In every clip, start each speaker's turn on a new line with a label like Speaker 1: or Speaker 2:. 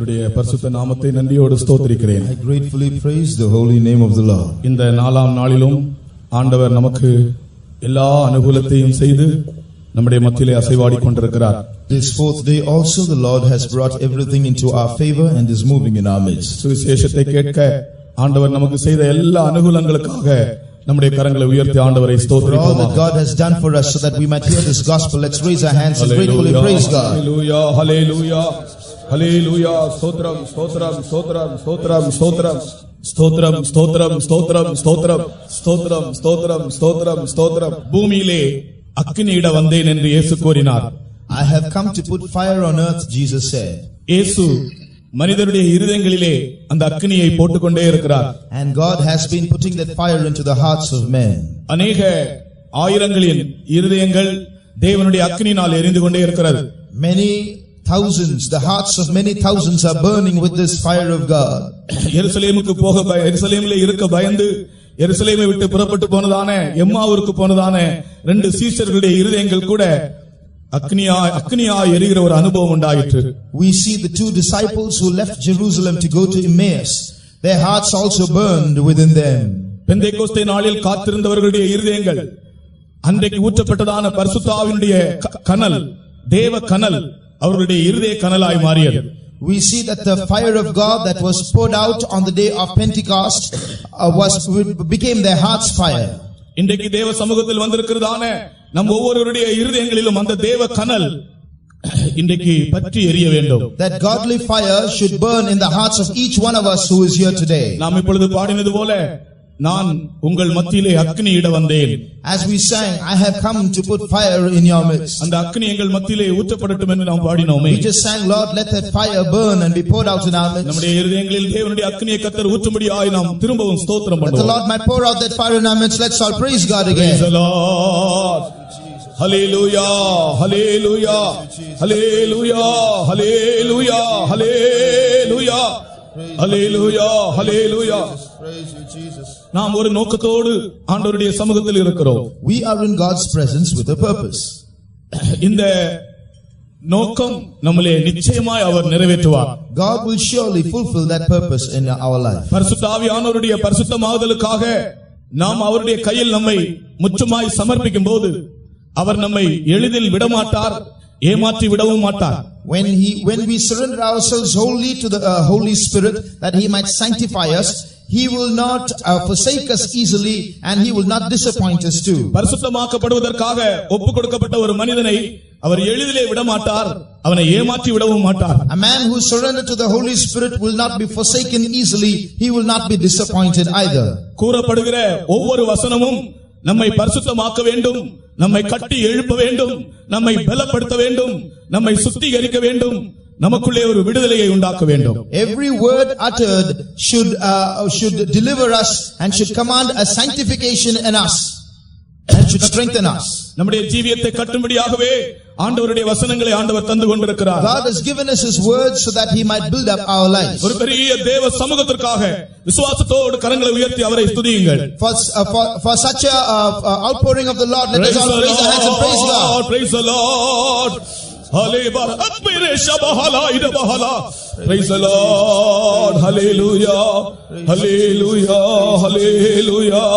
Speaker 1: கர்த்தருடைய பரிசுத்த நாமத்தை நன்றியோடு ஸ்தோத்திரிக்கிறேன்.
Speaker 2: I gratefully praise the holy name of the Lord.
Speaker 1: இந்த நாலாம் நாளிலும் ஆண்டவர் நமக்கு எல்லா அனுகூலத்தையும் செய்து நம்முடைய மத்தியிலே அசைவாடி கொண்டிருக்கிறார்.
Speaker 2: This fourth day also the Lord has brought everything into our favor and is moving in our midst.
Speaker 1: சுவிசேஷத்தை கேட்க ஆண்டவர் நமக்கு செய்த எல்லா அனுகூலங்களுக்காக நம்முடைய கரங்களை உயர்த்தி ஆண்டவரை ஸ்தோத்திரிப்போம்.
Speaker 2: All that God has done for us so that we might hear this gospel, let's raise our hands and gratefully praise God.
Speaker 1: Hallelujah, hallelujah, hallelujah. ஸ்தோத்திரம், ஸ்தோத்திரம், ஸ்தோத்திரம், ஸ்தோத்திரம், ஸ்தோத்திரம், ஸ்தோத்திரம், ஸ்தோத்திரம், ஸ்தோத்திரம், ஸ்தோத்திரம், ஸ்தோத்திரம், ஸ்தோத்திரம், ஸ்தோத்திரம், ஸ்தோத்திரம். பூமியிலே அக்கினியிட வந்தேன் என்று இயேசு கூறினார்.
Speaker 2: I have come to put fire on earth, Jesus said.
Speaker 1: இயேசு மனிதருடைய இருதயங்களிலே அந்த அக்கினியை போட்டுக்கொண்டே இருக்கிறார்.
Speaker 2: And God has been putting that fire into the hearts of men.
Speaker 1: அநேக ஆயிரங்களின் இருதயங்கள் தேவனுடைய அக்கினியினால் எரிந்து கொண்டே இருக்கிறது.
Speaker 2: Many thousands, the hearts of many thousands are burning with this fire of God.
Speaker 1: எருசலேமுக்கு எருசலேமிலே இருக்க பயந்து எருசலேமை விட்டு புறப்பட்டு போனதான எம்மாவூருக்கு போனதான 2 சீஷர்களுடைய இருதயங்கள் கூட அக்னியாய் எரிகிற ஒரு அனுபவம் உண்டாயிற்று.
Speaker 2: We see the 2 disciples who left Jerusalem to go to Emmaus. Their hearts also burned within them.
Speaker 1: Pentecost நாளில் காத்திருந்தவர்களுடைய இருதயங்கள் அன்றைக்கு ஊற்றப்பட்டதான பரிசுத்த ஆவியினுடைய கனல், தேவ கனல் அவர்களுடைய இருதய கனலாய் மாறியது.
Speaker 2: We see that the fire of God that was poured out on the day of Pentecost became their heart's fire.
Speaker 1: இன்றைக்கு தேவ சமூகத்தில் வந்திருக்கிறதான நம் ஒவ்வொருவருடைய இருதயங்களிலும் அந்த தேவ கனல் இன்றைக்கு பற்றி எரிய வேண்டும்.
Speaker 2: That godly fire should burn in the hearts of each one of us who is here today.
Speaker 1: நாம் இப்பொழுது பாடினது போல நான் உங்கள் மத்தியிலே அக்கினியிட வந்தேன்.
Speaker 2: As we sang, I have come to put fire in your midst.
Speaker 1: அந்த அக்கினி எங்கள் மத்தியிலே ஊற்றப்படட்டும் என்று நாம் பாடினோமே.
Speaker 2: We just sang, Lord, let that fire burn and be poured out in our midst.
Speaker 1: நம்முடைய இருதயங்களில் தேவனுடைய அக்கினியை கர்த்தர் ஊற்றும்படியாய் நாம் திரும்பவும் ஸ்தோத்திரம் பண்ணுவோம்.
Speaker 2: That the Lord might pour out that fire in our midst. Let's all praise God again.
Speaker 1: Praise the Lord. Hallelujah, hallelujah, hallelujah, hallelujah, hallelujah, hallelujah, hallelujah.
Speaker 2: Praise you, Jesus.
Speaker 1: நாம் ஒரு நோக்கத்தோடு ஆண்டவருடைய சமூகத்தில் இருக்கிறோம்.
Speaker 2: We are in God's presence with a purpose.
Speaker 1: இந்த நோக்கம் நம்மளே நிச்சயமாய் அவர் நிறைவேற்றுவார்.
Speaker 2: God will surely fulfill that purpose in our life.
Speaker 1: பரிசுத்த ஆவியானவருடைய பரிசுத்தமாகுதலுக்காக நாம் அவருடைய கையில் நம்மை முற்றுமாய் சமர்ப்பிக்கும் போது அவர் நம்மை எளிதில் விடமாட்டார், ஏமாற்றி விடவும் மாட்டார்.
Speaker 2: When we surrender ourselves wholly to the Holy Spirit that He might sanctify us, He will not forsake us easily and He will not disappoint us too.
Speaker 1: பரிசுத்தமாக்கப்படுவதற்காக ஒப்புக் கொடுக்கப்பட்ட ஒரு மனிதனை அவர் எளிதிலே விடமாட்டார், அவனை ஏமாற்றி விடவும் மாட்டார்.
Speaker 2: A man who surrendered to the Holy Spirit will not be forsaken easily. He will not be disappointed either.
Speaker 1: கூறப்படுகிற ஒவ்வொரு வசனமும் நம்மை பரிசுத்தமாக்க வேண்டும், நம்மை கட்டி எழுப்ப வேண்டும், நம்மை பலப்படுத்த வேண்டும், நம்மை சுத்திகரிக்க வேண்டும், நமக்குள்ளே ஒரு விடுதலையை உண்டாக்க வேண்டும்.
Speaker 2: Every word uttered should deliver us and should command a sanctification in us and should strengthen us.
Speaker 1: நம்முடைய ஜீவியத்தை கட்டும்படியாகவே ஆண்டவருடைய வசனங்களை ஆண்டவர் தந்து கொண்டிருக்கிறார்.
Speaker 2: God has given us His words so that He might build up our lives.
Speaker 1: ஒரு பெரிய தேவ சமூகத்திற்காக விசுவாசத்தோடு கரங்களை உயர்த்தி அவரை ஸ்துதியுங்கள்.
Speaker 2: For such a outpouring of the Lord, let us all raise our hands and praise God.
Speaker 1: Praise the Lord. Praise the Lord. Hallelujah, hallelujah, hallelujah,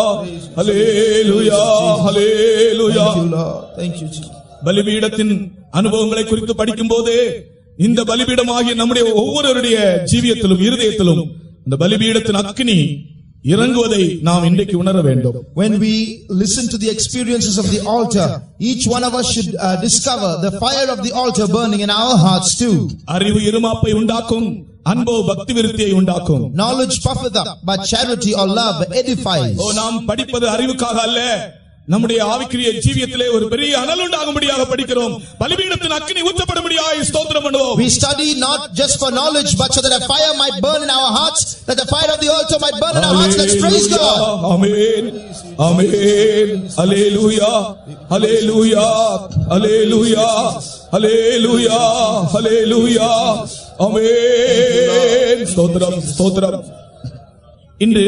Speaker 1: hallelujah, hallelujah.
Speaker 2: Thank you, Lord. Thank you, Jesus.
Speaker 1: பலிபீடத்தின் அனுபவங்களை குறித்து படிக்கும் போது இந்த பலிபீடமாகிய நம்முடைய ஒவ்வொருவருடைய ஜீவியத்திலும் இருதயத்திலும் இந்த பலிபீடத்தின் அக்கினி இறங்குவதை நாம் இன்றைக்கு உணர வேண்டும்.
Speaker 2: When we listen to the experiences of the altar, each one of us should discover the fire of the altar burning in our hearts too.
Speaker 1: அறிவு இருமாப்பை உண்டாக்கும், அன்போ பக்தி விருத்தியை உண்டாக்கும்.
Speaker 2: Knowledge puffeth up, but charity or love edifies.
Speaker 1: நாம் படிப்பது அறிவுக்காக அல்ல, நம்முடைய ஆவிக்குரிய ஜீவியத்திலே ஒரு பெரிய அனல் உண்டாகும்படியாக படிக்கிறோம். பலிபீடத்தின் அக்கினி ஊற்றப்படும்படியாக ஸ்தோத்திரம் பண்ணுவோம்.
Speaker 2: We study not just for knowledge but so that a fire might burn in our hearts, that the fire of the altar might burn in our hearts. Let's praise God.
Speaker 1: Amen, amen, hallelujah, hallelujah, hallelujah, hallelujah, hallelujah, amen. ஸ்தோத்திரம், ஸ்தோத்திரம். இன்று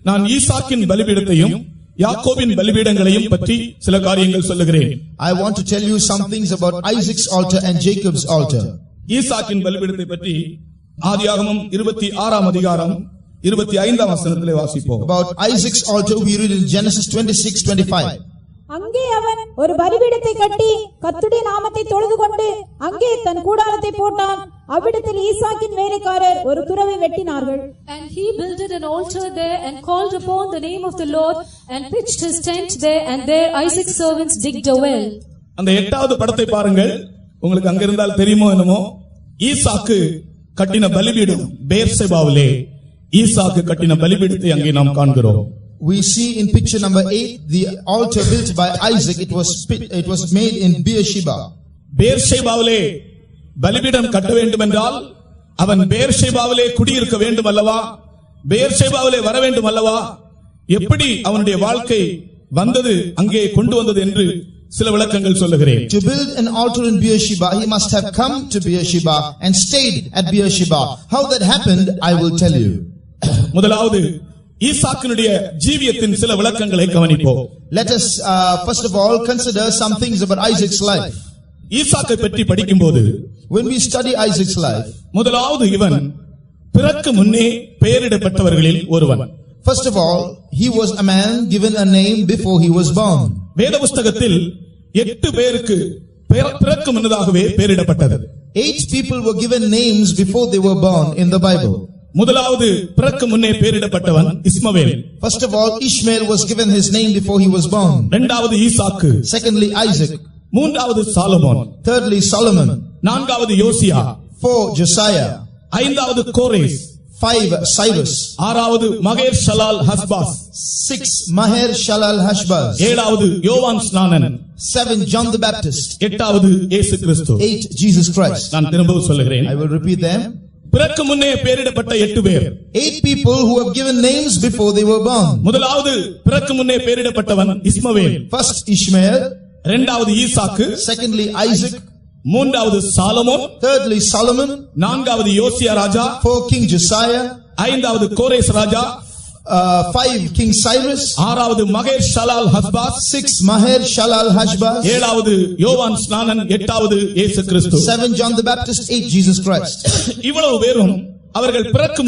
Speaker 1: நான் ஈசாக்கின் பலிபீடத்தையும் யாக்கோபின் பலிபீடங்களையும் பற்றி சில காரியங்கள் சொல்லுகிறேன்.
Speaker 2: I want to tell you some things about Isaac's altar and Jacob's altar.
Speaker 1: ஈசாக்கின் பலிபீடத்தை பற்றி ஆதியாகமம் 26ஆம் அதிகாரம் 25ஆம் வசனத்திலே வாசிப்போம்.
Speaker 2: About Isaac's altar we read in Genesis 26:25.
Speaker 3: அங்கே அவன் ஒரு பலிபீடத்தை கட்டி கர்த்தருடைய நாமத்தை தொழுது கொண்டு அங்கே தன் கூடாரத்தை போட்டான். அவ்விடத்தில் ஈசாக்கின் வேலைக்காரர் ஒரு துறவை வெட்டினார்கள்.
Speaker 4: And he builded an altar there and called upon the name of the Lord and pitched his tent there, and there Isaac's servants digged a well.
Speaker 1: அந்த 8வது படத்தை பாருங்கள். உங்களுக்கு அங்க இருந்தால் தெரியுமோ என்னமோ, ஈசாக்கு கட்டின பலிபீடம் பேர்செபாவிலே ஈசாக்கு கட்டின பலிபீடத்தை அங்கே நாம் காண்கிறோம்.
Speaker 2: We see in picture number 8 the altar built by Isaac. It was made in Beersheba.
Speaker 1: பேர்செபாவிலே பலிபீடம் கட்ட வேண்டும் என்றால் அவன் பேர்செபாவிலே குடியிருக்க வேண்டும் அல்லவா, பேர்செபாவிலே வர வேண்டும் அல்லவா, எப்படி அவனுடைய வாழ்க்கை வந்தது அங்கே கொண்டு வந்தது என்று சில விளக்கங்கள் சொல்லுகிறேன்.
Speaker 2: To build an altar in Beersheba, he must have come to Beersheba and stayed at Beersheba. How that happened, I will tell you.
Speaker 1: முதலாவது ஈசாக்கினுடைய ஜீவியத்தின் சில விளக்கங்களை கவனிப்போம்.
Speaker 2: Let us first of all consider some things about Isaac's life.
Speaker 1: ஈசாக்கை பற்றி படிக்கும்போது,
Speaker 2: when we study Isaac's life,
Speaker 1: முதலாவது இவன் பிறக்கு முன்னே பெயரிடப்பட்டவர்களில் ஒருவன்.
Speaker 2: First of all, he was a man given a name before he was born.
Speaker 1: வேத புஸ்தகத்தில் 8 பேருக்கு பிறக்கு முன்னதாகவே பெயரிடப்பட்டது.
Speaker 2: 8 people were given names before they were born in the Bible.
Speaker 1: முதலாவது பிறக்கு முன்னே பெயரிடப்பட்டவன் இஸ்மவேல்.
Speaker 2: First of all, Ishmael was given his name before he was born.
Speaker 1: இரண்டாவது ஈசாக்கு.
Speaker 2: Secondly, Isaac.
Speaker 1: மூன்றாவது Solomon.
Speaker 2: Thirdly, Solomon.
Speaker 1: நான்காவது யோசியா.
Speaker 2: 4, Josiah.
Speaker 1: ஐந்தாவது கோரேஸ்.
Speaker 2: 5, Cyrus.
Speaker 1: ஆறாவது மகேர் ஷலால் ஹஸ்பாஸ்.
Speaker 2: 6, Maher Shalal Hashbaz.
Speaker 1: ஏழாவது யோவான் ஸ்நானன்.
Speaker 2: 7, John the Baptist.
Speaker 1: எட்டாவது இயேசு கிறிஸ்து.
Speaker 2: 8, Jesus Christ.
Speaker 1: நான் திரும்பவும் சொல்லுகிறேன்.
Speaker 2: I will repeat them.
Speaker 1: பிறக்கு முன்னே பெயரிடப்பட்ட 8 பேர்.
Speaker 2: 8 people who have given names before they were born.
Speaker 1: முதலாவது பிறக்கு முன்னே பெயரிடப்பட்டவன் இஸ்மவேல்.
Speaker 2: First Ishmael.
Speaker 1: இரண்டாவது ஈசாக்கு.
Speaker 2: Secondly, Isaac.
Speaker 1: மூன்றாவது சாலமோன்.
Speaker 2: Thirdly, Solomon.
Speaker 1: நான்காவது யோசியா ராஜா.
Speaker 2: 4, King Josiah.
Speaker 1: ஐந்தாவது கோரேஸ் ராஜா.
Speaker 2: 5, King Cyrus.
Speaker 1: ஆறாவது மகேர் ஷலால் ஹஸ்பாஸ்.
Speaker 2: 6, Maher Shalal Hashbaz.
Speaker 1: ஏழாவது யோவான் ஸ்நானன். எட்டாவது இயேசு கிறிஸ்து.
Speaker 2: 7, John the Baptist. 8, Jesus Christ.
Speaker 1: இவ்வளவு பேரும் அவர்கள் பிறக்கு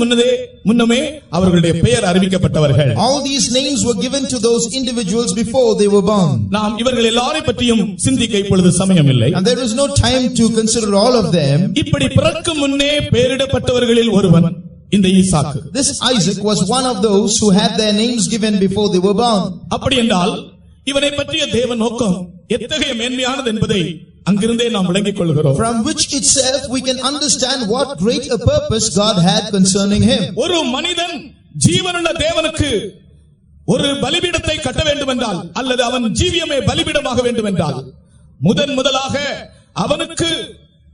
Speaker 1: முன்னமே அவர்களுடைய பெயர் அறிவிக்கப்பட்டவர்கள்.
Speaker 2: All these names were given to those individuals before they were born.
Speaker 1: நாம் இவர்கள் எல்லாரை பற்றியும் சிந்திக்க இப்பொழுது சமயம் இல்லை.
Speaker 2: And there is no time to consider all of them.
Speaker 1: இப்படி பிறக்கு முன்னே பெயரிடப்பட்டவர்களில் ஒருவன் இந்த ஈசாக்கு.
Speaker 2: This Isaac was one of those who had their names given before they were born.
Speaker 1: அப்படி என்றால் இவனை பற்றிய தேவ நோக்கம் எத்தகைய மேன்மையானது என்பதை அங்கிருந்தே நாம் விளங்கிக் கொள்கிறோம்.
Speaker 2: From which itself we can understand what great a purpose God had concerning him.
Speaker 1: ஒரு மனிதன் ஜீவனுள்ள தேவனுக்கு ஒரு பலிபீடத்தை கட்ட வேண்டும் என்றால், அல்லது அவன் ஜீவியமே பலிபீடமாக வேண்டும் என்றால், முதலாக அவனுக்கு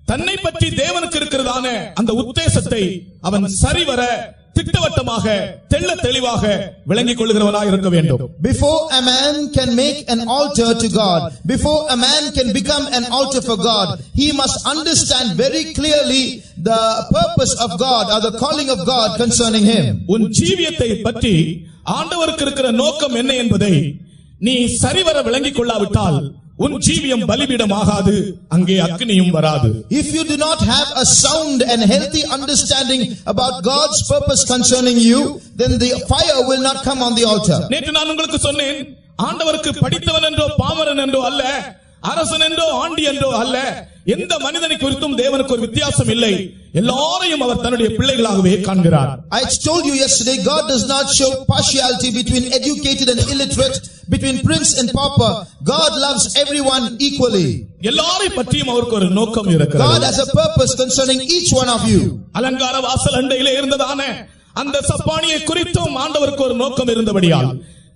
Speaker 1: தன்னை பற்றி தேவனுக்கு இருக்கிறதான அந்த உத்தேசத்தை அவன் சரிவர திட்டவட்டமாக தெள்ள தெளிவாக விளங்கிக் கொள்கிறவனாக இருக்க வேண்டும்.
Speaker 2: Before a man can make an altar to God, before a man can become an altar for God, he must understand very clearly the purpose of God or the calling of God concerning him.
Speaker 1: உன் ஜீவியத்தை பற்றி ஆண்டவருக்கு இருக்கிற நோக்கம் என்ன என்பதை நீ சரிவர விளங்கிக் கொள்ளாவிட்டால் உன் ஜீவியம் பலிபீடமாகாது, அங்கே அக்னியும் வராது.
Speaker 2: If you do not have a sound and healthy understanding about God's purpose concerning you, then the fire will not come on the altar.
Speaker 1: நேற்று நான் உங்களுக்கு சொன்னேன், ஆண்டவருக்கு படித்தவன் என்றோ பாமரன் என்றோ அல்ல, அரசன் என்றோ ஆண்டி என்றோ அல்ல, எந்த மனிதனை குறித்தும் தேவனுக்கு ஒரு வித்தியாசம் இல்லை. எல்லாரையும் அவர் தன்னுடைய பிள்ளைகளாகவே காண்கிறார்.
Speaker 2: I told you yesterday, God does not show partiality between educated and illiterate, between prince and pauper. God loves everyone equally.
Speaker 1: எல்லாரை பற்றியும் அவருக்கு ஒரு நோக்கம் இருக்கிறது.
Speaker 2: God has a purpose concerning each one of you.
Speaker 1: அலங்கார வாசல் அண்டையிலே இருந்ததான அந்த சப்பானியை குறித்தும் ஆண்டவருக்கு ஒரு நோக்கம் இருந்தபடியால்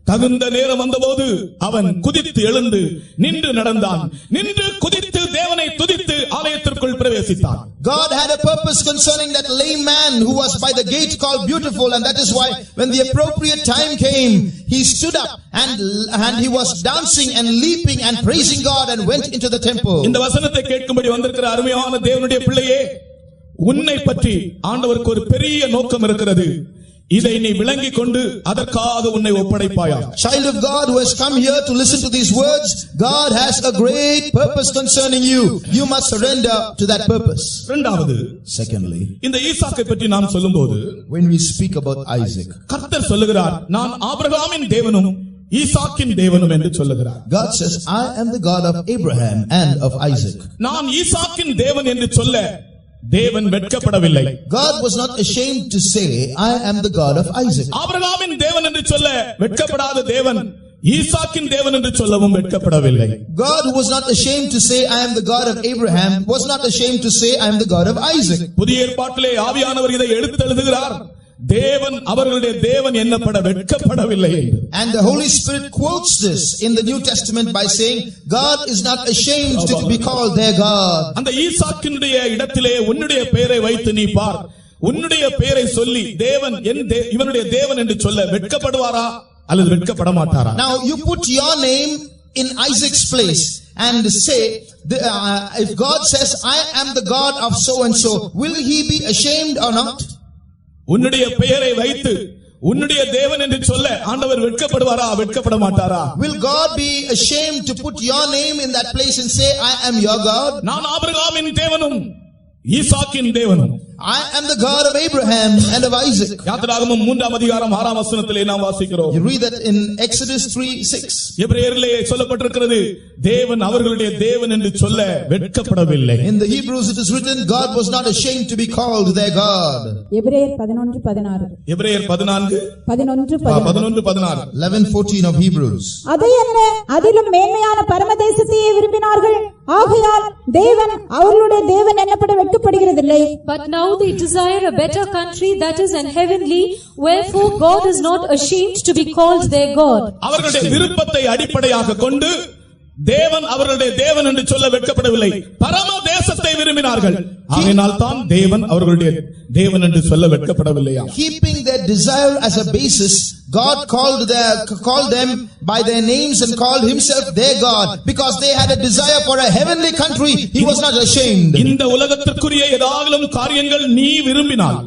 Speaker 1: தகுந்த நேரம் வந்தபோது அவன் குதித்து எழுந்து நின்று நடந்தான். நின்று குதித்து தேவனை துதித்து ஆலயத்திற்குள் பிரவேசித்தான்.
Speaker 2: God had a purpose concerning that lame man who was by the gate called Beautiful, and that is why when the appropriate time came, he stood up and he was dancing and leaping and praising God and went into the temple.
Speaker 1: இந்த வசனத்தை கேட்கும்படி வந்திருக்கிற அருமையான தேவனுடைய பிள்ளையே, உன்னை பற்றி ஆண்டவருக்கு ஒரு பெரிய நோக்கம் இருக்கிறது. இதை நீ விளங்கிக் கொண்டு அதற்காக உன்னை ஒப்படைப்பாயா?
Speaker 2: Child of God who has come here to listen to these words, God has a great purpose concerning you. You must surrender to that purpose.
Speaker 1: இரண்டாவது,
Speaker 2: Secondly,
Speaker 1: இந்த ஈசாக்கை பற்றி நாம் சொல்லும்போது
Speaker 2: when we speak about Isaac,
Speaker 1: கர்த்தர் சொல்லுகிறார், நான் ஆபிரகாமின் தேவனும் ஈசாக்கின் தேவனும் என்று சொல்லுகிறார்.
Speaker 2: God says, I am the God of Abraham and of Isaac.
Speaker 1: நான் ஈசாக்கின் தேவன் என்று சொல்ல தேவன் வெட்கப்படவில்லை.
Speaker 2: God was not ashamed to say, I am the God of Isaac.
Speaker 1: ஆபிரகாமின் தேவன் என்று சொல்ல வெட்கப்படாத தேவன் ஈசாக்கின் தேவன் என்று சொல்லவும் வெட்கப்படவில்லை.
Speaker 2: God who was not ashamed to say, I am the God of Abraham, was not ashamed to say, I am the God of Isaac.
Speaker 1: புதிய ஏற்பாட்டிலே ஆவியானவர் இதை எடுத்தெழுதுகிறார், தேவன் அவர்களுடைய தேவன் என்னப்பட வெட்கப்படவில்லை.
Speaker 2: And the Holy Spirit quotes this in the New Testament by saying, God is not ashamed to be called their God.
Speaker 1: அந்த ஈசாக்கினுடைய இடத்திலே உன்னுடைய பெயரை வைத்து நீ பார், உன்னுடைய பெயரை சொல்லி தேவன் இவனுடைய தேவன் என்று சொல்ல வெட்கப்படுவாரா அல்லது வெட்கப்பட மாட்டாரா?
Speaker 2: Now you put your name in Isaac's place and say, if God says, I am the God of so and so, will he be ashamed or not?
Speaker 1: உன்னுடைய பெயரை வைத்து உன்னுடைய தேவன் என்று சொல்ல ஆண்டவர் வெட்கப்படுவாரா வெட்கப்பட மாட்டாரா?
Speaker 2: Will God be ashamed to put your name in that place and say, I am your God?
Speaker 1: நான் ஆபிரகாமின் தேவனும் ஈசாக்கின் தேவனும்.
Speaker 2: I am the God of Abraham and of Isaac.
Speaker 1: யாத்திராகமம் 3ஆம் அதிகாரம் 6ஆம் வசனத்திலே நாம் வாசிக்கிறோம்.
Speaker 2: You read that in Exodus 3:6.
Speaker 1: எபிரேயரிலே சொல்லப்பட்டிருக்கிறது, தேவன் அவர்களுடைய தேவன் என்று சொல்ல வெட்கப்படவில்லை.
Speaker 2: In the Hebrews it is written, God was not ashamed to be called their God.
Speaker 3: எபிரேயர் 11:16.
Speaker 1: எபிரேயர் 11:16.
Speaker 2: 11:14 of Hebrews.
Speaker 3: அதை என்ன அதிலும் மேன்மையான பரமதேசத்தையே விரும்பினார்கள், ஆகையால் தேவன் அவர்களுடைய தேவன் என்னப்பட வெட்கப்படுகிறதில்லை.
Speaker 4: But now they desire a better country, that is an heavenly, wherefore God is not ashamed to be called their God.
Speaker 1: அவர்களுடைய விருப்பத்தை அடிப்படையாக கொண்டு தேவன் அவர்களுடைய தேவன் என்று சொல்ல வெட்கப்படவில்லை, பரம தேசத்தை விரும்பினார்கள். ஆகையால் தான் தேவன் அவர்களுடைய தேவன் என்று சொல்ல வெட்கப்படவில்லையா?
Speaker 2: Keeping their desire as a basis, God called them by their names and called himself their God, because they had a desire for a heavenly country. He was not ashamed.
Speaker 1: இந்த உலகத்திற்குரிய ஏதாகலும் காரியங்கள் நீ விரும்பினால்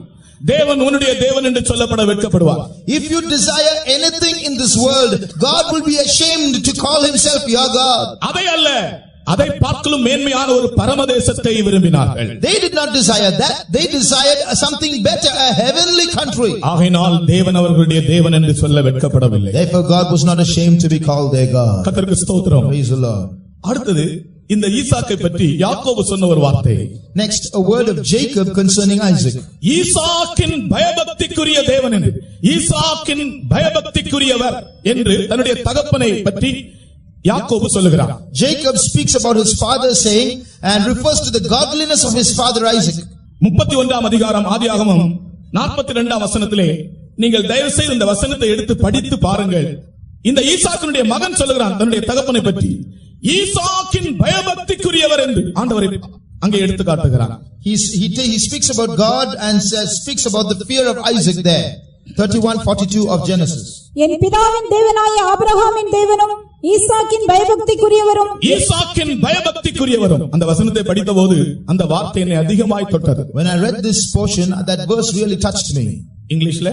Speaker 1: தேவன் உன்னுடைய தேவன் என்று சொல்லப்பட வெட்கப்படுவார்.
Speaker 2: If you desire anything in this world, God will be ashamed to call himself your God.
Speaker 1: அதை அல்ல, அதை பார்க்கலும் மேன்மையான ஒரு பரமதேசத்தை விரும்பினார்கள்.
Speaker 2: They did not desire that. They desired something better, a heavenly country.
Speaker 1: ஆகையால் தேவன் அவர்களுடைய தேவன் என்று சொல்ல வெட்கப்படவில்லை.
Speaker 2: Therefore God was not ashamed to be called their God.
Speaker 1: கர்த்தருக்கு ஸ்தோத்திரம்.
Speaker 2: Praise the Lord.
Speaker 1: அடுத்தது இந்த ஈசாக்கை பற்றி யாக்கோபு சொன்ன ஒரு வார்த்தை.
Speaker 2: Next, a word of Jacob concerning Isaac.
Speaker 1: ஈசாக்கின் பயபக்திக்குரிய தேவன் என்று, ஈசாக்கின் பயபக்திக்குரியவர் என்று தன்னுடைய தகப்பனை பற்றி யாக்கோபு சொல்லுகிறார்.
Speaker 2: Jacob speaks about his father saying and refers to the godliness of his father Isaac.
Speaker 1: 31ஆம் அதிகாரம் ஆதியாகமம் 42ஆம் வசனத்திலே நீங்கள் தயவு செய்து இந்த வசனத்தை எடுத்து படித்து பாருங்கள். இந்த ஈசாக்கினுடைய மகன் சொல்லுகிறான் தன்னுடைய தகப்பனை பற்றி, ஈசாக்கின் பயபக்திக்குரியவர் என்று ஆண்டவரை அங்கே எடுத்து காட்டுகிறார்.
Speaker 2: He speaks about God and speaks about the fear of Isaac there. 31:42 of Genesis.
Speaker 3: என் பிதாவின் தேவனாய ஆபிரகாமின் தேவனும் ஈசாக்கின் பயபக்திக்குரியவரும்.
Speaker 1: ஈசாக்கின் பயபக்திக்குரியவரும் அந்த வசனத்தை படித்தபோது அந்த வார்த்தை என்னை அதிகமாய் தொட்டது.
Speaker 2: When I read this portion, that verse really touched me.
Speaker 1: இங்கிலீஷ்ல,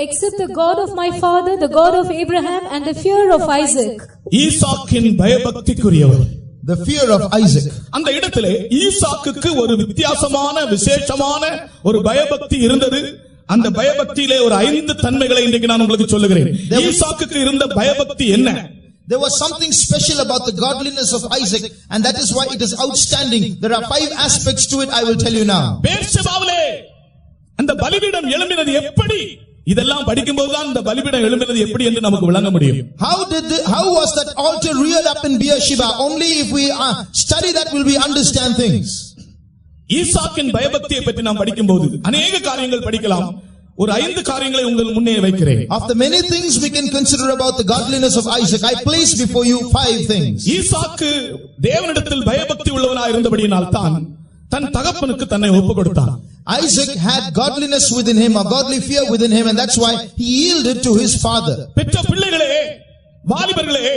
Speaker 4: Except the God of my father, the God of Abraham, and the fear of Isaac.
Speaker 1: ஈசாக்கின் பயபக்திக்குரியவர்,
Speaker 2: the fear of Isaac.
Speaker 1: அந்த இடத்திலே ஈசாக்குக்கு ஒரு வித்தியாசமான விசேஷமான ஒரு பயபக்தி இருந்தது. அந்த பயபக்தியிலே ஒரு 5 தன்மைகளை இன்றைக்கு நான் உங்களுக்கு சொல்லுகிறேன். ஈசாக்குக்கு இருந்த பயபக்தி என்ன?
Speaker 2: There was something special about the godliness of Isaac, and that is why it is outstanding. There are 5 aspects to it. I will tell you now.
Speaker 1: பெர்ஷெபாவிலே அந்த பலிபீடம் எழும்பினது எப்படி? இதெல்லாம் படிக்கும்போதுதான் இந்த பலிபீடம் எழும்பினது எப்படி என்று நமக்கு விளங்க முடியும்.
Speaker 2: How was that altar reared up in Beersheba? Only if we study that will we understand things.
Speaker 1: ஈசாக்கின் பயபக்தியை பற்றி நாம் படிக்கும்போது अनेक காரியங்கள் படிக்கலாம். ஒரு 5 காரியங்களை உங்கள் முன்னே வைக்கிறேன்.
Speaker 2: Of the many things we can consider about the godliness of Isaac, I place before you 5 things.
Speaker 1: ஈசாக்கு தேவனிடத்தில் பயபக்தி உள்ளவனாய் இருந்தபடியினால் தான் தன் தகப்பனுக்கு தன்னை ஒப்பு கொடுத்தான்.
Speaker 2: Isaac had godliness within him, a godly fear within him, and that's why he yielded to his father.
Speaker 1: பெற்ற பிள்ளைகளே, வாலிபர்களே,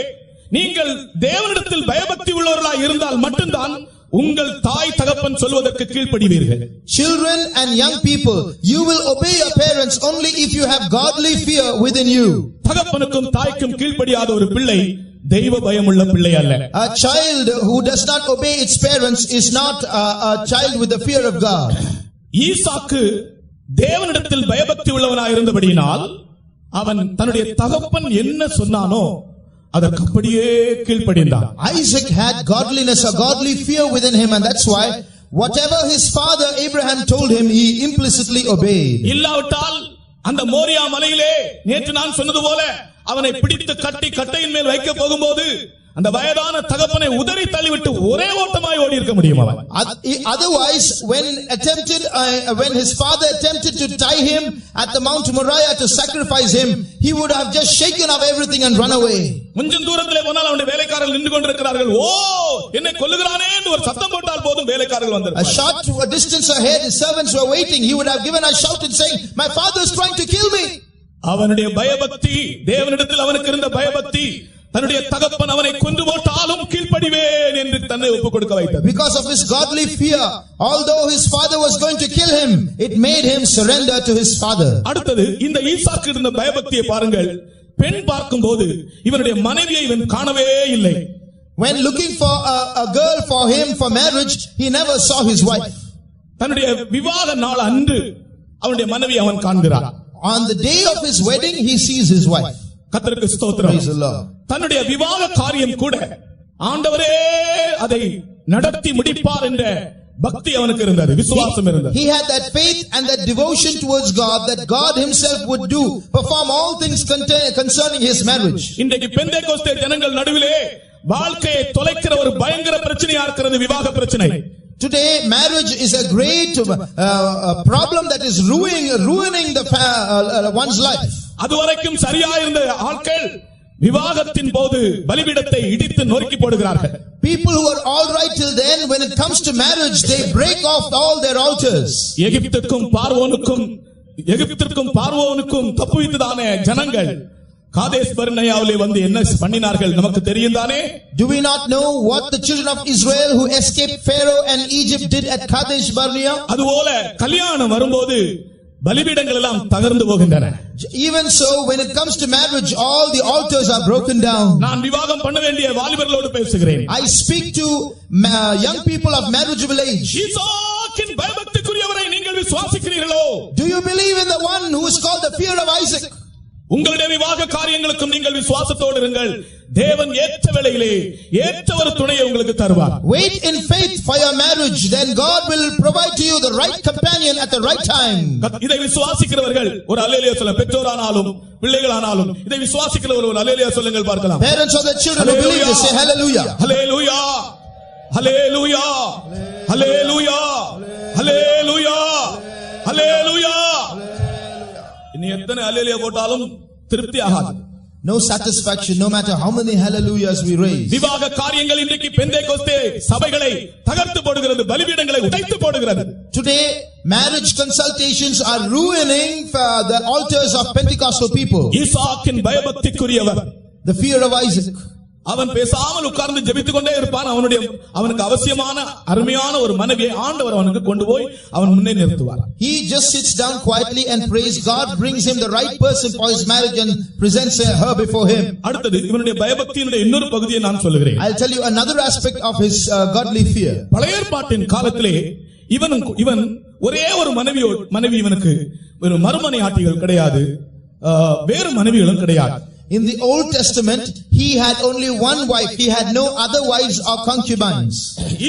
Speaker 1: நீங்கள் தேவனிடத்தில் பயபக்தி உள்ளவர்களாய் இருந்தால் மட்டும்தான் உங்கள் தாய் தகப்பன் சொல்வதற்கு கீழ்ப்படிவீர்கள்.
Speaker 2: Children and young people, you will obey your parents only if you have godly fear within you.
Speaker 1: தகப்பனுக்கும் தாய்க்கும் கீழ்ப்படியாத ஒரு பிள்ளை தெய்வ பயமுள்ள பிள்ளை அல்ல.
Speaker 2: A child who does not obey its parents is not a child with the fear of God.
Speaker 1: ஈசாக்கு தேவனிடத்தில் பயபக்தி உள்ளவனாய் இருந்தபடியினால் அவன் தன்னுடைய தகப்பன் என்ன சொன்னானோ அதற்கு அப்படியே கீழ்ப்படிந்தான்.
Speaker 2: Isaac had godliness, a godly fear within him, and that's why whatever his father Abraham told him, he implicitly obeyed.
Speaker 1: இல்லாவிட்டால் அந்த மோரியா மலையிலே நேற்று நான் சொன்னது போல அவனை பிடித்து கட்டி கட்டையின் மேல் வைக்க போகும்போது அந்த வயதான தகப்பனை உதறி தள்ளிவிட்டு ஒரே ஓட்டமாய் ஓடி இருக்க முடியும் அவன்.
Speaker 2: Otherwise, when his father attempted to tie him at the Mount Moriah to sacrifice him, he would have just shaken up everything and run away.
Speaker 1: கொஞ்சம் தூரத்திலே போனால் அவனுடைய வேலைக்காரர்கள் நின்று கொண்டிருக்கிறார்கள். ஓ என்னை கொல்லுகிறானே என்று ஒரு சத்தம் போட்டால் போதும் வேலைக்காரர்கள் வந்திருப்பார்கள்.
Speaker 2: A short distance ahead, his servants were waiting. He would have given a shout and saying, "My father is trying to kill me."
Speaker 1: அவனுடைய பயபக்தி, தேவனிடத்தில் அவனுக்கு இருந்த பயபக்தி தன்னுடைய தகப்பன் அவனை கொன்று போட்டாலும் கீழ்ப்படிவேன் என்று தன்னை ஒப்புக் கொடுக்க வைத்தது.
Speaker 2: Because of his godly fear, although his father was going to kill him, it made him surrender to his father.
Speaker 1: அடுத்தது இந்த ஈசாக்கு இருந்த பயபக்தியை பாருங்கள். பெண் பார்க்கும்போது இவனுடைய மனைவியை இவன் காணவே இல்லை.
Speaker 2: When looking for a girl for him for marriage, he never saw his wife.
Speaker 1: தன்னுடைய விவாக நாள் அன்று அவனுடைய மனைவி அவன் காண்கிறான்.
Speaker 2: On the day of his wedding, he sees his wife.
Speaker 1: கர்த்தருக்கு ஸ்தோத்திரம்.
Speaker 2: Praise the Lord.
Speaker 1: தன்னுடைய விவாக காரியம் கூட ஆண்டவரே அதை நடத்தி முடிப்பார் என்ற பக்தி அவனுக்கு இருந்தது, விசுவாசம் இருந்தது.
Speaker 2: He had that faith and that devotion towards God that God himself would perform all things concerning his marriage.
Speaker 1: இன்றைக்கு பெந்தேகோஸ்தே ஜனங்கள் நடுவிலே வாழ்க்கையை தொலைக்கிற ஒரு பயங்கர பிரச்சனையா இருக்கிறது விவாக பிரச்சனை.
Speaker 2: Today, marriage is a great problem that is ruining one's life.
Speaker 1: அதுவரைக்கும் சரியா இருந்த ஆட்கள் விவாகத்தின் போது பலிபீடத்தை இடித்து நொறுக்கி போடுகிறார்கள்.
Speaker 2: People who are all right till then, when it comes to marriage, they break off all their altars.
Speaker 1: எகிப்துக்கும் பார்வோனுக்கும் தப்புவித்ததான ஜனங்கள் காதேஸ் பர்னேயாவிலே வந்து என்ன பண்ணினார்கள் நமக்கு தெரியும் தானே?
Speaker 2: Do we not know what the children of Israel who escaped Pharaoh and Egypt did at Kadesh Barnea?
Speaker 1: அதுபோல கல்யாணம் வரும்போது பலிபீடங்கள் எல்லாம் தகர்ந்து போகின்றன.
Speaker 2: Even so, when it comes to marriage, all the altars are broken down.
Speaker 1: நான் விவாகம் பண்ண வேண்டிய வாலிபர்களோடு பேசுகிறேன்.
Speaker 2: I speak to young people of marriageable age.
Speaker 1: ஈசாக்கின் பயபக்திக்குரியவரை நீங்கள் விசுவாசிக்கிறீர்களோ?
Speaker 2: Do you believe in the one who is called the fear of Isaac?
Speaker 1: உங்களுடைய விவாக காரியங்களுக்கும் நீங்கள் விசுவாசத்தோடு இருங்கள். தேவன் ஏற்ற வேளையிலே ஏற்ற ஒரு துணையை உங்களுக்கு தருவார்.
Speaker 2: Wait in faith for your marriage, then God will provide to you the right companion at the right time.
Speaker 1: இதை விசுவாசிக்கிறவர்கள் ஒரு அல்லேலூயா சொல்ல, பெற்றோரானாலும் பிள்ளைகளானாலும் இதை விசுவாசிக்கிறவர்கள் ஒரு அல்லேலூயா சொல்லுங்கள் பார்க்கலாம்.
Speaker 2: Parents of the children who believe this, say hallelujah.
Speaker 1: Hallelujah. Hallelujah. Hallelujah. Hallelujah. Hallelujah. இனி எத்தனை அல்லேலூயா போட்டாலும் திருப்தி ஆகாது.
Speaker 2: No satisfaction, no matter how many hallelujahs we raise.
Speaker 1: விவாக காரியங்கள் இன்றைக்கு பெந்தேகோஸ்தே சபைகளை தகர்த்து போடுகிறது, பலிபீடங்களை உடைத்து போடுகிறது.
Speaker 2: Today, marriage consultations are ruining the altars of Pentecostal people.
Speaker 1: ஈசாக்கின் பயபக்திக்குரியவர்,
Speaker 2: the fear of Isaac.
Speaker 1: அவன் பேசாமல் உட்கார்ந்து ஜெபித்துக் கொண்டே இருப்பான். அவனுக்கு அவசியமான அருமையான ஒரு மனைவியை ஆண்டவர் அவனுக்கு கொண்டு போய் அவன் முன்னே நிறுத்துவார்.
Speaker 2: He just sits down quietly and prays. God brings him the right person for his marriage and presents her before him.
Speaker 1: அடுத்தது இவனுடைய பயபக்தியினுடைய இன்னொரு பகுதியை நான் சொல்லுகிறேன்.
Speaker 2: I'll tell you another aspect of his godly fear.
Speaker 1: பழைய ஏற்பாட்டின் காலத்திலே இவன் ஒரே ஒரு மனைவி இவனுக்கு ஒரு மறுமனை ஆட்டிகள் கிடையாது, வேறு மனைவிகளும் கிடையாது.
Speaker 2: In the Old Testament, he had only one wife. He had no other wives or concubines.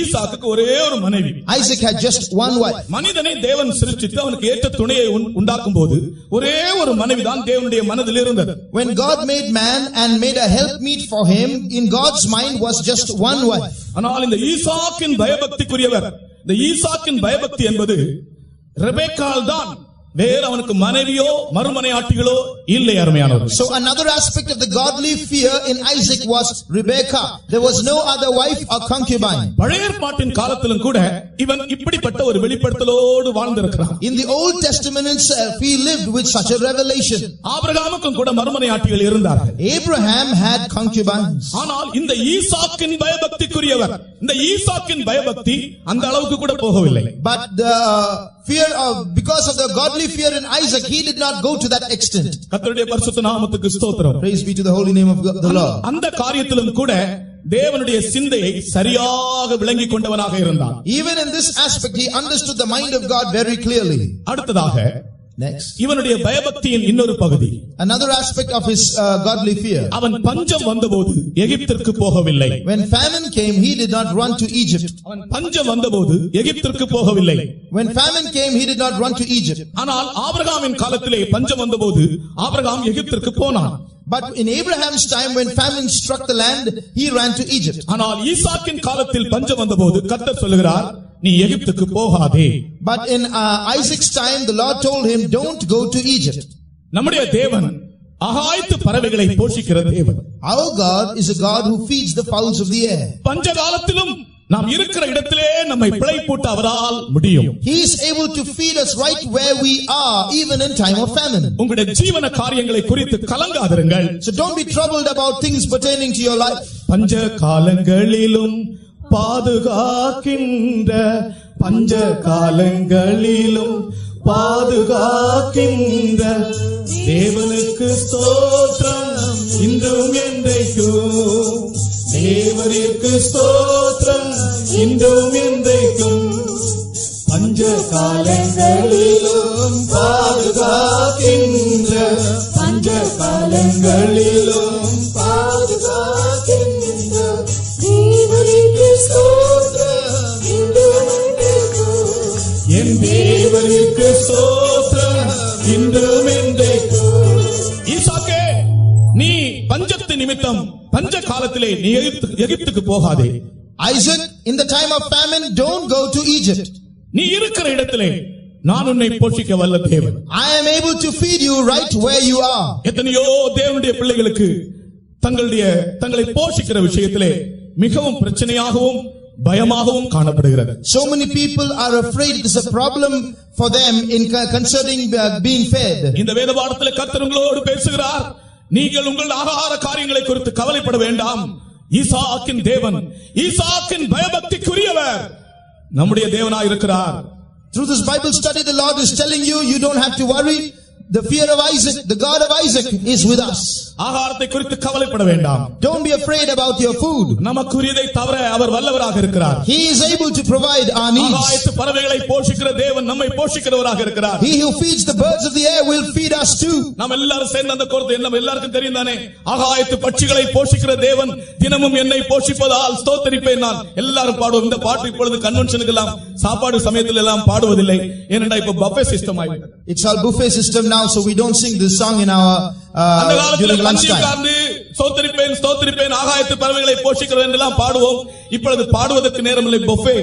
Speaker 1: ஈசாக்குக்கு ஒரே ஒரு மனைவி.
Speaker 2: Isaac had just one wife.
Speaker 1: மனிதனை தேவன் சிருஷ்டித்து அவனுக்கு ஏற்ற துணையை உண்டாக்கும்போது ஒரே ஒரு மனைவிதான் தேவனுடைய மனதில் இருந்தது.
Speaker 2: When God made man and made a helpmeet for him, in God's mind was just one wife.
Speaker 1: ஆனால் இந்த ஈசாக்கின் பயபக்திக்குரியவர், இந்த ஈசாக்கின் பயபக்தி என்பது ரெபெக்காள் தான் வேற அவனுக்கு மனைவியோ மறுமனையாட்டிகளோ இல்லை அருமையானவர்களே.
Speaker 2: So another aspect of the godly fear in Isaac was Rebekah. There was no other wife or concubine.
Speaker 1: பழைய ஏற்பாட்டின் காலத்திலும் கூட இவன் இப்படிப்பட்ட ஒரு வெளிப்படுத்தலோடு வாழ்ந்திருக்கிறான்.
Speaker 2: In the Old Testament itself, he lived with such a revelation.
Speaker 1: ஆபிரகாமுக்கும் கூட மறுமனையாட்டிகள் இருந்தார்கள்.
Speaker 2: Abraham had concubines.
Speaker 1: ஆனால் இந்த ஈசாக்கின் பயபக்திக்குரியவர், இந்த ஈசாக்கின் பயபக்தி அந்த அளவுக்கு கூட போகவில்லை.
Speaker 2: But the fear of, because of the godly fear in Isaac, he did not go to that extent.
Speaker 1: கர்த்தருடைய பரிசுத்த நாமத்துக்கு ஸ்தோத்திரம்.
Speaker 2: Praise be to the holy name of the Lord.
Speaker 1: அந்த காரியத்திலும் கூட தேவனுடைய சிந்தையை சரியாக விளங்கிக் கொண்டவனாக இருந்தான்.
Speaker 2: Even in this aspect, he understood the mind of God very clearly.
Speaker 1: அடுத்ததாக
Speaker 2: Next,
Speaker 1: இவனுடைய பயபக்தியின் இன்னொரு பகுதி,
Speaker 2: another aspect of his godly fear.
Speaker 1: அவன் பஞ்சம் வந்தபோது எகிப்திற்கு போகவில்லை.
Speaker 2: When famine came, he did not run to Egypt.
Speaker 1: அவன் பஞ்சம் வந்தபோது எகிப்திற்கு போகவில்லை.
Speaker 2: When famine came, he did not run to Egypt.
Speaker 1: ஆனால் ஆபிரகாமின் காலத்திலே பஞ்சம் வந்தபோது ஆபிரகாம் எகிப்திற்கு போனான்.
Speaker 2: But in Abraham's time, when famine struck the land, he ran to Egypt.
Speaker 1: ஆனால் ஈசாக்கின் காலத்தில் பஞ்சம் வந்தபோது கர்த்தர் சொல்லுகிறார், நீ எகிப்துக்கு போகாதே.
Speaker 2: But in Isaac's time, the Lord told him, don't go to Egypt.
Speaker 1: நம்முடைய தேவன் ஆகாயத்து பறவைகளை போஷிக்கிற தேவன்.
Speaker 2: Our God is a God who feeds the fowls of the air.
Speaker 1: பஞ்ச காலத்திலும் நாம் இருக்கிற இடத்திலே நம்மை பிழைப்பூட்ட அவரால் முடியும்.
Speaker 2: He is able to feed us right where we are, even in time of famine.
Speaker 1: உங்களுடைய ஜீவன காரியங்களை குறித்து கலங்காதிருங்கள்.
Speaker 2: So don't be troubled about things pertaining to your life.
Speaker 1: பஞ்ச காலங்களிலும் பாதுகாக்கின்ற, பஞ்ச காலங்களிலும் பாதுகாக்கின்ற தேவனுக்கு ஸ்தோத்திரம் இன்றும் என்றைக்கும். தேவனுக்கு ஸ்தோத்திரம் இன்றும் என்றைக்கும். பஞ்ச காலங்களிலும் பாதுகாக்கின்ற, பஞ்ச காலங்களிலும் பாதுகாக்கின்ற தேவனுக்கு ஸ்தோத்திரம் இன்றும் என்றைக்கும். என் தேவனுக்கு ஸ்தோத்திரம் இன்றும் என்றைக்கும். ஈசாக்கே, நீ பஞ்சத்து நிமித்தம் பஞ்ச காலத்திலே நீ எகிப்துக்கு போகாதே.
Speaker 2: Isaac, in the time of famine, don't go to Egypt.
Speaker 1: நீ இருக்கிற இடத்திலே நான் உன்னை போஷிக்க வல்ல தேவன்.
Speaker 2: I am able to feed you right where you are.
Speaker 1: எத்தனையோ தேவனுடைய பிள்ளைகளுக்கு தங்களை போஷிக்கிற விஷயத்திலே மிகவும் பிரச்சனையாகவும் பயமாகவும் காணப்படுகிறது.
Speaker 2: So many people are afraid. It is a problem for them in concerning being fed.
Speaker 1: இந்த வேத பாடத்திலே கர்த்தர் உங்களோடு பேசுகிறார். நீங்கள் உங்கள் ஆகார காரியங்களை குறித்து கவலைப்பட வேண்டாம். ஈசாக்கின் தேவன், ஈசாக்கின் பயபக்திக்குரியவர் நம்முடைய தேவனாய் இருக்கிறார்.
Speaker 2: Through this Bible study, the Lord is telling you, you don't have to worry. The fear of Isaac, the God of Isaac is with us.
Speaker 1: ஆகாரத்தை குறித்து கவலைப்பட வேண்டாம்.
Speaker 2: Don't be afraid about your food.
Speaker 1: நமக்குரியதை தவிர அவர் வல்லவராக இருக்கிறார்.
Speaker 2: He is able to provide our needs.
Speaker 1: ஆகாயத்து பறவைகளை போஷிக்கிற தேவன் நம்மை போஷிக்கிறவராக இருக்கிறார்.
Speaker 2: He who feeds the birds of the air will feed us too.
Speaker 1: நாம் எல்லாரும் சேர்ந்து அந்த கோர்த்தை நம்ம எல்லாருக்கும் தெரியும் தானே. ஆகாயத்து பட்சிகளை போஷிக்கிற தேவன் தினமும் என்னை போஷிப்பதால் ஸ்தோத்திரிப்பேன் நான். எல்லாரும் பாடுவோம் இந்த பாட்டு. இப்பொழுது கன்வென்ஷனுக்கு எல்லாம் சாப்பாடு சமயத்தில் எல்லாம் பாடுவதில்லை. ஏனென்றால் இப்ப பஃபே சிஸ்டம் ஆயிடுச்சு.
Speaker 2: It's all buffet system now, so we don't sing this song in our during lunchtime.
Speaker 1: ஸ்தோத்திரிப்பேன் ஸ்தோத்திரிப்பேன் ஆகாயத்து பறவைகளை போஷிக்கிறேன் என்றெல்லாம் பாடுவோம். இப்பொழுது பாடுவதற்கு நேரமில்லை. பஃபே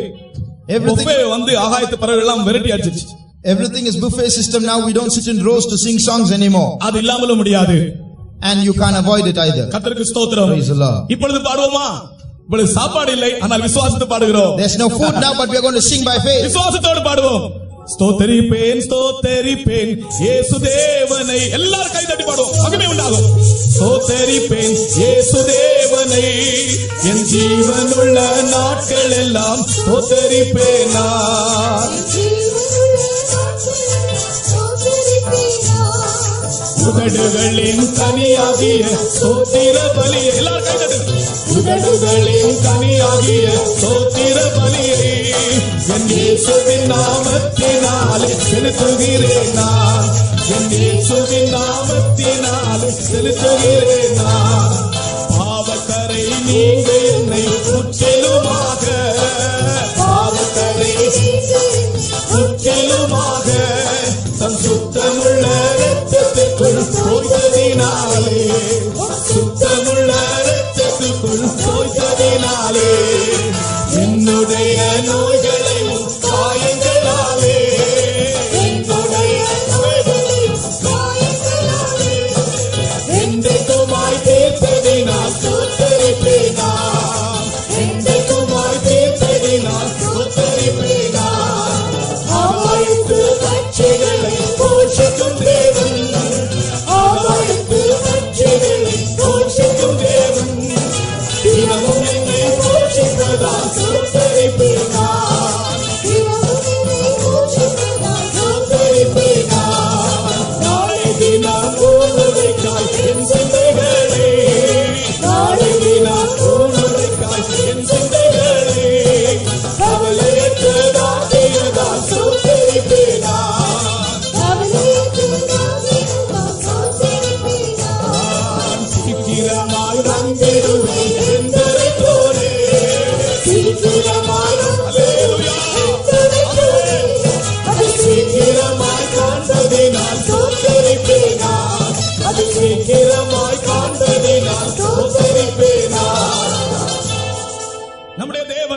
Speaker 1: வந்து ஆகாயத்து பறவைகள் எல்லாம் விரட்டி அடிச்சிச்சு.
Speaker 2: Everything is buffet system now. We don't sit in rows to sing songs anymore.
Speaker 1: அது இல்லாமலும் முடியாது.
Speaker 2: And you can't avoid it either.
Speaker 1: கர்த்தருக்கு ஸ்தோத்திரம்.
Speaker 2: Praise the Lord.
Speaker 1: இப்பொழுது பாடுவோமா? இப்பொழுது சாப்பாடு இல்லை, ஆனால் விசுவாசத்தை பாடுகிறோம்.
Speaker 2: There's no food now, but we are going to sing by faith.
Speaker 1: விசுவாசத்தோடு பாடுவோம். ஸ்தோத்திரிப்பேன் ஸ்தோத்திரிப்பேன் இயேசு தேவனை. எல்லாரும் கை தட்டி பாடுவோம். மகிமை உண்டாகும். ஸ்தோத்திரிப்பேன் இயேசு தேவனை என் ஜீவனுள்ள நாட்கள் எல்லாம் ஸ்தோத்திரிப்பேன் நான். உதடுகளின் கனியாகிய ஸ்தோத்திர பலியை எல்லாரும் கை தட்டு. உதடுகளின் கனியாகிய ஸ்தோத்திர பலியை என் இயேசுவின் நாமத்தினாலே செலுத்துகிறேன் நான். என் இயேசுவின் நாமத்தினாலே செலுத்துகிறேன் நான். பாவக்கரை நீங்க என்னை முற்றிலுமாக, பாவக்கரை முற்றிலுமாக தன் சுத்தமுள்ள இரத்தத்திற்குள் தோய்த்ததினாலே, சுத்தமுள்ள இரத்தத்திற்குள் தோய்த்ததினாலே என்னுடைய நோய்களையும் காயங்களாலே, என்னுடைய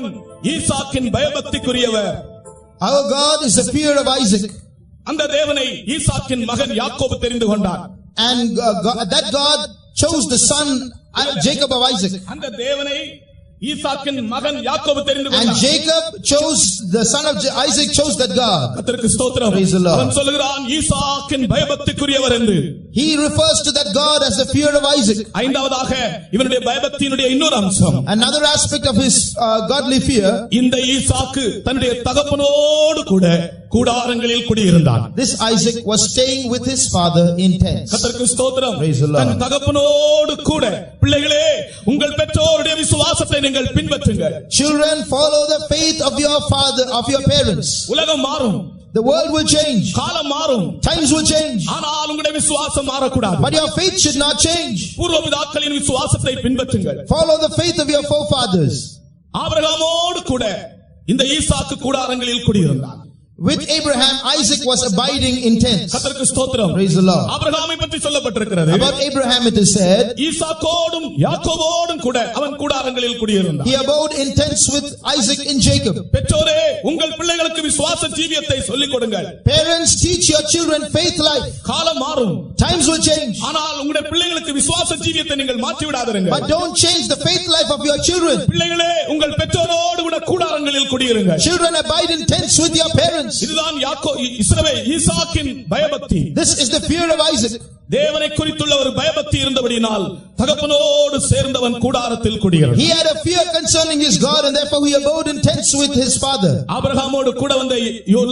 Speaker 1: தேவன் ஈசாக்கின் பயபக்திக்குரியவர்.
Speaker 2: Our God is the fear of Isaac.
Speaker 1: அந்த தேவனை ஈசாக்கின் மகன் யாக்கோபு தெரிந்து கொண்டார்.
Speaker 2: And that God chose the son Jacob of Isaac.
Speaker 1: அந்த தேவனை ஈசாக்கின் மகன் யாக்கோபு தெரிந்து
Speaker 2: And
Speaker 1: கொண்டார்.
Speaker 2: Jacob chose the son of Isaac chose that God.
Speaker 1: கர்த்தருக்கு ஸ்தோத்திரம்.
Speaker 2: Praise the Lord.
Speaker 1: அவன் சொல்கிறான் ஈசாக்கின் பயபக்திக்குரியவர் என்று.
Speaker 2: He refers to that God as the fear of Isaac.
Speaker 1: ஐந்தாவதாக இவனுடைய பயபக்தியினுடைய இன்னொரு அம்சம்.
Speaker 2: Another aspect of his godly fear.
Speaker 1: இந்த ஈசாக்கு தன்னுடைய தகப்பனோடு கூட கூடாரங்களில் குடியிருந்தான்.
Speaker 2: This Isaac was staying with his father in tents.
Speaker 1: கர்த்தருக்கு ஸ்தோத்திரம்.
Speaker 2: Praise the Lord.
Speaker 1: தன் தகப்பனோடு கூட. பிள்ளைகளே, உங்கள் பெற்றோருடைய விசுவாசத்தை நீங்கள் பின்பற்றுங்கள்.
Speaker 2: Children, follow the faith of your father, of your parents.
Speaker 1: உலகம் மாறும்.
Speaker 2: The world will change.
Speaker 1: காலம் மாறும்.
Speaker 2: Times will change.
Speaker 1: ஆனால் உங்களுடைய விசுவாசம் மாறக்கூடாது.
Speaker 2: But your faith should not change.
Speaker 1: பூர்வ பிதாக்களின் விசுவாசத்தை பின்பற்றுங்கள்.
Speaker 2: Follow the faith of your forefathers.
Speaker 1: ஆபிரகாமோடு கூட இந்த ஈசாக்கு கூடாரங்களில் குடியிருந்தான்.
Speaker 2: With Abraham, Isaac was abiding in tents.
Speaker 1: கர்த்தருக்கு ஸ்தோத்திரம்.
Speaker 2: Praise the Lord.
Speaker 1: ஆபிரகாமை பற்றி சொல்லப்பட்டிருக்கிறது.
Speaker 2: About Abraham it is said,
Speaker 1: ஈசாக்கோடும் யாக்கோபோடும் கூட அவன் கூடாரங்களில் குடியிருந்தான்.
Speaker 2: he abode in tents with Isaac and Jacob.
Speaker 1: பெற்றோரே, உங்கள் பிள்ளைகளுக்கு விசுவாச ஜீவியத்தை சொல்லிக் கொடுங்கள்.
Speaker 2: Parents, teach your children faith life.
Speaker 1: காலம் மாறும்.
Speaker 2: Times will change.
Speaker 1: ஆனால் உங்களுடைய பிள்ளைகளுக்கு விசுவாச ஜீவியத்தை நீங்கள் மாற்றி விடாதீர்கள்.
Speaker 2: But don't change the faith life of your children.
Speaker 1: பிள்ளைகளே, உங்கள் பெற்றோரோடு கூட கூடாரங்களில் குடியிருங்கள்.
Speaker 2: Children, abide in tents with your parents.
Speaker 1: இதுதான் இஸ்ரவேல் ஈசாக்கின் பயபக்தி.
Speaker 2: This is the fear of Isaac.
Speaker 1: தேவனை குறித்துள்ள ஒரு பயபக்தி இருந்தபடியினால் தகப்பனோடு சேர்ந்தவன் கூடாரத்தில் குடியிருந்தான்.
Speaker 2: He had a fear concerning his God, and therefore he abode in tents with his father.
Speaker 1: ஆபிரகாமோடு கூட வந்த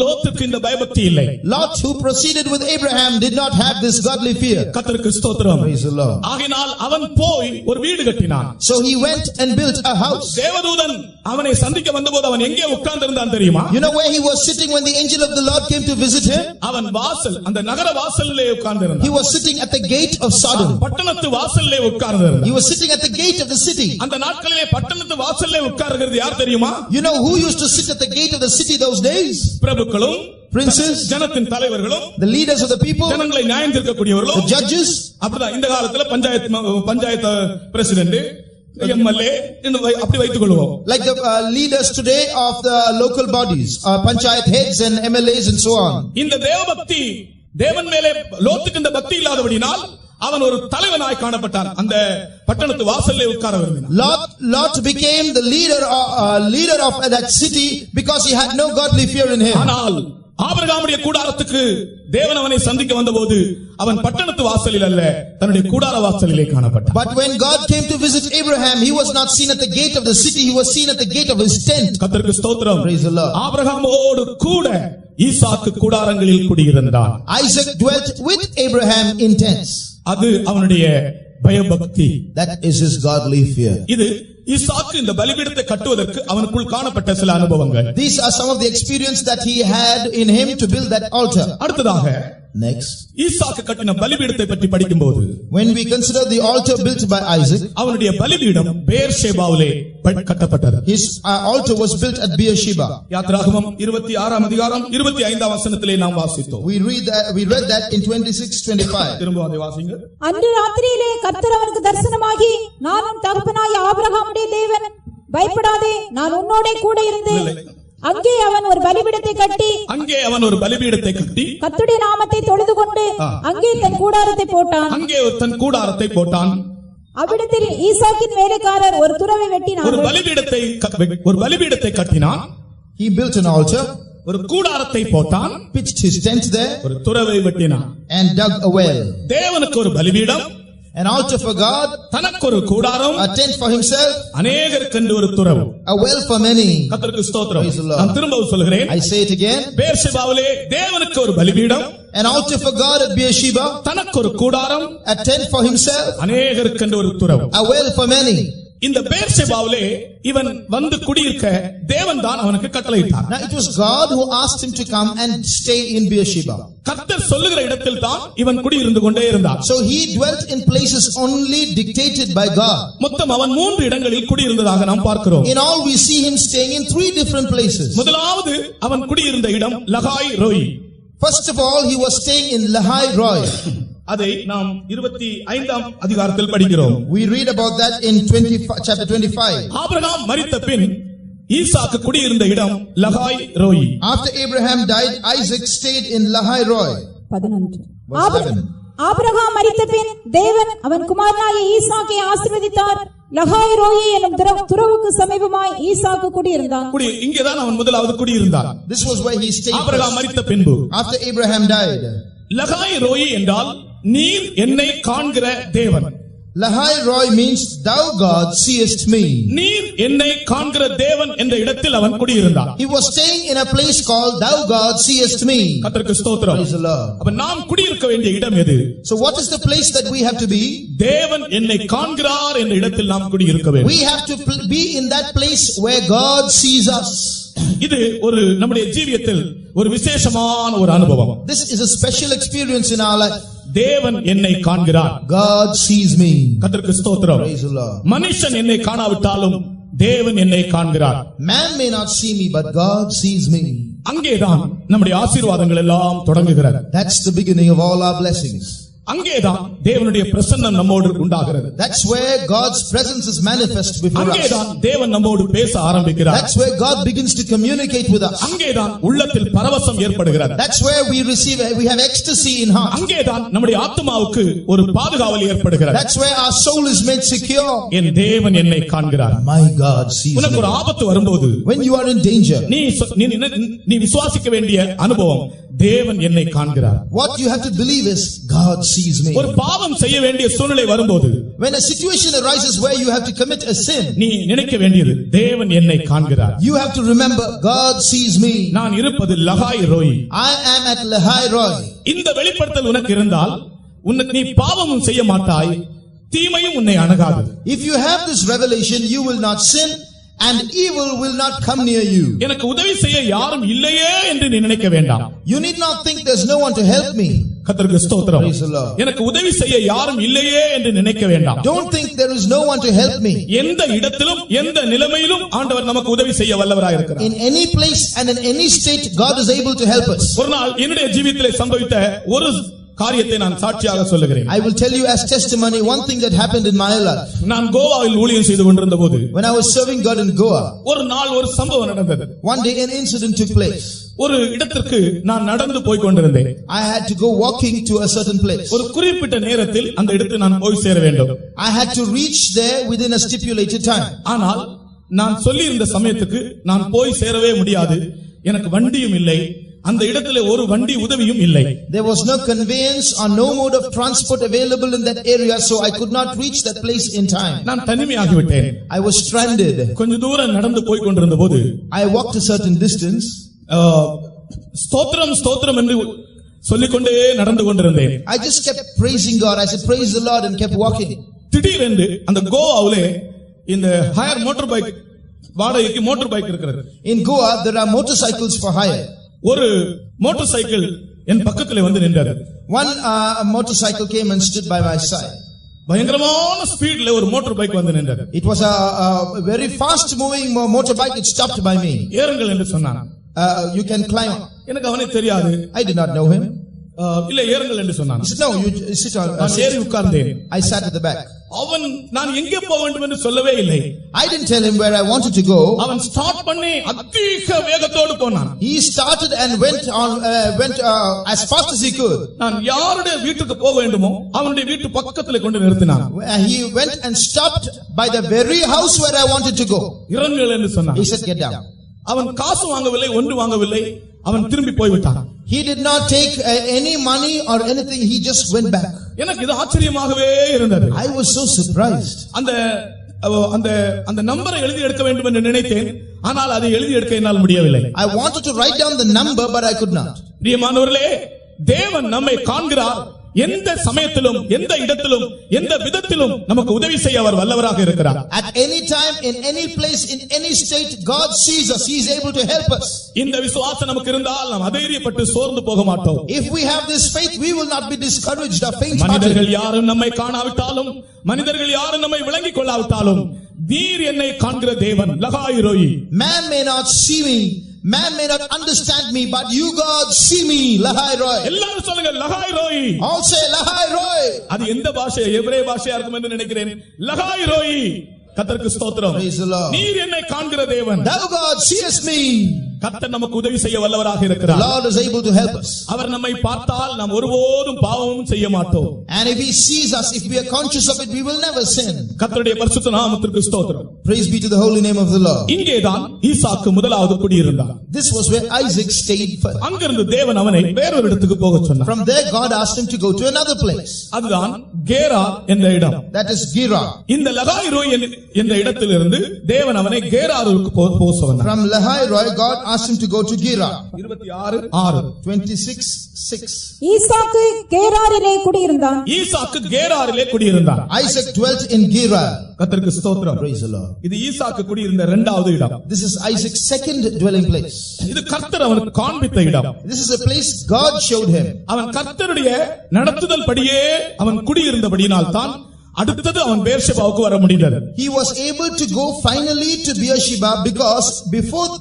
Speaker 1: லோத்துக்கு இந்த பயபக்தி இல்லை.
Speaker 2: Lot, who proceeded with Abraham, did not have this godly fear.
Speaker 1: கர்த்தருக்கு ஸ்தோத்திரம்.
Speaker 2: Praise the Lord.
Speaker 1: ஆகையால் அவன் போய் ஒரு வீடு கட்டினான்.
Speaker 2: So he went and built a house.
Speaker 1: தேவதூதன் அவனை சந்திக்க வந்தபோது அவன் எங்கே உட்கார்ந்திருந்தான் தெரியுமா?
Speaker 2: You know where he was sitting when the angel of the Lord came to visit him?
Speaker 1: அவன் வாசல், அந்த நகர வாசலிலே உட்கார்ந்திருந்தான்.
Speaker 2: He was sitting at the gate of Sodom.
Speaker 1: பட்டணத்து வாசலிலே உட்கார்ந்திருந்தான்.
Speaker 2: He was sitting at the gate of the city.
Speaker 1: அந்த நாட்களிலே பட்டணத்து வாசலிலே உட்கார்கிறது யார் தெரியுமா?
Speaker 2: You know who used to sit at the gate of the city those days?
Speaker 1: பிரபுக்களும்,
Speaker 2: Princes,
Speaker 1: ஜனத்தின் தலைவர்களும்,
Speaker 2: the leaders of the people,
Speaker 1: ஜனங்களை நியாயம் தீர்க்கக்கூடியவர்களும்,
Speaker 2: the judges.
Speaker 1: அப்படிதான் இந்த காலத்துல பஞ்சாயத்து பிரசிடென்ட், எம்எல்ஏ அப்படி வைத்துக் கொள்வோம்.
Speaker 2: Like the leaders today of the local bodies, panchayat heads and MLAs and so on.
Speaker 1: இந்த தேவபக்தி, தேவன் மேலே லோத்துக்கு இந்த பக்தி இல்லாதபடினால் அவன் ஒரு தலைவனாய் காணப்பட்டான். அந்த பட்டணத்து வாசல்லே உட்கார விரும்பினான்.
Speaker 2: Lot became the leader of that city because he had no godly fear in him.
Speaker 1: ஆனால் ஆபிரகாமுடைய கூடாரத்துக்கு தேவன் அவனை சந்திக்க வந்தபோது அவன் பட்டணத்து வாசலில் அல்ல, தன்னுடைய கூடார வாசலிலே காணப்பட்டான்.
Speaker 2: But when God came to visit Abraham, he was not seen at the gate of the city, he was seen at the gate of his tent.
Speaker 1: கர்த்தருக்கு ஸ்தோத்திரம்.
Speaker 2: Praise the Lord.
Speaker 1: ஆபிரகாமோடு கூட ஈசாக்கு கூடாரங்களில் குடியிருந்தான்.
Speaker 2: Isaac dwelt with Abraham in tents.
Speaker 1: அது அவனுடைய பயபக்தி.
Speaker 2: That is his godly fear.
Speaker 1: இது ஈசாக்கு இந்த பலிபீடத்தை கட்டுவதற்கு அவனுக்குள் காணப்பட்ட சில அனுபவங்கள்.
Speaker 2: These are some of the experience that he had in him to build that altar.
Speaker 1: அடுத்ததாக
Speaker 2: Next,
Speaker 1: ஈசாக்கு கட்டின பலிபீடத்தை பற்றி படிக்கும்போது,
Speaker 2: when we consider the altar built by Isaac,
Speaker 1: அவனுடைய பலிபீடம் பெயர்ஷேபாவிலே கட்டப்பட்டது.
Speaker 2: his altar was built at Beersheba.
Speaker 1: யாத்ராகமம் 26ஆம் அதிகாரம் 25ஆம் வசனத்திலே நாம் வாசித்தோம்.
Speaker 2: We read that in 26:25.
Speaker 1: திரும்ப அதை வாசிங்க.
Speaker 3: அன்று ராத்திரியிலே கர்த்தர் அவனுக்கு தரிசனமாகி, நான் உன் தகப்பனாகிய ஆபிரகாமுடைய தேவன், பயப்படாதே, நான் உன்னோடே கூட இருந்தேன். அங்கே அவன் ஒரு பலிபீடத்தை கட்டி கர்த்தருடைய நாமத்தை தொழுது கொண்டு அங்கே தன் கூடாரத்தை போட்டான். அவ்விடத்தில் ஈசாக்கின் வேலைக்காரர் ஒரு துறவை வெட்டினார்.
Speaker 1: ஒரு பலிபீடத்தை கட்டினான்.
Speaker 2: He built an altar,
Speaker 1: ஒரு கூடாரத்தை போட்டான்,
Speaker 2: pitched his tent there,
Speaker 1: ஒரு துறவை வெட்டினான்,
Speaker 2: and dug a well.
Speaker 1: தேவனுக்கு ஒரு பலிபீடம்,
Speaker 2: an altar for God,
Speaker 1: தனக்கு ஒரு கூடாரம்,
Speaker 2: a tent for himself,
Speaker 1: அநேகருக்கு ஒரு துறவு,
Speaker 2: a well for many.
Speaker 1: கர்த்தருக்கு ஸ்தோத்திரம். நான் திரும்பவும் சொல்கிறேன்.
Speaker 2: I say it again.
Speaker 1: பெயர்ஷெபாவிலே தேவனுக்கு ஒரு பலிபீடம்,
Speaker 2: an altar for God at Beersheba,
Speaker 1: தனக்கு ஒரு கூடாரம்,
Speaker 2: a tent for himself,
Speaker 1: அநேகருக்கு ஒரு துறவு,
Speaker 2: a well for many.
Speaker 1: இந்த பெயர்ஷெபாவிலே இவன் வந்து குடியிருக்க தேவன் தான் அவனுக்கு கட்டளையிட்டார்.
Speaker 2: Now it was God who asked him to come and stay in Beersheba.
Speaker 1: கர்த்தர் சொல்லுகிற இடத்தில் தான் இவன் குடியிருந்து கொண்டே இருந்தான்.
Speaker 2: So he dwelt in places only dictated by God.
Speaker 1: மொத்தம் அவன் 3 இடங்களில் குடியிருந்ததாக நாம் பார்க்கிறோம்.
Speaker 2: In all we see him staying in 3 different places.
Speaker 1: முதலாவது அவன் குடியிருந்த இடம் லகாய் ரோய்.
Speaker 2: First of all, he was staying in Lahai Roy.
Speaker 1: அதை நாம் 25ஆம் அதிகாரத்தில் படிக்கிறோம்.
Speaker 2: We read about that in chapter 25.
Speaker 1: Abraham மரித்த பின் ஈசாக்கு குடியிருந்த இடம் லகாய் Roi.
Speaker 2: After Abraham died, Isaac stayed in Lahai Roi.
Speaker 3: 11.
Speaker 2: Verse 11.
Speaker 3: Abraham மரித்த பின் தேவன் அவன் குமாரனாகிய ஈசாக்கை ஆசீர்வதித்தார். லகாய் ரோயி என்னும் துறவுக்கு சமீபமாய் ஈசாக்கு குடியிருந்தான்.
Speaker 1: இங்கேதான் அவன் முதலாவது குடியிருந்தான்.
Speaker 2: This was where he stayed.
Speaker 1: Abraham மரித்த பின்பு
Speaker 2: After Abraham died.
Speaker 1: லகாய் ரோயி என்றால் நீர் என்னை காண்கிற தேவன்.
Speaker 2: Lahai Roi means thou God seest me.
Speaker 1: நீர் என்னை காண்கிற தேவன் என்ற இடத்தில் அவன் குடியிருந்தான்.
Speaker 2: He was staying in a place called thou God seest me.
Speaker 1: கர்த்தருக்கு ஸ்தோத்திரம்.
Speaker 2: Praise the Lord.
Speaker 1: அப்ப நாம் குடியிருக்க வேண்டிய இடம் எது?
Speaker 2: So what is the place that we have to be?
Speaker 1: தேவன் என்னை காண்கிறார் என்ற இடத்தில் நாம் குடியிருக்க வேண்டும்.
Speaker 2: We have to be in that place where God sees us.
Speaker 1: இது ஒரு நம்முடைய ஜீவியத்தில் ஒரு விசேஷமான ஒரு அனுபவம்.
Speaker 2: This is a special experience in our life.
Speaker 1: தேவன் என்னை காண்கிறார்.
Speaker 2: God sees me.
Speaker 1: கர்த்தருக்கு ஸ்தோத்திரம்.
Speaker 2: Praise the Lord.
Speaker 1: மனுஷன் என்னை காணாவிட்டாலும் தேவன் என்னை காண்கிறார்.
Speaker 2: Man may not see me, but God sees me.
Speaker 1: அங்கேதான் நம்முடைய ஆசீர்வாதங்கள் எல்லாம் தொடங்குகிறது.
Speaker 2: That's the beginning of all our blessings.
Speaker 1: அங்கேதான் தேவனுடைய பிரசன்னம் நம்மோடு உண்டாகிறது.
Speaker 2: That's where God's presence is manifest before us.
Speaker 1: அங்கேதான் தேவன் நம்மோடு பேச ஆரம்பிக்கிறார்.
Speaker 2: That's where God begins to communicate with us.
Speaker 1: அங்கேதான் உள்ளத்தில் பரவசம் ஏற்படுகிறது.
Speaker 2: That's where we have ecstasy in heart.
Speaker 1: அங்கேதான் நம்முடைய ஆத்துமாவுக்கு ஒரு பாதுகாவல் ஏற்படுகிறது.
Speaker 2: That's where our soul is made secure.
Speaker 1: என் தேவன் என்னை காண்கிறார்.
Speaker 2: My God sees
Speaker 1: உனக்கு ஒரு
Speaker 2: me.
Speaker 1: ஆபத்து வரும்போது
Speaker 2: When you are in danger,
Speaker 1: நீ விசுவாசிக்க வேண்டிய அனுபவம் தேவன் என்னை காண்கிறார்.
Speaker 2: what you have to believe is God sees me.
Speaker 1: ஒரு பாவம் செய்ய வேண்டிய சூழ்நிலை வரும்போது
Speaker 2: When a situation arises where you have to commit a sin,
Speaker 1: நீ நினைக்க வேண்டியது தேவன் என்னை காண்கிறார்.
Speaker 2: you have to remember God sees me.
Speaker 1: நான் இருப்பது லகாய் Roi.
Speaker 2: I am at Lahai Roi.
Speaker 1: இந்த வெளிப்படுத்தல் உனக்கு இருந்தால் நீ பாவமும் செய்ய மாட்டாய், தீமையும் உன்னை அணுகாது.
Speaker 2: If you have this revelation, you will not sin and evil will not come near you.
Speaker 1: எனக்கு உதவி செய்ய யாரும் இல்லையே என்று நீ நினைக்க வேண்டாம்.
Speaker 2: You need not think there's no one to help me.
Speaker 1: கர்த்தருக்கு ஸ்தோத்திரம்.
Speaker 2: Praise the Lord.
Speaker 1: எனக்கு உதவி செய்ய யாரும் இல்லையே என்று நினைக்க வேண்டாம்.
Speaker 2: Don't think there is no one to help me.
Speaker 1: எந்த இடத்திலும் எந்த நிலைமையிலும் ஆண்டவர் நமக்கு உதவி செய்ய வல்லவராய் இருக்கிறார்.
Speaker 2: In any place and in any state, God is able to help us.
Speaker 1: ஒரு நாள் என்னுடைய ஜீவிதத்திலே சம்பவித்த ஒரு காரியத்தை நான் சாட்சியாக சொல்லுகிறேன்.
Speaker 2: I will tell you as testimony one thing that happened in my life.
Speaker 1: நான் கோவாவில் ஊழியம் செய்து கொண்டிருந்த போது,
Speaker 2: When I was serving God in Goa,
Speaker 1: ஒரு நாள் ஒரு சம்பவம் நடந்தது.
Speaker 2: one day an incident took place.
Speaker 1: ஒரு இடத்திற்கு நான் நடந்து போய் கொண்டிருந்தேன்.
Speaker 2: I had to go walking to a certain place.
Speaker 1: ஒரு குறிப்பிட்ட நேரத்தில் அந்த இடத்துக்கு நான் போய் சேர வேண்டும்.
Speaker 2: I had to reach there within a stipulated time.
Speaker 1: ஆனால் நான் சொல்லி இருந்த சமயத்துக்கு நான் போய் சேரவே முடியாது. எனக்கு வண்டியும் இல்லை, அந்த இடத்திலே ஒரு வண்டி உதவியும் இல்லை.
Speaker 2: There was no conveyance or no mode of transport available in that area, so I could not reach that place in time.
Speaker 1: நான் தனிமையாகி விட்டேன்.
Speaker 2: I was stranded.
Speaker 1: கொஞ்ச தூரம் நடந்து போய் கொண்டிருந்த போது
Speaker 2: I walked a certain distance.
Speaker 1: ஸ்தோத்திரம் ஸ்தோத்திரம் என்று சொல்லிக்கொண்டே நடந்து கொண்டிருந்தேன்.
Speaker 2: I just kept praising God. I said praise the Lord and kept walking.
Speaker 1: திடீரென்று அந்த கோவாவிலே இந்த ஹையர் மோட்டார் பைக் வாடகைக்கு மோட்டார் பைக் இருக்கிறது.
Speaker 2: In Goa there are motorcycles for hire.
Speaker 1: ஒரு மோட்டார் சைக்கிள் என் பக்கத்திலே வந்து நின்றது.
Speaker 2: One motorcycle came and stood by my side.
Speaker 1: பயங்கரமான ஸ்பீட்ல ஒரு மோட்டார் பைக் வந்து நின்றது.
Speaker 2: It was a very fast moving motorbike. It stopped by me.
Speaker 1: ஏறுங்கள் என்று சொன்னான்.
Speaker 2: You can climb up.
Speaker 1: எனக்கு அவனை தெரியாது.
Speaker 2: I did not know him.
Speaker 1: இல்ல ஏறுங்கள் என்று சொன்னான்.
Speaker 2: He said no, you sit on.
Speaker 1: நான் ஏறி உட்கார்ந்தேன்.
Speaker 2: I sat at the back.
Speaker 1: அவன் நான் எங்கே போக வேண்டும் என்று சொல்லவே இல்லை.
Speaker 2: I didn't tell him where I wanted to go.
Speaker 1: அவன் ஸ்டார்ட் பண்ணி அதிக வேகத்தோடு போனான்.
Speaker 2: He started and went as fast as he could.
Speaker 1: நான் யாருடைய வீட்டுக்கு போக வேண்டுமோ அவனுடைய வீட்டு பக்கத்துல கொண்டு நிறுத்தினான்.
Speaker 2: He went and stopped by the very house where I wanted to go.
Speaker 1: இறங்குங்கள் என்று சொன்னான்.
Speaker 2: He said get down.
Speaker 1: அவன் காசு வாங்கவில்லை, ஒன்று வாங்கவில்லை. அவன் திரும்பி போய்விட்டான்.
Speaker 2: He did not take any money or anything. He just went back.
Speaker 1: எனக்கு இது ஆச்சரியமாகவே இருந்தது.
Speaker 2: I was so surprised.
Speaker 1: அந்த நம்பரை எழுதி எடுக்க வேண்டும் என்று நினைத்தேன். ஆனால் அதை எழுதி எடுக்க என்னால் முடியவில்லை.
Speaker 2: I wanted to write down the number but I could not.
Speaker 1: பிரியமானவர்களே, தேவன் நம்மை காண்கிறார். எந்த சமயத்திலும் எந்த இடத்திலும் எந்த விதத்திலும் நமக்கு உதவி செய்ய அவர் வல்லவராக இருக்கிறார்.
Speaker 2: At any time, in any place, in any state, God sees us. He is able to help us.
Speaker 1: இந்த விசுவாசம் நமக்கு இருந்தால் நாம் அதைரியப்பட்டு சோர்ந்து போக மாட்டோம்.
Speaker 2: If we have this faith, we will not be discouraged or faint-hearted.
Speaker 1: மனிதர்கள் யாரும் நம்மை காணாவிட்டாலும், மனிதர்கள் யாரும் நம்மை விளங்கிக் கொள்ளாவிட்டாலும், நீர் என்னை காண்கிற தேவன் லகாய் Roi.
Speaker 2: Man may not see me, man may not understand me, but you God see me. Lahai Roi.
Speaker 1: எல்லாரும் சொல்லுங்க லகாய் Roi.
Speaker 2: All say Lahai Roi.
Speaker 1: அது எந்த பாஷை? எபிரேய பாஷையா இருக்கும் என்று நினைக்கிறேன். லகாய் ரோயி. கர்த்தருக்கு ஸ்தோத்திரம்.
Speaker 2: Praise the Lord.
Speaker 1: நீர் என்னை காண்கிற தேவன்.
Speaker 2: Thou God seest me.
Speaker 1: கர்த்தர் நமக்கு உதவி செய்ய வல்லவராக இருக்கிறார்.
Speaker 2: The Lord is able to help us.
Speaker 1: அவர் நம்மை பார்த்தால் நாம் ஒருபோதும் பாவமும் செய்ய மாட்டோம்.
Speaker 2: And if he sees us, if we are conscious of it, we will never sin.
Speaker 1: கர்த்தருடைய பரிசுத்த நாமத்திற்கு ஸ்தோத்திரம்.
Speaker 2: Praise be to the holy name of the Lord.
Speaker 1: இங்கேதான் ஈசாக்கு முதலாவது குடியிருந்தார்.
Speaker 2: This was where Isaac stayed first.
Speaker 1: அங்கிருந்து தேவன் அவனை வேறொரு இடத்துக்கு போக சொன்னார்.
Speaker 2: From there God asked him to go to another place.
Speaker 1: அதுதான் கேரார் என்ற இடம்.
Speaker 2: That is Gerar.
Speaker 1: இந்த லகாய்ரோய் என்ற இடத்திலிருந்து தேவன் அவனை கேராருக்கு போக சொன்னார்.
Speaker 2: From Lahai-roi God asked him to go to Gerar.
Speaker 1: 26:6
Speaker 2: 26:6.
Speaker 3: Isaac கேராரிலே குடியிருந்தான்.
Speaker 1: Isaac கேராரிலே குடியிருந்தான்.
Speaker 2: Isaac dwelt in Gerar.
Speaker 1: கர்த்தருக்கு ஸ்தோத்திரம்.
Speaker 2: Praise the Lord.
Speaker 1: இது ஈசாக்கு குடியிருந்த இரண்டாவது இடம்.
Speaker 2: This is Isaac's second dwelling place.
Speaker 1: இது கர்த்தர் அவனுக்கு காண்பித்த இடம்.
Speaker 2: This is a place God showed him.
Speaker 1: அவன் கர்த்தருடைய நடத்துதல் படியே அவன் குடியிருந்தபடியினால் தான் அடுத்தது அவன் பெர்ஷெபாவுக்கு வர முடிந்தது.
Speaker 2: He was able to go finally to Beersheba because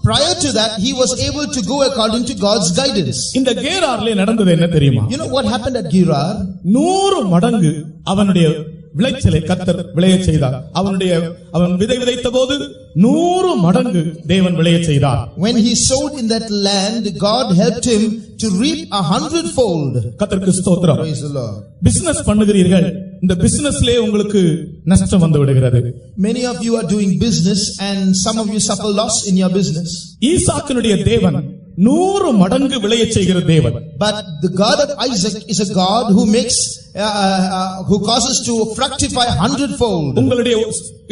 Speaker 2: prior to that he was able to go according to God's guidance.
Speaker 1: இந்த கேராரிலே நடந்தது என்ன தெரியுமா?
Speaker 2: You know what happened at Gerar?
Speaker 1: 100 மடங்கு அவனுடைய விளைச்சலை கர்த்தர் விளையச் செய்தார். அவன் விதை விதைத்த போது 100 மடங்கு தேவன் விளையச் செய்தார்.
Speaker 2: When he sowed in that land, God helped him to reap 100-fold.
Speaker 1: கர்த்தருக்கு ஸ்தோத்திரம்.
Speaker 2: Praise the Lord.
Speaker 1: பிசினஸ் பண்ணுகிறீர்கள், இந்த பிசினஸ்லயே உங்களுக்கு நஷ்டம் வந்து விடுகிறது.
Speaker 2: Many of you are doing business and some of you suffer loss in your business.
Speaker 1: ஈசாக்கினுடைய தேவன் 100 மடங்கு விளையச் செய்கிற தேவன்.
Speaker 2: But the God of Isaac is a God who makes who causes to fructify 100-fold.
Speaker 1: உங்களுடைய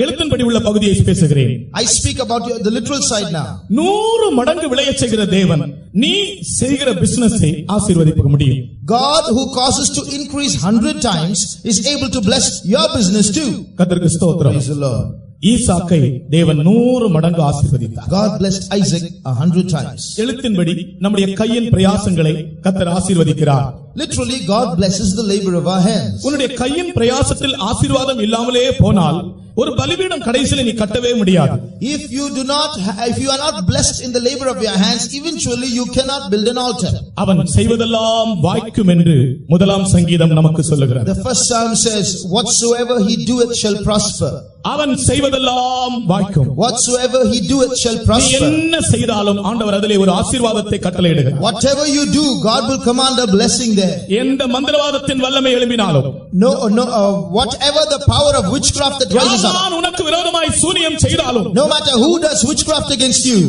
Speaker 1: எழுத்தின்படி உள்ள பகுதியை பேசுகிறேன்.
Speaker 2: I speak about the literal side now.
Speaker 1: 100 மடங்கு விளையச் செய்கிற தேவன் நீ செய்கிற பிசினஸை ஆசீர்வதிக்க முடியும்.
Speaker 2: God who causes to increase 100 times is able to bless your business too.
Speaker 1: கர்த்தருக்கு ஸ்தோத்திரம்.
Speaker 2: Praise the Lord.
Speaker 1: ஈசாக்கை தேவன் 100 மடங்கு ஆசீர்வதித்தார்.
Speaker 2: God blessed Isaac 100 times.
Speaker 1: எழுத்தின்படி நம்முடைய கையின் பிரயாசங்களை கர்த்தர் ஆசீர்வதிக்கிறார்.
Speaker 2: Literally, God blesses the labor of our hands.
Speaker 1: உன்னுடைய கையின் பிரயாசத்தில் ஆசீர்வாதம் இல்லாமலே போனால் ஒரு பலிபீடம் கடைசியில் நீ கட்டவே முடியாது.
Speaker 2: If you are not blessed in the labor of your hands, eventually you cannot build an altar.
Speaker 1: அவன் செய்வதெல்லாம் வாய்க்கும் என்று முதலாம் சங்கீதம் நமக்கு சொல்லுகிறது.
Speaker 2: The first psalm says, whatsoever he doeth shall prosper.
Speaker 1: அவன் செய்வதெல்லாம் வாய்க்கும்.
Speaker 2: Whatsoever he doeth shall
Speaker 1: நீ
Speaker 2: prosper.
Speaker 1: என்ன செய்தாலும் ஆண்டவர் அதிலே ஒரு ஆசீர்வாதத்தை கட்டளையிடுகிறார்.
Speaker 2: Whatever you do, God will command a blessing there.
Speaker 1: எந்த மந்திரவாதத்தின் வல்லமை எழும்பினாலும்
Speaker 2: Whatever the power of witchcraft that rises up,
Speaker 1: நான் உனக்கு விரோதமாய் சூனியம் செய்தாலும்,
Speaker 2: no matter who does witchcraft against you,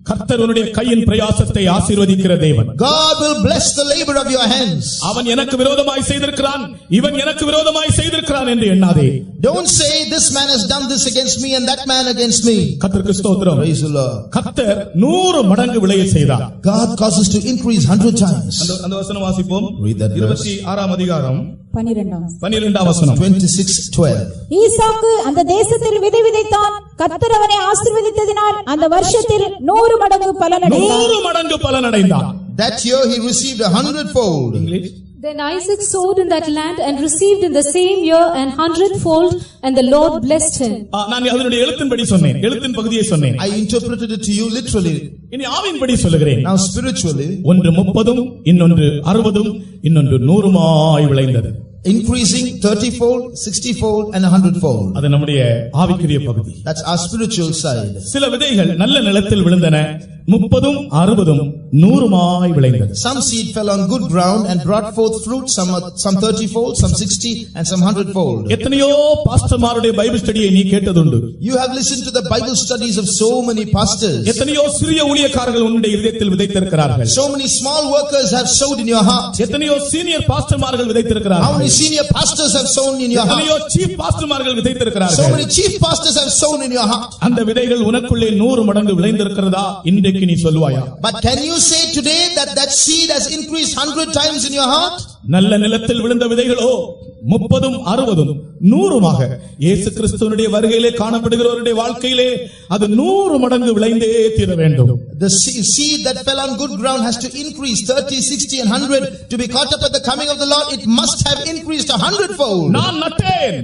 Speaker 1: கர்த்தர் உன்னுடைய கையின் பிரயாசத்தை ஆசீர்வதிக்கிற தேவன்.
Speaker 2: God will bless the labor of your hands.
Speaker 1: அவன் எனக்கு விரோதமாய் செய்திருக்கிறான், இவன் எனக்கு விரோதமாய் செய்திருக்கிறான் என்று எண்ணாதே.
Speaker 2: Don't say this man has done this against me and that man against me.
Speaker 1: கர்த்தருக்கு ஸ்தோத்திரம்.
Speaker 2: Praise the Lord.
Speaker 1: கர்த்தர் 100 மடங்கு விளைய செய்தார்.
Speaker 2: God causes to increase 100 times.
Speaker 1: அந்த வசனம் வாசிப்போம்.
Speaker 2: Read that verse.
Speaker 1: 26ஆம் அதிகாரம்
Speaker 3: 12ஆம்
Speaker 1: வசனம்.
Speaker 2: 26:12.
Speaker 3: ஈசாக்கு அந்த தேசத்தில் விதை விதைத்தான். கர்த்தர் அவனை ஆசீர்வதித்ததினால் அந்த வருஷத்தில் 100 மடங்கு பலனடைந்தான்.
Speaker 1: 100 மடங்கு பலனடைந்தான்.
Speaker 2: That year he received 100-fold.
Speaker 1: English.
Speaker 4: Then Isaac sowed in that land and received in the same year 100-fold, and the Lord blessed him.
Speaker 1: நான் அதனுடைய எழுத்தின்படி சொன்னேன், எழுத்தின் பகுதியை சொன்னேன்.
Speaker 2: I interpreted it to you literally.
Speaker 1: இனி ஆவியின்படி சொல்லுகிறேன்.
Speaker 2: Now spiritually,
Speaker 1: ஒன்று 30, இன்னொன்று 60, இன்னொன்று 100மாய் விளைந்தது.
Speaker 2: increasing 30-fold, 60-fold and 100-fold.
Speaker 1: அது நம்முடைய ஆவிக்குரிய பகுதி.
Speaker 2: That's our spiritual side.
Speaker 1: சில விதைகள் நல்ல நிலத்தில் விழுந்தன, 30, 60, 100மாய் விளைந்தது.
Speaker 2: Some seed fell on good ground and brought forth fruit, some 30-fold, some 60 and some 100-fold.
Speaker 1: எத்தனையோ பாஸ்டர்மாருடைய பைபிள் ஸ்டடியை நீ கேட்டதுண்டு.
Speaker 2: You have listened to the Bible studies of so many pastors.
Speaker 1: எத்தனையோ சிறிய ஊழியக்காரர்கள் உன்னுடைய இதயத்தில் விதைத்திருக்கிறார்கள்.
Speaker 2: So many small workers have sowed in your heart.
Speaker 1: எத்தனையோ senior பாஸ்டர்மார்கள்
Speaker 2: How
Speaker 1: விதைத்திருக்கிறார்கள்.
Speaker 2: many senior pastors have sown in your
Speaker 1: எத்தனையோ
Speaker 2: heart?
Speaker 1: சீஃப் பாஸ்டர்மார்கள்
Speaker 2: So
Speaker 1: விதைத்திருக்கிறார்கள்.
Speaker 2: many chief pastors have sown in your heart.
Speaker 1: அந்த விதைகள் உனக்குள்ளே 100 மடங்கு விளைந்திருக்கிறதா இன்றைக்கு நீ சொல்லுவாயா?
Speaker 2: But can you say today that seed has increased 100 times in your heart?
Speaker 1: நல்ல நிலத்தில் விழுந்த விதைகளோ 30, 60, 100மாக இயேசு கிறிஸ்துவினுடைய வருகையிலே காணப்படுகிறவருடைய வாழ்க்கையிலே அது 100 மடங்கு விளைந்தே தீர வேண்டும்.
Speaker 2: The seed that fell on good ground has to increase 30, 60 and 100 to be caught up at the coming of the Lord. It must have increased 100-fold.
Speaker 1: நான் நட்டேன்,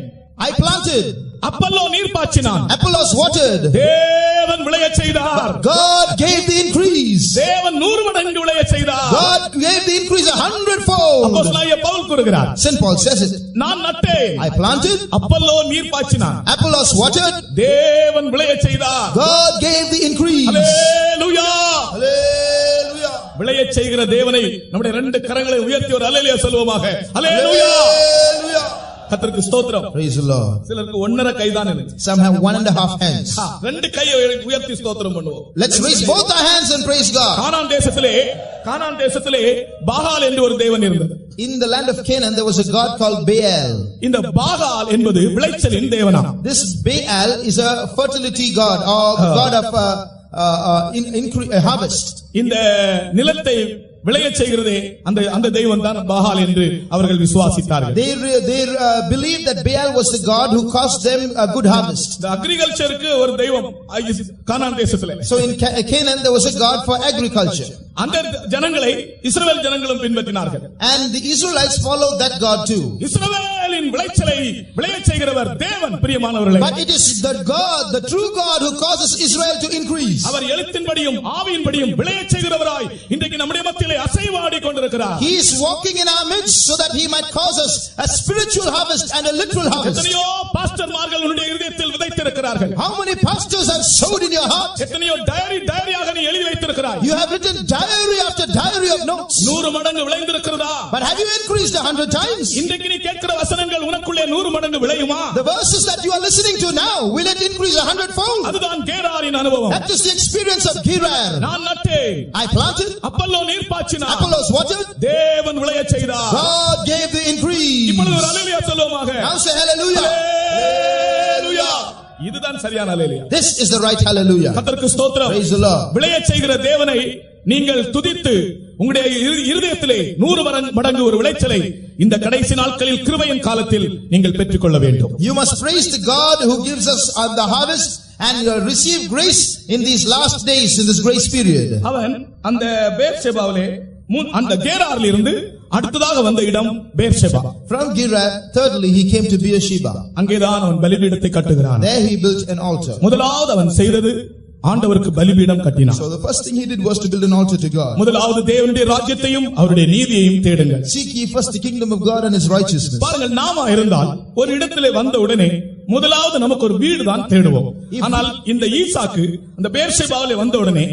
Speaker 2: I planted.
Speaker 1: அப்பல்லோ நீர் பாய்ச்சினான்.
Speaker 2: Apollos watered.
Speaker 1: தேவன் விளையச் செய்தார்.
Speaker 2: God gave the increase.
Speaker 1: தேவன் 100 மடங்கு விளையச் செய்தார்.
Speaker 2: God gave the increase 100-fold.
Speaker 1: அப்போஸ்தலனாகிய பவுல் கூறுகிறார்.
Speaker 2: St. Paul says it.
Speaker 1: நான் நட்டேன்.
Speaker 2: I planted.
Speaker 1: அப்பல்லோ நீர் பாய்ச்சினான்.
Speaker 2: Apollos watered.
Speaker 1: தேவன் விளையச் செய்தார்.
Speaker 2: God gave the increase.
Speaker 1: Hallelujah.
Speaker 2: Hallelujah.
Speaker 1: விளையச் செய்கிற தேவனை நம்முடைய 2 கரங்களை உயர்த்தி ஒரு ஹalleluya சொல்வோமாக. ஹalleluya.
Speaker 2: Hallelujah.
Speaker 1: கர்த்தருக்கு ஸ்தோத்திரம்.
Speaker 2: Praise the Lord.
Speaker 1: சிலருக்கு 1.5 கை தான் இருக்கு.
Speaker 2: Some have 1.5 hands.
Speaker 1: 2 கையை உயர்த்தி ஸ்தோத்திரம் பண்ணுவோம்.
Speaker 2: Let's raise both our hands and praise God.
Speaker 1: கானான் தேசத்திலே பாகால் என்று ஒரு தேவன் இருந்தது.
Speaker 2: In the land of Canaan there was a god called Baal.
Speaker 1: இந்த பாகால் என்பது விளைச்சலின் தேவனாம்.
Speaker 2: This Baal is a fertility god or god of harvest.
Speaker 1: இந்த நிலத்தை விளையச் செய்கிறதே அந்த தெய்வம் தான் பாகால் என்று அவர்கள் விசுவாசித்தார்கள்.
Speaker 2: They believed that Baal was the god who caused them a good harvest.
Speaker 1: The agricultureக்கு ஒரு தெய்வம் கானான் தேசத்திலே.
Speaker 2: So in Canaan there was a god for agriculture.
Speaker 1: அந்த ஜனங்களை இஸ்ரவேல் ஜனங்களும் பின்பற்றினார்கள்.
Speaker 2: And the Israelites followed that god too.
Speaker 1: இஸ்ரவேலின் விளைச்சலை விளையச் செய்கிறவர் தேவன் பிரியமானவர்களே.
Speaker 2: But it is the God, the true God who causes Israel to increase.
Speaker 1: அவர் எழுத்தின்படியும் ஆவியின்படியும் விளையச் செய்கிறவராய் இன்றைக்கு நம்முடைய மத்தியிலே அசைவாடி கொண்டிருக்கிறார்.
Speaker 2: He is walking in our midst so that he might cause us a spiritual harvest and a literal harvest.
Speaker 1: எத்தனையோ பாஸ்டர்மார்கள் உன்னுடைய இதயத்தில் விதைத்திருக்கிறார்கள்.
Speaker 2: How many pastors have sowed in your heart?
Speaker 1: எத்தனையோ டைரியாக நீ எழுதி வைத்திருக்கிறாய்.
Speaker 2: You have written diary after diary of notes.
Speaker 1: 100 மடங்கு விளைந்திருக்கிறதா?
Speaker 2: But have you increased 100 times?
Speaker 1: இன்றைக்கு நீ கேட்கிற வசனங்கள் உனக்குள்ளே 100 மடங்கு விளையுமா?
Speaker 2: The verses that you are listening to now, will it increase 100-fold?
Speaker 1: அதுதான் கேராரின் அனுபவம்.
Speaker 2: That is the experience of Gerar.
Speaker 1: நான் நட்டேன்.
Speaker 2: I planted.
Speaker 1: அப்பல்லோ நீர் பாய்ச்சினார்.
Speaker 2: Apollos watered.
Speaker 1: தேவன் விளையச் செய்தார்.
Speaker 2: God gave the increase.
Speaker 1: இப்பொழுது ஒரு ஹalleluya சொல்லுவோமாக.
Speaker 2: Now say hallelujah.
Speaker 1: ஹalleluya. இதுதான் சரியான ஹalleluya.
Speaker 2: This is the right hallelujah.
Speaker 1: கர்த்தருக்கு ஸ்தோத்திரம்.
Speaker 2: Praise the Lord.
Speaker 1: விளையச் செய்கிற தேவனை நீங்கள் துதித்து உங்களுடைய இருதயத்திலே 100 மடங்கு ஒரு விளைச்சலை இந்த கடைசி நாட்களில் கிருபையின் காலத்தில் நீங்கள் பெற்றுக்கொள்ள வேண்டும்.
Speaker 2: You must praise the God who gives us the harvest and receive grace in these last days, in this grace period.
Speaker 1: அவன் அந்த பேர்ஷெபாவிலே அந்த கேராரில் இருந்து அடுத்ததாக வந்த இடம் பேர்ஷெபா.
Speaker 2: From Gerar, thirdly he came to Beersheba.
Speaker 1: அங்கேதான் அவன் பலிபீடத்தை கட்டுகிறான்.
Speaker 2: There he built an altar.
Speaker 1: முதலாவது அவன் செய்தது ஆண்டவருக்கு பலிபீடம் கட்டினான்.
Speaker 2: So the first thing he did was to build an altar to God.
Speaker 1: முதலாவது தேவனுடைய ராஜ்யத்தையும் அவருடைய நீதியையும் தேடுங்கள்.
Speaker 2: Seek ye first the kingdom of God and his righteousness.
Speaker 1: பாருங்கள், நாம இருந்தால் ஒரு இடத்திலே வந்த உடனே முதலாவது நமக்கு ஒரு வீடு தான் தேடுவோம். ஆனால் இந்த ஈசாக்கு அந்த பேர்ஷெபாவிலே வந்த உடனே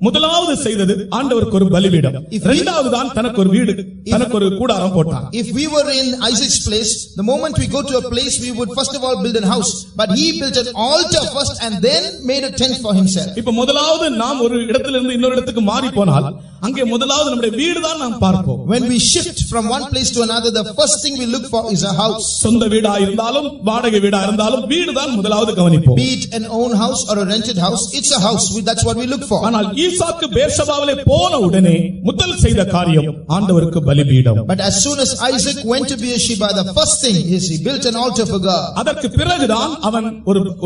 Speaker 1: முதலாவது செய்தது ஆண்டவருக்கு ஒரு பலிபீடம். இரண்டாவது தான் தனக்கு ஒரு வீடு, தனக்கு ஒரு கூடாரம் போட்டான்.
Speaker 2: If we were in Isaac's place, the moment we go to a place we would first of all build a house, but he built an altar first and then made a tent for himself.
Speaker 1: இப்ப முதலாவது நாம் ஒரு இடத்திலிருந்து இன்னொரு இடத்துக்கு மாறி போனால் அங்கே முதலாவது நம்முடைய வீடு தான் நாம் பார்ப்போம்.
Speaker 2: When we shift from one place to another, the first thing we look for is a house.
Speaker 1: சொந்த வீடா இருந்தாலும் வாடகை வீடா இருந்தாலும் வீடு தான் முதலாவது கவனிப்போம்.
Speaker 2: Be it an own house or a rented house, it's a house. That's what we look for.
Speaker 1: ஆனால் ஈசாக்கு பேர்ஷெபாவிலே போன உடனே முதல் செய்த காரியம் ஆண்டவருக்கு பலிபீடம்.
Speaker 2: But as soon as Isaac went to Beersheba, the first thing is he built an altar for God.
Speaker 1: அதற்கு பிறகுதான் அவன்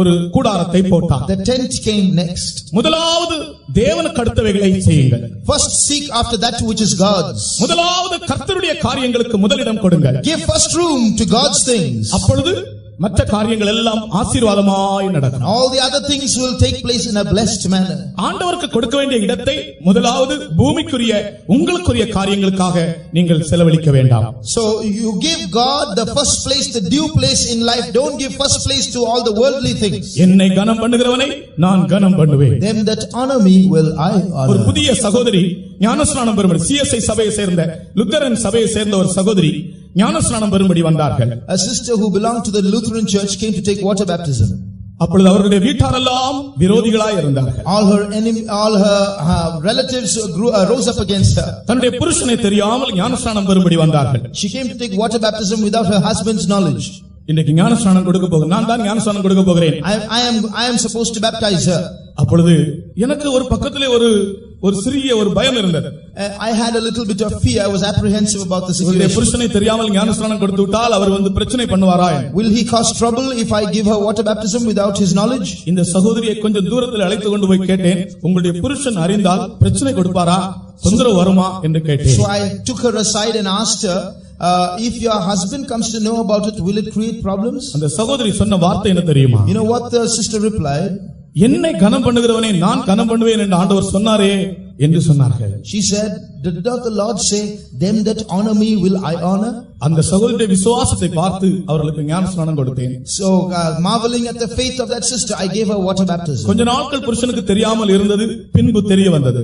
Speaker 1: ஒரு கூடாரத்தை போட்டான்.
Speaker 2: The tent came next.
Speaker 1: முதலாவது தேவனுக்கு அடுத்தவைகளை செய்யுங்கள்.
Speaker 2: First seek after that which is God's.
Speaker 1: முதலாவது கர்த்தருடைய காரியங்களுக்கு முதலிடம் கொடுங்கள்.
Speaker 2: Give first room to God's things.
Speaker 1: அப்பொழுது மற்ற காரியங்கள் எல்லாம் ஆசீர்வாதமாய் நடக்கும்.
Speaker 2: All the other things will take place in a blessed manner.
Speaker 1: ஆண்டவருக்கு கொடுக்க வேண்டிய இடத்தை முதலாவது பூமிக்குரிய உங்களுக்குரிய காரியங்களுக்காக நீங்கள் செலவழிக்க வேண்டாம்.
Speaker 2: So you give God the first place, the due place in life. Don't give first place to all the worldly things.
Speaker 1: என்னை கனம் பண்ணுகிறவனை நான் கனம் பண்ணுவேன்.
Speaker 2: Them that honor me will I honor.
Speaker 1: ஒரு புதிய சகோதரி ஞானஸ்நானம் பெறும்படி சிஎஸ்ஐ சபையை சேர்ந்த லுத்தரன் சபையை சேர்ந்த ஒரு சகோதரி ஞானஸ்நானம் பெறும்படி வந்தார்கள்.
Speaker 2: A sister who belonged to the Lutheran church came to take water baptism.
Speaker 1: அப்பொழுது அவர்களுடைய வீட்டாரெல்லாம் விரோதிகளாய் இருந்தார்கள்.
Speaker 2: All her relatives rose up against her.
Speaker 1: தன்னுடைய புருஷனை தெரியாமல் ஞானஸ்நானம் பெறும்படி வந்தார்கள்.
Speaker 2: She came to take water baptism without her husband's knowledge.
Speaker 1: இன்னைக்கு ஞானஸ்நானம் கொடுக்க போகிறேன், நான் தான் ஞானஸ்நானம் கொடுக்க போகிறேன்.
Speaker 2: I am supposed to baptize her.
Speaker 1: அப்பொழுது எனக்கு ஒரு பக்கத்திலே ஒரு சிறிய ஒரு பயம் இருந்தது.
Speaker 2: I had a little bit of fear. I was apprehensive about the situation.
Speaker 1: புருஷனை தெரியாமல் ஞானஸ்நானம் கொடுத்து விட்டால் அவர் வந்து பிரச்சனை பண்ணுவாரா?
Speaker 2: Will he cause trouble if I give her water baptism without his knowledge?
Speaker 1: இந்த சகோதரியை கொஞ்சம் தூரத்தில் அழைத்து கொண்டு போய் கேட்டேன், உங்களுடைய புருஷன் அறிந்தால் பிரச்சனை கொடுப்பாரா, தொந்தரவு வருமா என்று கேட்டேன்.
Speaker 2: So I took her aside and asked her, if your husband comes to know about it, will it create problems?
Speaker 1: அந்த சகோதரி சொன்ன வார்த்தை என்ன தெரியுமா?
Speaker 2: You know what the sister replied?
Speaker 1: என்னை கனம் பண்ணுகிறவனை நான் கனம் பண்ணுவேன் என்று ஆண்டவர் சொன்னாரே என்று சொன்னார்கள்.
Speaker 2: She said, did not the Lord say, them that honor me will I honor?
Speaker 1: அந்த சகோதரியுடைய விசுவாசத்தை பார்த்து அவர்களுக்கு ஞானஸ்நானம் கொடுத்தேன்.
Speaker 2: So marveling at the faith of that sister, I gave her water baptism.
Speaker 1: கொஞ்ச நாட்கள் புருஷனுக்கு தெரியாமல் இருந்தது, பின்பு தெரிய வந்தது.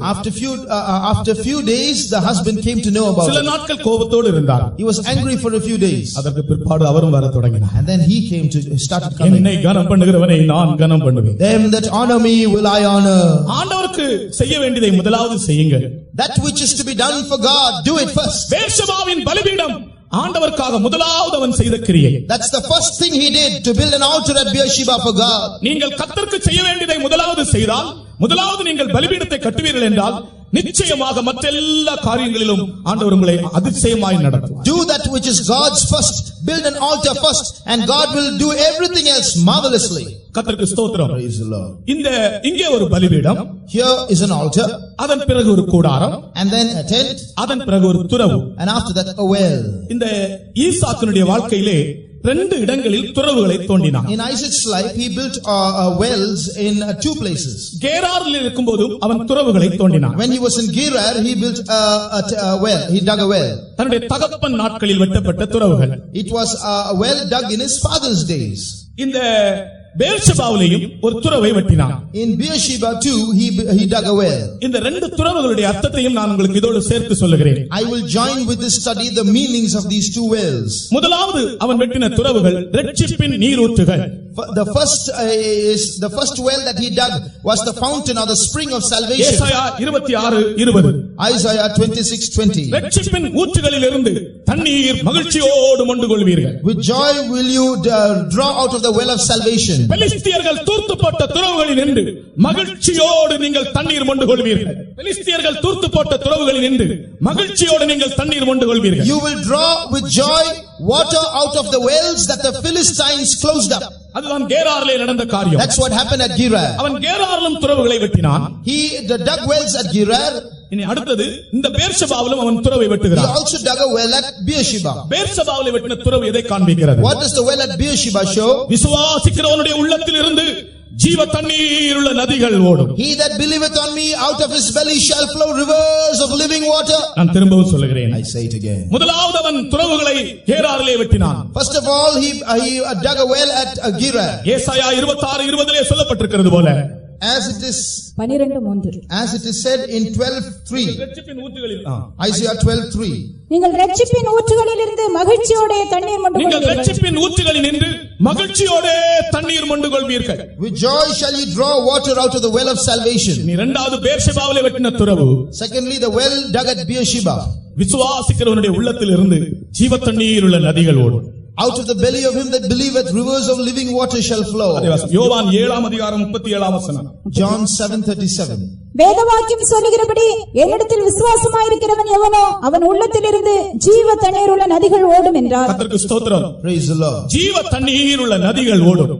Speaker 2: After few days the husband came to know about it.
Speaker 1: சில நாட்கள் கோபத்தோடு இருந்தார்.
Speaker 2: He was angry for a few days.
Speaker 1: அதற்கு பிற்பாடு அவரும் வர தொடங்கினார்.
Speaker 2: And then he came to started coming.
Speaker 1: என்னை கனம் பண்ணுகிறவனை நான் கனம் பண்ணுவேன்.
Speaker 2: Them that honor me will I honor.
Speaker 1: ஆண்டவருக்கு செய்ய வேண்டியதை முதலாவது செய்யுங்கள்.
Speaker 2: That which is to be done for God, do it first.
Speaker 1: பெர்ஷெபாவின் பலிபீடம் ஆண்டவருக்காக முதலாவது அவன் செய்த கிரியை.
Speaker 2: That's the first thing he did, to build an altar at Beersheba for God.
Speaker 1: நீங்கள் கர்த்தருக்கு செய்ய வேண்டியதை முதலாவது செய்தால், முதலாவது நீங்கள் பலிபீடத்தை கட்டுவீர்கள் என்றால் நிச்சயமாக மற்றெல்லா காரியங்களிலும் ஆண்டவர் உங்களை அதிசயமாய் நடத்துவார்.
Speaker 2: Do that which is God's first, build an altar first, and God will do everything else marvelously.
Speaker 1: கர்த்தருக்கு ஸ்தோத்திரம்.
Speaker 2: Praise the Lord.
Speaker 1: இங்கே ஒரு பலிபீடம்,
Speaker 2: here is an altar,
Speaker 1: அதன் பிறகு ஒரு கூடாரம்,
Speaker 2: and then a tent,
Speaker 1: அதன் பிறகு ஒரு துறவு,
Speaker 2: and after that a well.
Speaker 1: இந்த ஈசாக்கினுடைய வாழ்க்கையிலே ரெண்டு இடங்களில் துறவுகளை தோண்டினான்.
Speaker 2: In Isaac's life he built wells in two places.
Speaker 1: கேராரில் இருக்கும்போது அவன் துறவுகளை தோண்டினான்.
Speaker 2: When he was in Gerar he built a well, he dug a well.
Speaker 1: தன்னுடைய தகப்பன் நாட்களில் வெட்டப்பட்ட துறவுகள்.
Speaker 2: It was a well dug in his father's days.
Speaker 1: இந்த பெர்ஷெபாவிலேயும் ஒரு துறவை வெட்டினான்.
Speaker 2: In Beersheba too he dug a well.
Speaker 1: இந்த ரெண்டு துறவுகளுடைய அர்த்தத்தையும் நான் உங்களுக்கு இதோடு சேர்த்து சொல்லுகிறேன்.
Speaker 2: I will join with this study the meanings of these two wells.
Speaker 1: முதலாவது அவன் வெட்டின துறவுகள் இரட்சிப்பின் நீரூற்றுகள்.
Speaker 2: The first well that he dug was the fountain or the spring of salvation.
Speaker 1: ஏசாயா 26:20.
Speaker 2: Isaiah 26:20.
Speaker 1: இரட்சிப்பின் ஊற்றுகளிலிருந்து தண்ணீர் மகிழ்ச்சியோடு மொண்டு கொள்வீர்கள்.
Speaker 2: With joy will you draw out of the well of salvation.
Speaker 1: பெலிஸ்தியர்கள் தூர்த்துப்பட்ட துறவுகளில் நின்று மகிழ்ச்சியோடு நீங்கள் தண்ணீர் மொண்டு கொள்வீர்கள். பெலிஸ்தியர்கள் தூர்த்துப்பட்ட துறவுகளில் நின்று மகிழ்ச்சியோடு நீங்கள் தண்ணீர் மொண்டு கொள்வீர்கள்.
Speaker 2: You will draw with joy water out of the wells that the Philistines closed up.
Speaker 1: அதுதான் கேராரிலே நடந்த காரியம்.
Speaker 2: That's what happened at Gerar.
Speaker 1: அவன் கேராரிலும் துறவுகளை வெட்டினான்.
Speaker 2: He dug wells at Gerar.
Speaker 1: இனி அடுத்தது இந்த பெர்ஷெபாவிலும் அவன் துறவை வெட்டுகிறான்.
Speaker 2: He also dug a well at Beersheba.
Speaker 1: பெர்ஷெபாவிலே வெட்டின துறவு எதை காண்பிக்கிறது?
Speaker 2: What does the well at Beersheba show?
Speaker 1: விசுவாசிக்கிறவனுடைய உள்ளத்தில் இருந்து ஜீவ தண்ணீர் உள்ள நதிகள் ஓடும்.
Speaker 2: He that believeth on me, out of his belly shall flow rivers of living water.
Speaker 1: நான் திரும்பவும் சொல்லுகிறேன்.
Speaker 2: I say it again.
Speaker 1: முதலாவது அவன் துறவுகளை கேராரிலே வெட்டினான்.
Speaker 2: First of all he dug a well at Gerar.
Speaker 1: ஏசாயா 26:20 சொல்லப்பட்டிருக்கிறது போல,
Speaker 2: as it is
Speaker 3: 12:3,
Speaker 2: as it is said in 12:3.
Speaker 1: இரட்சிப்பின் ஊற்றுகளில்
Speaker 2: Isaiah 12:3.
Speaker 3: நீங்கள் இரட்சிப்பின் ஊற்றுகளிலிருந்து மகிழ்ச்சியோடு தண்ணீர் மொண்டு
Speaker 1: நீங்கள்
Speaker 3: கொள்வீர்கள்.
Speaker 1: இரட்சிப்பின் ஊற்றுகளில் நின்று மகிழ்ச்சியோடு தண்ணீர் மொண்டு கொள்வீர்கள்.
Speaker 2: With joy shall you draw water out of the well of salvation.
Speaker 1: நீ இரண்டாவது பெர்ஷெபாவிலே வெட்டின துறவு.
Speaker 2: Secondly, the well dug at Beersheba.
Speaker 1: விசுவாசிக்கிறவனுடைய உள்ளத்தில் இருந்து ஜீவ தண்ணீர் உள்ள நதிகள் ஓடும்.
Speaker 2: Out of the belly of him that believeth rivers of living water shall flow.
Speaker 1: யோவான் 7:37.
Speaker 2: John 7:37.
Speaker 3: வேதவாக்கியம் சொல்லுகிறபடி என்னிடத்தில் விசுவாசமாயிருக்கிறவன் எவனோ அவன் உள்ளத்திலிருந்து ஜீவ தண்ணீர் உள்ள நதிகள் ஓடும் என்றார்.
Speaker 1: கர்த்தருக்கு ஸ்தோத்திரம்.
Speaker 2: Praise the Lord.
Speaker 1: ஜீவ தண்ணீர் உள்ள நதிகள் ஓடும்.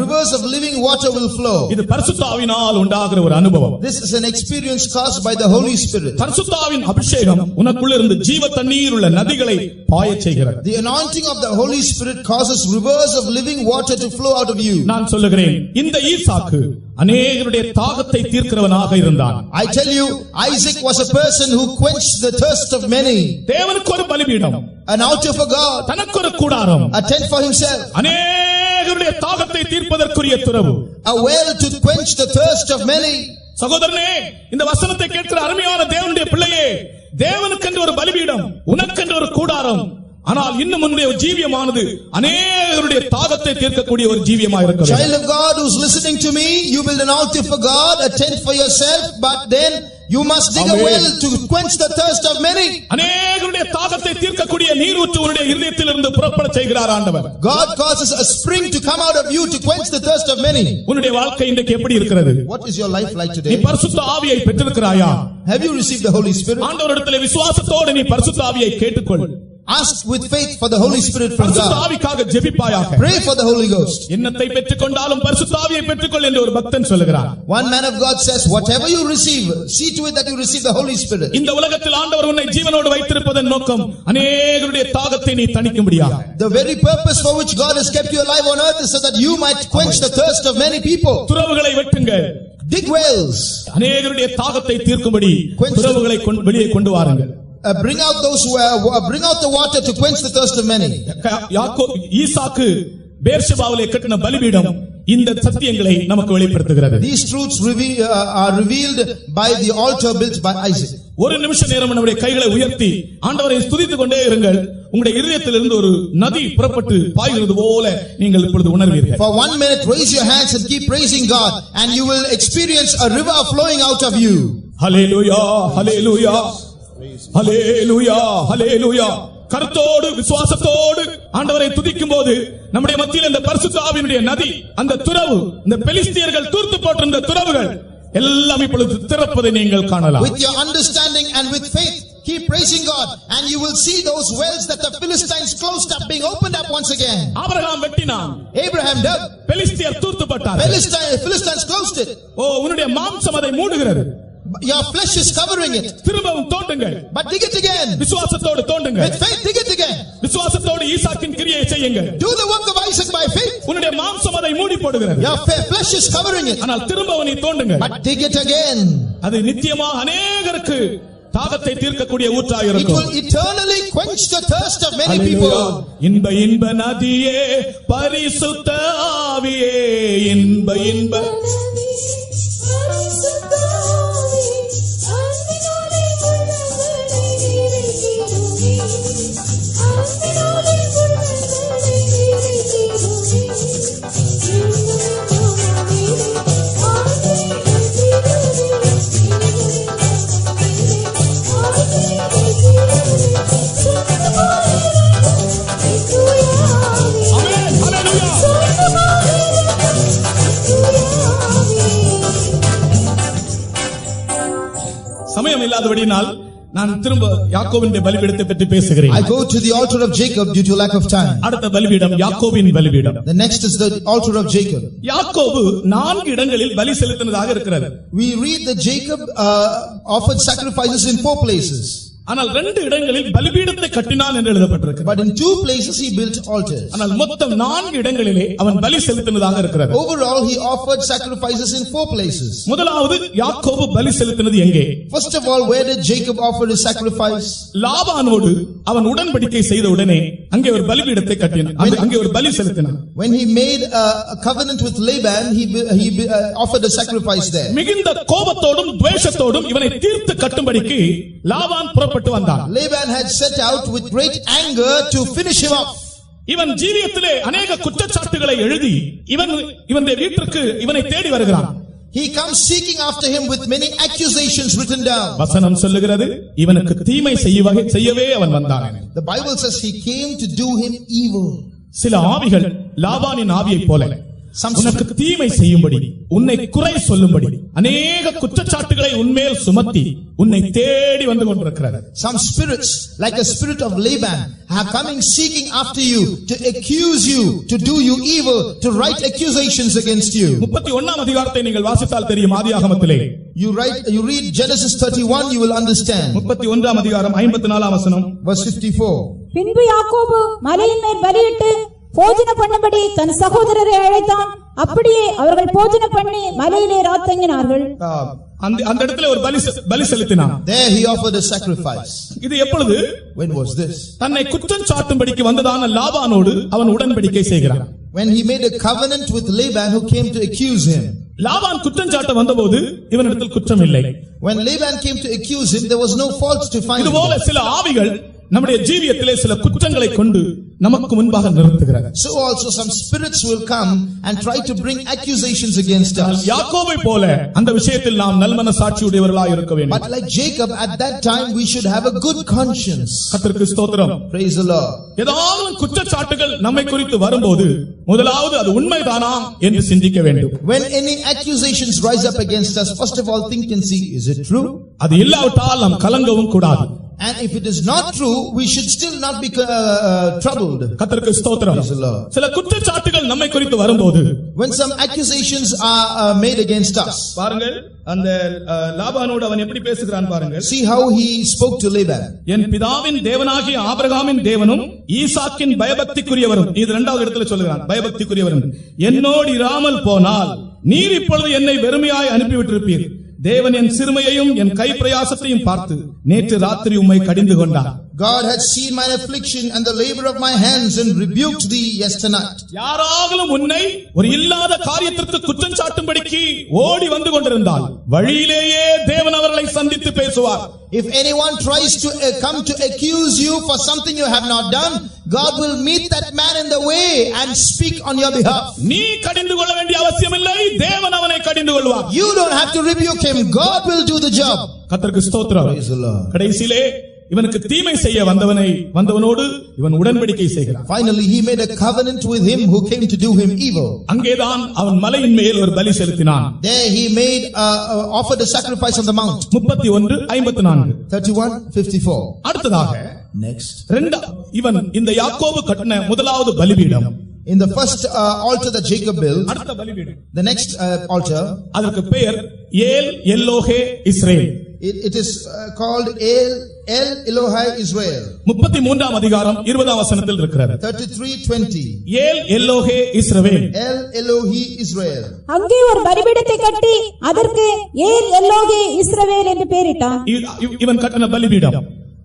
Speaker 2: Rivers of living water will flow.
Speaker 1: இது பரிசுத்த ஆவியினால் உண்டாகிற ஒரு அனுபவம்.
Speaker 2: This is an experience caused by the Holy Spirit.
Speaker 1: பரிசுத்த ஆவியின் அபிஷேகம் உனக்குள்ள இருந்து ஜீவ தண்ணீர் உள்ள நதிகளை பாயச் செய்கிறது.
Speaker 2: The anointing of the Holy Spirit causes rivers of living water to flow out of you.
Speaker 1: நான் சொல்லுகிறேன், இந்த ஈசாக்கு அநேகருடைய தாகத்தை தீர்க்கிறவனாக இருந்தான்.
Speaker 2: I tell you, Isaac was a person who quenched the thirst of many.
Speaker 1: தேவனுக்கு ஒரு பலிபீடம்,
Speaker 2: an altar for God,
Speaker 1: தனக்கு ஒரு கூடாரம்,
Speaker 2: a tent for himself,
Speaker 1: அநேகருடைய தாகத்தை தீர்ப்பதற்குரிய துறவு,
Speaker 2: a well to quench the thirst of many.
Speaker 1: சகோதரனே, இந்த வசனத்தை கேட்கிற அருமையான தேவனுடைய பிள்ளையே, தேவனுக்கென்று ஒரு பலிபீடம், உனக்கென்று ஒரு கூடாரம், ஆனால் இன்னும் உன்னுடைய ஜீவியமானது அநேகருடைய தாகத்தை தீர்க்கக்கூடிய ஒரு ஜீவியமாக இருக்கிறது.
Speaker 2: Child of God who's listening to me, you build an altar for God, a tent for yourself, but then you must dig a well to quench the thirst of many.
Speaker 1: அநேகருடைய தாகத்தை தீர்க்கக்கூடிய நீரூற்று உன்னுடைய இதயத்திலிருந்து புறப்பட செய்கிறார் ஆண்டவர்.
Speaker 2: God causes a spring to come out of you to quench the thirst of many.
Speaker 1: உன்னுடைய வாழ்க்கை இன்றைக்கு எப்படி இருக்கிறது?
Speaker 2: What is your life like
Speaker 1: நீ
Speaker 2: today?
Speaker 1: பரிசுத்த ஆவியை பெற்றிருக்கிறாயா?
Speaker 2: Have you received the Holy Spirit?
Speaker 1: ஆண்டவரிடத்தில் விசுவாசத்தோடு நீ பரிசுத்த ஆவியை கேட்டுக்கொள்.
Speaker 2: Ask with faith for the Holy Spirit from
Speaker 1: பரிசுத்த
Speaker 2: God.
Speaker 1: ஆவிக்காக ஜெபிப்பாயாக.
Speaker 2: Pray for the Holy Ghost.
Speaker 1: என்னத்தை பெற்றுக்கொண்டாலும் பரிசுத்த ஆவியை பெற்றுக்கொள் என்று ஒரு பக்தன் சொல்லுகிறார்.
Speaker 2: One man of God says, whatever you receive, see to it that you receive the Holy Spirit.
Speaker 1: இந்த உலகத்தில் ஆண்டவர் உன்னை ஜீவனோடு வைத்திருப்பதன் நோக்கம் அநேகருடைய தாகத்தை நீ தணிக்கும்படியாக.
Speaker 2: The very purpose for which God has kept you alive on earth is so that you might quench the thirst of many people.
Speaker 1: துறவுகளை வெட்டுங்கள்.
Speaker 2: Dig wells.
Speaker 1: அநேகருடைய தாகத்தை தீர்க்கும்படி துறவுகளை வெளியே கொண்டு வாருங்கள்.
Speaker 2: Bring out the water to quench the thirst of many.
Speaker 1: ஈசாக்கு பேர்ஷெபாவிலே கட்டின பலிபீடம் இந்த சத்தியங்களை நமக்கு வெளிப்படுத்துகிறது.
Speaker 2: These truths are revealed by the altar built by Isaac.
Speaker 1: ஒரு நிமிஷ நேரம் நம்முடைய கைகளை உயர்த்தி ஆண்டவரை ஸ்துதித்துக் கொண்டே இருங்கள். உங்களுடைய இதயத்திலிருந்து ஒரு நதி புறப்பட்டு பாய்கிறது போல நீங்கள் இப்பொழுது உணர்வீர்கள்.
Speaker 2: For 1 minute raise your hands and keep praising God and you will experience a river flowing out of you.
Speaker 1: Hallelujah, hallelujah, hallelujah, hallelujah. கருத்தோடு விசுவாசத்தோடு ஆண்டவரை துதிக்கும் போது நம்முடைய மத்தியில் இந்த பரிசுத்த ஆவியினுடைய நதி, அந்த துறவு, இந்த பெலிஸ்தியர்கள் தூர்த்து போட்டிருந்த துறவுகள் எல்லாம் இப்பொழுது திறப்பதை நீங்கள் காணலாம்.
Speaker 2: With your understanding and with faith, keep praising God and you will see those wells that the Philistines closed up being opened up once again.
Speaker 1: Abraham வெட்டினான்,
Speaker 2: Abraham dug,
Speaker 1: பெலிஸ்தியர் தூர்த்து போட்டார்கள்.
Speaker 2: Philistines closed it.
Speaker 1: உன்னுடைய மாம்சம் அதை மூடுகிறது.
Speaker 2: Your flesh is covering it.
Speaker 1: திரும்பவும் தோண்டுங்கள்.
Speaker 2: But dig it again.
Speaker 1: விசுவாசத்தோடு தோண்டுங்கள்.
Speaker 2: With faith dig it again.
Speaker 1: விசுவாசத்தோடு ஈசாக்கின் கிரியை செய்யுங்கள்.
Speaker 2: Do the work of Isaac by faith.
Speaker 1: உன்னுடைய மாம்சம் அதை மூடி போடுகிறது.
Speaker 2: Your flesh is covering it.
Speaker 1: ஆனால் திரும்பவும் நீ தோண்டுங்கள்.
Speaker 2: But dig it again.
Speaker 1: அது நித்தியமாக அநேகருக்கு தாகத்தை தீர்க்கக்கூடிய ஊற்றாக
Speaker 2: It
Speaker 1: இருக்கும்.
Speaker 2: will eternally quench the thirst of many people.
Speaker 1: இன்ப நதியே பரிசுத்த ஆவியே, இன்ப சமயம் இல்லாதபடியால் நான் திரும்ப யாக்கோபின் பலிபீடத்தை பற்றி பேசுகிறேன்.
Speaker 2: I go to the altar of Jacob due to lack of time.
Speaker 1: அடுத்த பலிபீடம் யாக்கோபின் பலிபீடம்.
Speaker 2: The next is the altar of Jacob.
Speaker 1: யாக்கோபு 4 இடங்களில் பலி செலுத்தினதாக இருக்கிறது.
Speaker 2: We read that Jacob offered sacrifices in 4 places.
Speaker 1: ஆனால் 2 இடங்களில் பலிபீடத்தை கட்டினான் என்று எழுதப்பட்டிருக்கிறது.
Speaker 2: But in 2 places he built altars.
Speaker 1: ஆனால் மொத்தம் 4 இடங்களிலே அவன் பலி செலுத்தினதாக இருக்கிறது.
Speaker 2: Overall he offered sacrifices in 4 places.
Speaker 1: முதலாவது யாக்கோபு பலி செலுத்தினது எங்கே?
Speaker 2: First of all, where did Jacob offer his sacrifice?
Speaker 1: லாபானோடு அவன் உடன்படிக்கை செய்த உடனே அங்கே ஒரு பலிபீடத்தை கட்டினான். அங்கே ஒரு பலி செலுத்தினான்.
Speaker 2: When he made a covenant with Laban, he offered a sacrifice there.
Speaker 1: மிகுந்த கோபத்தோடும் துவேஷத்தோடும் இவனை தீர்த்து கட்டும்படிக்கு Laban
Speaker 2: Laban had set out with great anger to finish him off.
Speaker 1: இவன் ஜீவியத்திலே अनेक குற்றச்சாட்டுகளை எழுதி இவனுடைய வீட்டுக்கு இவனை தேடி வருகிறான்.
Speaker 2: He comes seeking after him with many accusations written down.
Speaker 1: வசனம் சொல்லுகிறது இவனுக்கு தீமை செய்யவே அவன் வந்தான்.
Speaker 2: The Bible says he came to do him evil.
Speaker 1: சில ஆவிகள் லாபானின் ஆவியைப் போல உனக்கு தீமை செய்யும்படி, உன்னை குறை சொல்லும்படி அநேக குற்றச்சாட்டுகளை உன்மேல் சுமத்தி உன்னை தேடி வந்து கொண்டிருக்கிறது.
Speaker 2: Some spirits, like a spirit of Laban, are coming seeking after you to accuse you, to do you evil, to write accusations against you.
Speaker 1: 31ஆம் அதிகாரத்தை நீங்கள் வாசித்தால் தெரியும். ஆதியாகமத்திலே
Speaker 2: you read Genesis 31, you will understand.
Speaker 1: 31ஆம் அதிகாரம் 54ஆம் வசனம்,
Speaker 2: verse 54.
Speaker 3: பின்பு யாக்கோபு மலையின் மேல் பலியிட்டு போஜன பண்ணும்படி தன் சகோதரரை அழைத்தான். அப்படியே அவர்கள் போஜன பண்ணி மலையிலே ராத்தங்கினார்கள்.
Speaker 1: அந்த இடத்துல ஒரு பலி செலுத்தினான்.
Speaker 2: There he offered a sacrifice.
Speaker 1: இது எப்பொழுது?
Speaker 2: When was this?
Speaker 1: தன்னை குற்றம் சாட்டும்படிக்கு வந்ததான லாபானோடு அவன் உடன்படிக்கை செய்கிறான்.
Speaker 2: When he made a covenant with Laban who came to accuse him.
Speaker 1: Laban குற்றம் சாட்ட வந்தபோது இவனிடத்தில் குற்றம் இல்லை.
Speaker 2: When Laban came to accuse him, there was no fault to find.
Speaker 1: இதுபோல சில ஆவிகள் நம்முடைய ஜீவியத்திலே சில குற்றங்களை கொண்டு நமக்கு முன்பாக நிறுத்துகிறது.
Speaker 2: So also some spirits will come and try to bring accusations against us.
Speaker 1: யாக்கோபை போல அந்த விஷயத்தில் நாம் நல்மனசாட்சியுடையவர்களாக இருக்க வேண்டும்.
Speaker 2: But like Jacob, at that time we should have a good conscience.
Speaker 1: கர்த்தருக்கு ஸ்தோத்திரம்.
Speaker 2: Praise the Lord.
Speaker 1: ஏதாவது குற்றச்சாட்டுகள் நம்மை குறித்து வரும்போது முதலாவது அது உண்மைதானா என்று சிந்திக்க வேண்டும்.
Speaker 2: When any accusations rise up against us, first of all think and see, is it true?
Speaker 1: அது இல்லாவிட்டால் நாம் கலங்கவும் கூடாது.
Speaker 2: And if it is not true, we should still not be troubled.
Speaker 1: கர்த்தருக்கு ஸ்தோத்திரம்.
Speaker 2: Praise the Lord.
Speaker 1: சில குற்றச்சாட்டுகள் நம்மை குறித்து வரும்போது,
Speaker 2: When some accusations are made against us,
Speaker 1: பாருங்கள் அந்த லாபானோடு அவன் எப்படி பேசுகிறான் பாருங்கள்.
Speaker 2: see how he spoke to Laban.
Speaker 1: என் பிதாவின் தேவனாகிய ஆபிரகாமின் தேவனும் ஈசாக்கின் பயபக்திக்குரியவரும், இது இரண்டாவது இடத்துல சொல்லுகிறான், பயபக்திக்குரியவரும் என்னோடு இராமல் போனால் நீர் இப்பொழுது என்னை வெறுமையாய் அனுப்பிவிட்டிருப்பீர். தேவன் என் சிறுமையையும் என் கை பிரயாசத்தையும் பார்த்து நேற்று ராத்திரி உம்மை கடிந்து கொண்டார்.
Speaker 2: God had seen my affliction and the labor of my hands and rebuked thee yesternight.
Speaker 1: யாராகலும் உன்னை ஒரு இல்லாத காரியத்திற்கு குற்றம் சாட்டும்படிக்கு ஓடி வந்து கொண்டிருந்தால் வழியிலேயே தேவன் அவர்களை சந்தித்து பேசுவார்.
Speaker 2: If anyone tries to come to accuse you for something you have not done, God will meet that man in the way and speak on your behalf.
Speaker 1: நீ கடிந்து கொள்ள வேண்டிய அவசியமில்லை, தேவன் அவனை கடிந்து கொள்வார்.
Speaker 2: You don't have to rebuke him, God will do the job.
Speaker 1: கர்த்தருக்கு ஸ்தோத்திரம்.
Speaker 2: Praise the Lord.
Speaker 1: கடைசியிலே இவனுக்கு தீமை செய்ய வந்தவனோடு இவன் உடன்படிக்கை செய்கிறான்.
Speaker 2: Finally he made a covenant with him who came to do him evil.
Speaker 1: அங்கேதான் அவன் மலையின் மேல் ஒரு பலி செலுத்தினான்.
Speaker 2: There he made offered a sacrifice on the mount.
Speaker 1: 31:54
Speaker 2: 31:54.
Speaker 1: அடுத்ததாக
Speaker 2: Next,
Speaker 1: இவன் இந்த யாக்கோபு கட்டின முதலாவது பலிபீடம்,
Speaker 2: in the first altar that Jacob built,
Speaker 1: அடுத்த பலிபீடம்,
Speaker 2: the next altar,
Speaker 1: அதற்கு பெயர் El Elohe Israel.
Speaker 2: it is called El Elohai Israel.
Speaker 1: 33ஆம் அதிகாரம் 20ஆம் வசனத்தில் இருக்கிறது.
Speaker 2: 33:20.
Speaker 1: ஏல் எல்லோஹே இஸ்ரவேல்.
Speaker 2: El Elohi Israel.
Speaker 3: அங்கே ஒரு பலிபீடத்தை கட்டி அதற்கு ஏல் எல்லோகே இஸ்ரவேல் என்று பெயரிட்டான்.
Speaker 1: இவன் கட்டின பலிபீடம்.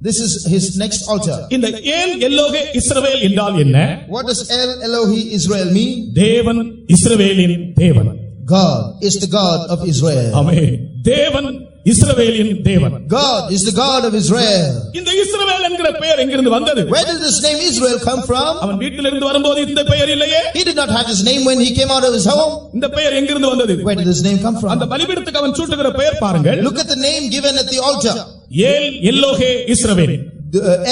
Speaker 2: This is his next altar.
Speaker 1: இந்த ஏல் எல்லோகே இஸ்ரவேல் என்றால் என்ன?
Speaker 2: What does El Elohi Israel mean?
Speaker 1: தேவன் இஸ்ரவேலின் தேவன்.
Speaker 2: God is the God of Israel.
Speaker 1: ஆமென். தேவன் இஸ்ரவேலின் தேவன்.
Speaker 2: God is the God of Israel.
Speaker 1: இந்த இஸ்ரவேல் என்கிற பெயர் எங்கிருந்து வந்தது?
Speaker 2: Where did this name Israel come from?
Speaker 1: அவன் வீட்டிலிருந்து வரும்போது இந்த பெயர் இல்லையே.
Speaker 2: He did not have his name when he came out of his home.
Speaker 1: இந்த பெயர் எங்கிருந்து வந்தது?
Speaker 2: Where did this name come from?
Speaker 1: அந்த பலிபீடத்துக்கு அவன் சூட்டுகிற பெயர் பாருங்கள்.
Speaker 2: Look at the name given at the altar.
Speaker 1: ஏல் எல்லோஹே இஸ்ரவேல்.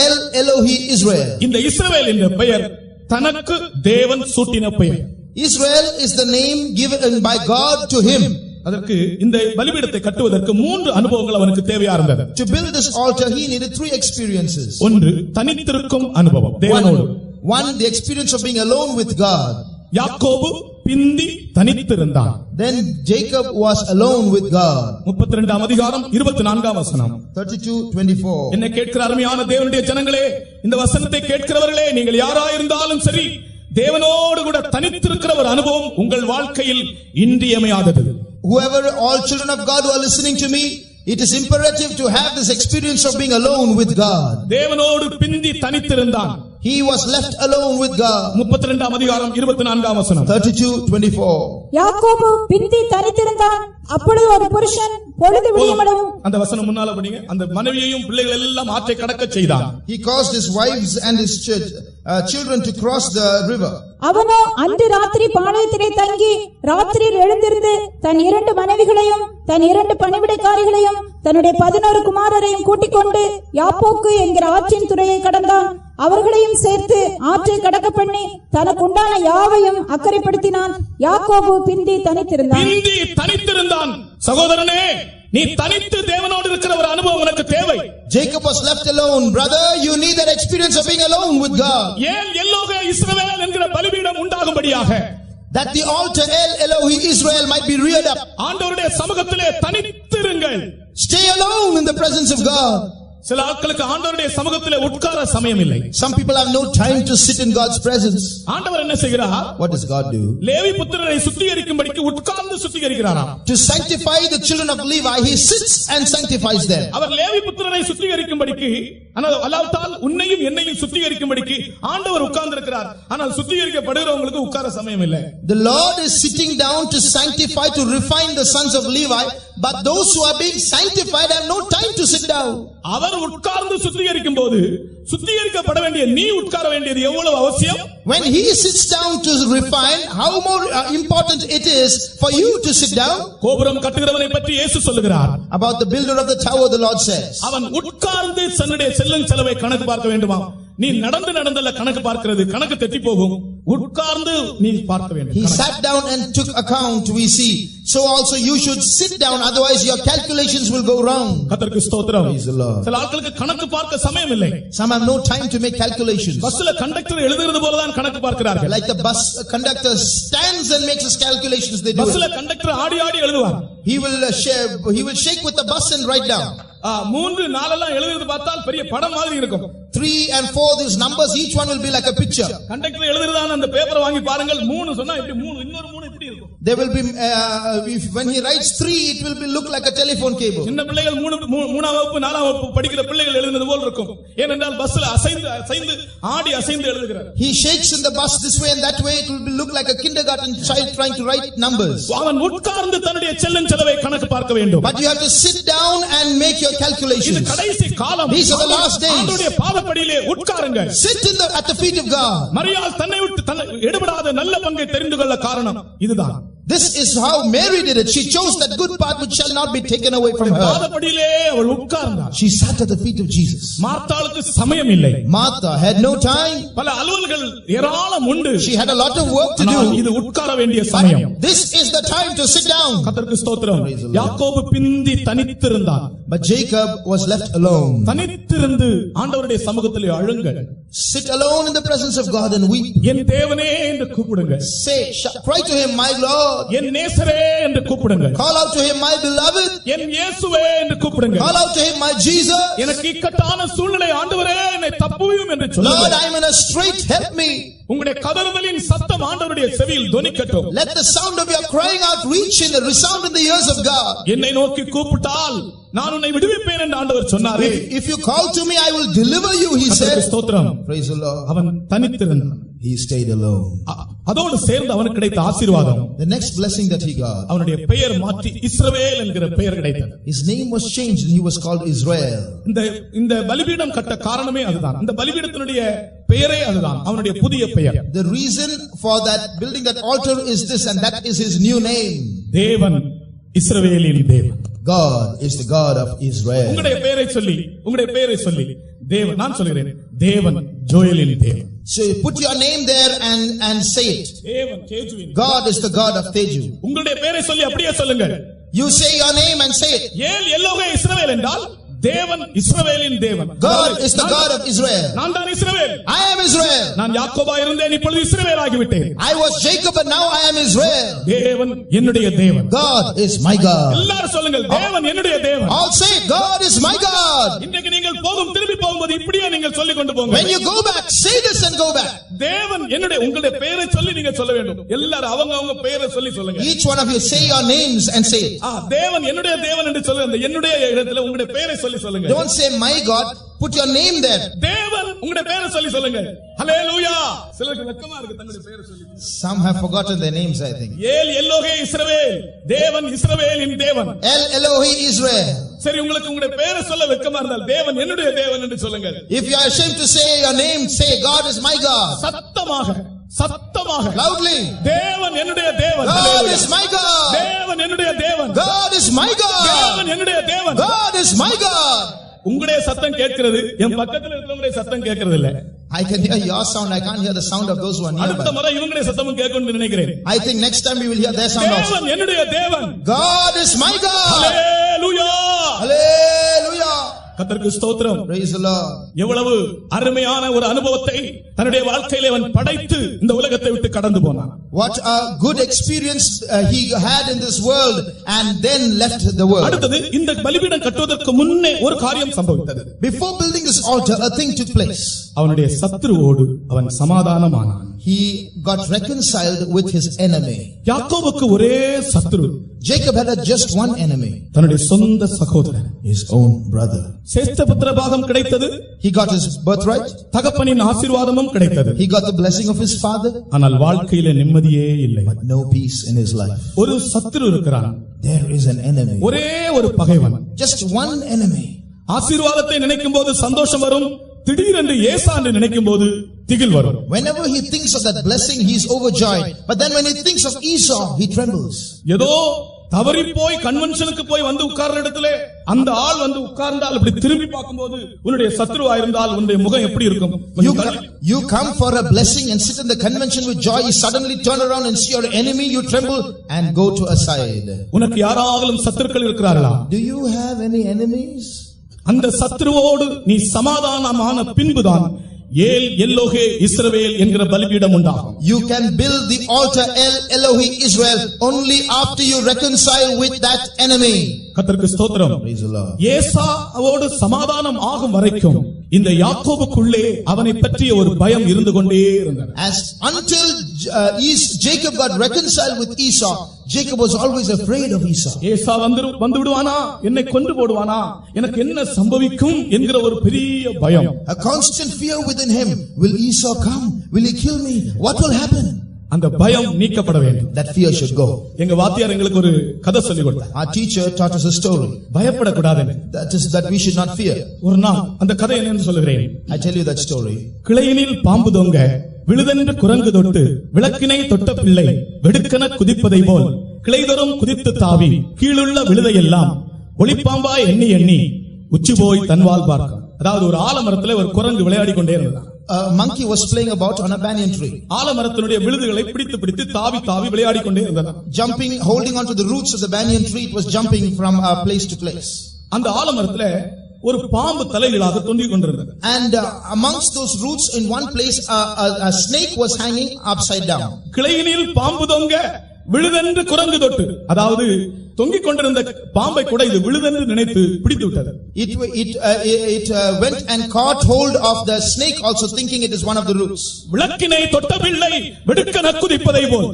Speaker 2: El Elohi Israel.
Speaker 1: இந்த இஸ்ரவேல் என்ற பெயர் தனக்கு தேவன் சூட்டின பெயர்.
Speaker 2: Israel is the name given by God to him.
Speaker 1: அதற்கு இந்த பலிபீடத்தை கட்டுவதற்கு 3 அனுபவங்கள் அவனுக்கு தேவையா இருந்தது.
Speaker 2: To build this altar he needed 3 experiences.
Speaker 1: ஒன்று தனித்திருக்கும் அனுபவம் தேவனோடு.
Speaker 2: One, the experience of being alone with God.
Speaker 1: யாக்கோபு பிந்தி தனித்திருந்தான்.
Speaker 2: Then Jacob was alone with God.
Speaker 1: 32ஆம் அதிகாரம் 24ஆம் வசனம்.
Speaker 2: 32:24.
Speaker 1: என்னை கேட்கிற அருமையான தேவனுடைய ஜனங்களே, இந்த வசனத்தை கேட்கிறவர்களே, நீங்கள் யாராயிருந்தாலும் சரி, தேவனோடு கூட தனித்திருக்கிற ஒரு அனுபவம் உங்கள் வாழ்க்கையில் இன்றியமையாதது.
Speaker 2: Whoever, all children of God who are listening to me, it is imperative to have this experience of being alone with God.
Speaker 1: தேவனோடு பிந்தி தனித்திருந்தான்.
Speaker 2: He was left alone with God.
Speaker 1: 32ஆம் அதிகாரம் 24ஆம் வசனம்.
Speaker 2: 32:24.
Speaker 3: யாக்கோபு பிந்தி தனித்திருந்தான். அப்பொழுது ஒரு புருஷன் பொழுது விடியுமளவும்,
Speaker 1: அந்த வசனம் முன்னால படிங்க. அந்த மனைவியையும் பிள்ளைகள் எல்லாம் ஆற்றை கடக்க செய்தான்.
Speaker 2: He caused his wives and his children to cross the river.
Speaker 3: அவனோ அன்று ராத்திரி பாளையத்திலே தங்கி ராத்திரியில் எழுந்திருந்து தன் 2 மனைவிகளையும் தன் 2 பணிவிடைக்காரிகளையும் தன்னுடைய 11 குமாரரையும் கூட்டிக் கொண்டு யாப்போக்கு என்கிற ஆற்றின் துறையை கடந்தான். அவர்களையும் சேர்த்து ஆற்றை கடக்க பண்ணி தனக்கு உண்டான யாவையும் அக்கறைப்படுத்தினான். யாக்கோபு பிந்தி தனித்திருந்தான்.
Speaker 1: சகோதரனே, நீ தனித்து தேவனோடு இருக்கிற ஒரு அனுபவம் உனக்கு தேவை.
Speaker 2: Jacob was left alone. Brother, you need that experience of being alone with God.
Speaker 1: ஏல் எல்லோஹே இஸ்ரவேல் என்கிற பலிபீடம் உண்டாகும்படியாக,
Speaker 2: that the altar El Elohi Israel might be reared up.
Speaker 1: ஆண்டவருடைய சமூகத்திலே தனித்திருங்கள்.
Speaker 2: Stay alone in the presence of God.
Speaker 1: சில ஆட்களுக்கு ஆண்டவருடைய சமூகத்திலே உட்கார சமயம் இல்லை.
Speaker 2: Some people have no time to sit in God's presence.
Speaker 1: ஆண்டவர் என்ன செய்கிறார்?
Speaker 2: What does God do?
Speaker 1: Levi புத்திரரை சுத்திகரிக்கும்படிக்கு உட்கார்ந்து சுத்திகரிக்கிறாராம்.
Speaker 2: To sanctify the children of Levi, he sits and sanctifies them.
Speaker 1: அவர் லேவி புத்திரரை சுத்திகரிக்கும்படிக்கு, அல்லாவிட்டால் உன்னையும் என்னையும் சுத்திகரிக்கும்படிக்கு ஆண்டவர் உட்கார்ந்து இருக்கிறார். ஆனால் சுத்திகரிக்கப்படுகிறவங்களுக்கு உட்கார சமயம் இல்லை.
Speaker 2: The Lord is sitting down to sanctify, to refine the sons of Levi, but those who are being sanctified have no time to sit down.
Speaker 1: அவர் உட்கார்ந்து சுத்திகரிக்கும் போது சுத்திகரிக்கப்பட வேண்டிய நீ உட்கார வேண்டியது எவ்வளவு அவசியம்?
Speaker 2: When he sits down to refine, how more important it is for you to sit down.
Speaker 1: கோபுரம் கட்டுகிறவனை பற்றி இயேசு சொல்லுகிறார்.
Speaker 2: About the builder of the tower, the Lord says,
Speaker 1: அவன் உட்கார்ந்து தன்னுடைய செல்லும் செலவை கணக்கு பார்க்க வேண்டுமா? நீ நடந்தல்ல கணக்கு பார்க்கிறது கணக்கு தெட்டி போகும். உட்கார்ந்து நீ பார்க்க வேண்டும்.
Speaker 2: He sat down and took account, we see. So also you should sit down, otherwise your calculations will go wrong.
Speaker 1: கர்த்தருக்கு ஸ்தோத்திரம்.
Speaker 2: Praise the Lord.
Speaker 1: சில ஆட்களுக்கு கணக்கு பார்க்க சமயம் இல்லை.
Speaker 2: Some have no time to make calculations.
Speaker 1: பஸ்ல கண்டக்டர் எழுதுறது போல தான் கணக்கு பார்க்கிறார்கள்.
Speaker 2: Like the bus conductor stands and makes his calculations, they do
Speaker 1: பஸ்ல
Speaker 2: it.
Speaker 1: கண்டக்டர் ஆடி எழுதுவார்.
Speaker 2: He will shake with the bus and write down.
Speaker 1: 3 4 எல்லாம் எழுதுறது பார்த்தால் பெரிய படம் மாதிரி இருக்கும்.
Speaker 2: 3 and 4, these numbers, each one will be like a picture.
Speaker 1: Conductor எழுதுறதான அந்த பேப்பரை வாங்கி பாருங்கள். 3 சொன்னா இப்படி 3 இன்னொரு 3 இப்படி இருக்கும்.
Speaker 2: There will be when he writes 3, it will be look like a telephone cable.
Speaker 1: சின்ன பிள்ளைகள் 3ஆம் வகுப்பு 4ஆம் வகுப்பு படிக்கிற பிள்ளைகள் எழுதுனது போல இருக்கும். ஏனென்றால் பஸ்ல அசைந்து ஆடி அசைந்து எழுதுகிறார்.
Speaker 2: He shakes in the bus this way and that way, it will be look like a kindergarten child trying to write numbers.
Speaker 1: அவன் உட்கார்ந்து தன்னுடைய செலவை கணக்கு பார்க்க வேண்டும்.
Speaker 2: But you have to sit down and make your calculations.
Speaker 1: இது கடைசி காலம்.
Speaker 2: These are the last days.
Speaker 1: ஆண்டவருடைய பாதப்படியிலே உட்காருங்க.
Speaker 2: Sit at the feet of God.
Speaker 1: மரியாள் தன்னை விட்டு எடுபடாத நல்ல பங்கை தெரிந்து கொள்ள காரணம் இதுதான்.
Speaker 2: This is how Mary did it. She chose that good part which shall not be taken away from her.
Speaker 1: பாதப்படியிலே அவள் உட்கார்ந்தாள்.
Speaker 2: She sat at the feet of Jesus.
Speaker 1: மார்த்தாளுக்கு சமயம் இல்லை.
Speaker 2: Martha had no time.
Speaker 1: பல அலுவல்கள் ஏராளம் உண்டு.
Speaker 2: She had a lot of work to do.
Speaker 1: இது உட்கார வேண்டிய சமயம்.
Speaker 2: This is the time to sit down.
Speaker 1: கர்த்தருக்கு ஸ்தோத்திரம். யாக்கோபு பிந்தி தனித்திருந்தான்.
Speaker 2: But Jacob was left alone.
Speaker 1: தனித்திருந்து ஆண்டவருடைய சமூகத்திலே அழுங்கள்.
Speaker 2: Sit alone in the presence of God and weep.
Speaker 1: என் தேவனே என்று கூப்பிடுங்க.
Speaker 2: Say, cry to him, my Lord.
Speaker 1: என் நேசரே என்று கூப்பிடுங்க.
Speaker 2: Call out to him, my beloved.
Speaker 1: என் இயேசுவே என்று கூப்பிடுங்க.
Speaker 2: Call out to him, my Jesus.
Speaker 1: எனக்கு இக்கட்டான சூழ்நிலை ஆண்டவரே என்னை தப்புவியும் என்று சொல்லுங்க.
Speaker 2: Lord, I am in a strait, help me.
Speaker 1: உங்களுடைய கதறுதலின் சத்தம் ஆண்டவருடைய செவியில் தொனிக்கட்டும்.
Speaker 2: Let the sound of your crying out resound in the ears of God.
Speaker 1: என்னை நோக்கி கூப்பிட்டால் நான் உன்னை விடுவிப்பேன் என்று ஆண்டவர் சொன்னாரே.
Speaker 2: If you call to me, I will deliver you, he said.
Speaker 1: ஸ்தோத்திரம்.
Speaker 2: Praise the Lord.
Speaker 1: அவன் தனித்திருந்தான்.
Speaker 2: He stayed alone.
Speaker 1: அதோடு சேர்ந்து அவனுக்கு கிடைத்த ஆசீர்வாதம்.
Speaker 2: The next blessing that he got.
Speaker 1: அவனுடைய பெயர் மாற்றி இஸ்ரவேல் என்கிற பெயர் கிடைத்தது.
Speaker 2: His name was changed and he was called Israel.
Speaker 1: இந்த பலிபீடம் கட்ட காரணமே அதுதான். இந்த பலிபீடத்தினுடைய பெயரே அதுதான். அவனுடைய புதிய பெயர்.
Speaker 2: The reason for that building that altar is this, and that is his new name.
Speaker 1: தேவன் இஸ்ரவேலின் தேவன்.
Speaker 2: God is the God of Israel.
Speaker 1: உங்களுடைய பெயரை சொல்லி தேவன், நான் சொல்கிறேன், தேவன் ஜோயலின் தேவன்.
Speaker 2: So you put your name there and say it.
Speaker 1: தேவன் கேஜுவின்.
Speaker 2: God is the God of Teju.
Speaker 1: உங்களுடைய பெயரை சொல்லி அப்படியே சொல்லுங்க.
Speaker 2: You say your name and say it.
Speaker 1: ஏல் எல்லோகே இஸ்ரவேல் என்றால் தேவன் இஸ்ரவேலின் தேவன்.
Speaker 2: God is the God of Israel.
Speaker 1: நான் தான் இஸ்ரவேல்.
Speaker 2: I am Israel.
Speaker 1: நான் யாக்கோபா இருந்தேன், இப்பொழுது இஸ்ரவேல் ஆகிவிட்டேன்.
Speaker 2: I was Jacob but now I am Israel.
Speaker 1: தேவன் என்னுடைய தேவன்.
Speaker 2: God is my God.
Speaker 1: எல்லாரும் சொல்லுங்கள், தேவன் என்னுடைய தேவன்.
Speaker 2: All say God is my God.
Speaker 1: இன்றைக்கு நீங்கள் திரும்பி போகும்போது இப்படியே நீங்கள் சொல்லிக் கொண்டு போங்க.
Speaker 2: When you go back, say this and go back.
Speaker 1: தேவன் என்னுடைய, உங்களுடைய பெயரை சொல்லி நீங்க சொல்ல வேண்டும். எல்லாரும் அவங்க பெயரை சொல்லி சொல்லுங்க.
Speaker 2: Each one of you say your names and say it.
Speaker 1: தேவன் என்னுடைய தேவன் என்று சொல்லுங்க. என்னுடைய இடத்துல உங்களுடைய பெயரை சொல்லி சொல்லுங்க.
Speaker 2: Don't say my God, put your name there.
Speaker 1: தேவன் உங்களுடைய பெயரை சொல்லி சொல்லுங்க. ஹல்லேலூயா. சிலருக்கு வெட்கமா இருக்கு தங்களுடைய பெயரை சொல்லி.
Speaker 2: Some have forgotten their names, I think.
Speaker 1: ஏல் எல்லோகே இஸ்ரவேல், தேவன் இஸ்ரவேலின் தேவன்.
Speaker 2: El Elohi Israel.
Speaker 1: சரி, உங்களுக்கு உங்களுடைய பெயரை சொல்ல வெட்கமா இருந்தால் தேவன் என்னுடைய தேவன் என்று சொல்லுங்க.
Speaker 2: If you are ashamed to say your name, say God is my God. சத்தமாக loudly.
Speaker 1: தேவன் என்னுடைய தேவன்.
Speaker 2: God is my God.
Speaker 1: தேவன் என்னுடைய தேவன்.
Speaker 2: God is my God.
Speaker 1: தேவன் என்னுடைய தேவன்.
Speaker 2: God is my God.
Speaker 1: உங்களுடைய சத்தம் கேட்கிறது, என் பக்கத்துல இருக்கிறவங்களுடைய சத்தம் கேட்கிறது இல்ல.
Speaker 2: I can hear your sound, I can't hear the sound of those who are nearby.
Speaker 1: அடுத்த முறை இவங்களுடைய சத்தமும் கேட்கணும்னு நினைக்கிறேன்.
Speaker 2: I think next time we will hear their sound also.
Speaker 1: தேவன் என்னுடைய தேவன்.
Speaker 2: God is my God.
Speaker 1: Hallelujah.
Speaker 2: Hallelujah.
Speaker 1: கர்த்தருக்கு ஸ்தோத்திரம்.
Speaker 2: Praise the Lord.
Speaker 1: எவ்வளவு அருமையான ஒரு அனுபவத்தை தன்னுடைய வாழ்க்கையிலே அவன் படைத்து இந்த உலகத்தை விட்டு கடந்து போனான்.
Speaker 2: What a good experience he had in this world and then left the world.
Speaker 1: அடுத்தது, இந்த பலிபீடம் கட்டுவதற்கு முன்னே ஒரு காரியம் சம்பவித்தது.
Speaker 2: Before building this altar, a thing took place.
Speaker 1: அவனுடைய சத்துருவோடு அவன் சமாதானமானான்.
Speaker 2: He got reconciled with his enemy.
Speaker 1: யாக்கோபுக்கு ஒரே சத்துரு.
Speaker 2: Jacob had just one enemy.
Speaker 1: தன்னுடைய சொந்த சகோதரன்,
Speaker 2: his own brother.
Speaker 1: சேஷ்ட புத்திர பாகம் கிடைத்தது.
Speaker 2: He got his birthright.
Speaker 1: தகப்பனின் ஆசீர்வாதமும் கிடைத்தது.
Speaker 2: He got the blessing of his father.
Speaker 1: ஆனால் வாழ்க்கையிலே நிம்மதியே இல்லை.
Speaker 2: But no peace in his life.
Speaker 1: ஒரு சத்துரு இருக்கிறான்.
Speaker 2: There is an enemy.
Speaker 1: ஒரே ஒரு பகைவன்.
Speaker 2: Just one enemy.
Speaker 1: ஆசீர்வாதத்தை நினைக்கும்போது சந்தோஷம் வரும். திடீரென்று ஏசாண்டு நினைக்கும்போது திகில் வரும்.
Speaker 2: Whenever he thinks of that blessing, he is overjoyed. But then when he thinks of Esau, he trembles.
Speaker 1: ஏதோ தவறி போய் கன்வென்ஷனுக்கு போய் வந்து உட்கார்ற இடத்துல அந்த ஆள் வந்து உட்கார்ந்தால் இப்படி திரும்பி பார்க்கும்போது உன்னுடைய சத்ருவா இருந்தால் உன்னுடைய முகம் எப்படி இருக்கும்?
Speaker 2: You come for a blessing and sit in the convention with joy. You suddenly turn around and see your enemy, you tremble and go to a side.
Speaker 1: உனக்கு யாராவது சத்துருக்கள் இருக்கிறார்களா?
Speaker 2: Do you have any enemies?
Speaker 1: அந்த சத்ருவோடு நீ சமாதானமான பின்புதான் ஏல் எல்லோஹே இஸ்ரவேல் என்கிற பலிபீடம் உண்டாகும்.
Speaker 2: You can build the altar El Elohi Israel only after you reconcile with that enemy.
Speaker 1: கர்த்தருக்கு ஸ்தோத்திரம். ஏசாவோடு சமாதானம் ஆகும் வரைக்கும் இந்த யாக்கோபுக்குள்ளே அவனை பற்றிய ஒரு பயம் இருந்து கொண்டே இருந்தது.
Speaker 2: As until Jacob got reconciled with Esau, Jacob was always afraid of Esau.
Speaker 1: ஏசா வந்து விடுவானா, என்னை கொன்று போடுவானா, எனக்கு என்ன சம்பவிக்கும் என்கிற ஒரு பெரிய பயம்.
Speaker 2: A constant fear within him. Will Esau come? Will he kill me? What will happen?
Speaker 1: அந்த பயம் நீக்கப்பட வேண்டும்.
Speaker 2: That fear should go.
Speaker 1: எங்க வாத்தியார் எங்களுக்கு ஒரு கதை சொல்லி கொடுத்தார்.
Speaker 2: Our teacher taught us a story.
Speaker 1: பயப்படக்கூடாது.
Speaker 2: That we should not fear.
Speaker 1: ஒரு நாள் அந்த கதை என்னன்னு சொல்லுகிறேன்.
Speaker 2: I tell you that story.
Speaker 1: கிளையினில் பாம்பு தொங்க விழுதென்று குரங்கு தொட்டு விளக்கினை தொட்ட பிள்ளை வெடுக்கென குதிப்பதை போல் கிளைதொறும் குதித்து தாவி கீழுள்ள விழுதையெல்லாம் ஒளிப்பாம்பாய் எண்ணி எண்ணி உச்சி போய் தன்வால் பார்க்கும். அதாவது ஒரு ஆலமரத்துல ஒரு குரங்கு விளையாடி கொண்டே இருந்தான்.
Speaker 2: A monkey was playing about on a banyan tree.
Speaker 1: ஆலமரத்தினுடைய விழுதுகளை பிடித்து தாவி தாவி விளையாடி கொண்டே இருந்தான்.
Speaker 2: Jumping, holding on to the roots of the banyan tree, it was jumping from place to place.
Speaker 1: அந்த ஆலமரத்துல ஒரு பாம்பு தலைகீழாக தொங்கிக் கொண்டிருந்தது.
Speaker 2: And amongst those roots in one place a snake was hanging upside down.
Speaker 1: கிளையினில் பாம்பு தொங்க விழுதென்று குரங்கு தொட்டு, அதாவது தொங்கிக் கொண்டிருந்த பாம்பை கூட இது விழுதென்று நினைத்து பிடித்து விட்டது.
Speaker 2: It went and caught hold of the snake also, thinking it is one of the roots.
Speaker 1: விளக்கினை தொட்ட பிள்ளை வெடுக்கென குதிப்பதை போல்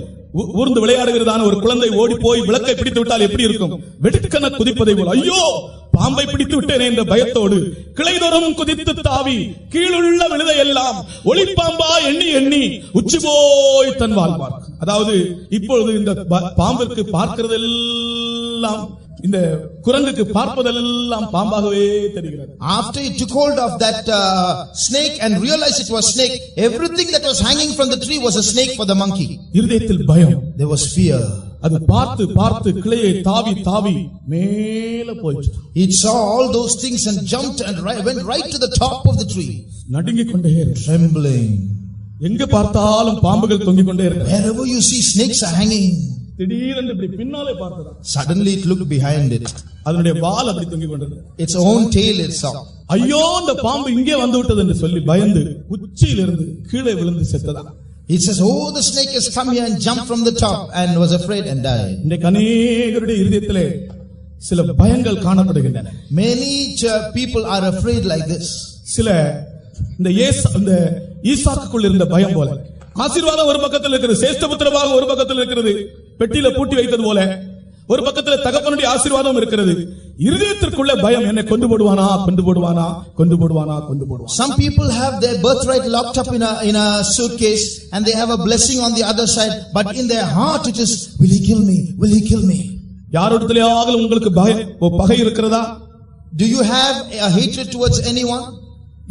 Speaker 1: ஊர்ந்து விளையாடுகிறதான ஒரு குழந்தை ஓடி போய் விளக்கை பிடித்து விட்டால் எப்படி இருக்கும்? வெடுக்கென குதிப்பதை போல், ஐயோ பாம்பை பிடித்து விட்டேனே என்ற பயத்தோடு கிளைதோறும் குதித்து தாவி கீழுள்ள விழுதையெல்லாம் ஒளிப்பாம்பா எண்ணி எண்ணி உச்சி போய் தன் வாழ்வார். அதாவது இப்பொழுது இந்த பாம்பிற்கு பார்க்கிறதெல்லாம், இந்த குரங்குக்கு பார்ப்பதெல்லாம் பாம்பாகவே தெரிகிறது.
Speaker 2: After it took hold of that snake and realized it was snake, everything that was hanging from the tree was a snake for the monkey.
Speaker 1: இருதயத்தில் பயம்.
Speaker 2: There was fear.
Speaker 1: அது பார்த்து கிளையை தாவி தாவி மேல போயிடுச்சு.
Speaker 2: It saw all those things and jumped and went right to the top of the tree.
Speaker 1: நடுங்கிக் கொண்டே
Speaker 2: trembling.
Speaker 1: எங்க பார்த்தாலும் பாம்புகள் தொங்கிக் கொண்டே இருக்கு.
Speaker 2: Wherever you see, snakes are hanging.
Speaker 1: திடீரென்று இப்படி பின்னாலே பார்த்ததா,
Speaker 2: suddenly it looked behind it.
Speaker 1: அதனுடைய வால் அப்படி தொங்கிக் கொண்டிருந்தது.
Speaker 2: Its own tail it saw.
Speaker 1: ஐயோ இந்த பாம்பு இங்கே வந்து விட்டது என்று சொல்லி பயந்து உச்சியிலிருந்து கீழே விழுந்து செத்ததா.
Speaker 2: It says, oh, the snake has come here and jumped from the top and was afraid and died.
Speaker 1: இன்றைக்கு அநேகருடைய இருதயத்திலே சில பயங்கள் காணப்படுகின்றன.
Speaker 2: Many people are afraid like this.
Speaker 1: சில இந்த ஈசாக்குக்குள் இருந்த பயம் போல, ஆசீர்வாதம் ஒரு பக்கத்தில் இருக்கிறது, சேஷ்டபுத்திரமாக ஒரு பக்கத்தில் இருக்கிறது, பெட்டியில பூட்டி வைத்தது போல ஒரு பக்கத்தில் தகப்பனுடைய ஆசீர்வாதம் இருக்கிறது. இருதயத்திற்குள்ள பயம், என்னை கொண்டு போடுவானா.
Speaker 2: Some people have their birthright locked up in a suitcase and they have a blessing on the other side, but in their heart it is, will he kill me?
Speaker 1: யாரோடத்திலேயாவது உங்களுக்கு பகை இருக்கிறதா?
Speaker 2: Do you have a hatred towards anyone?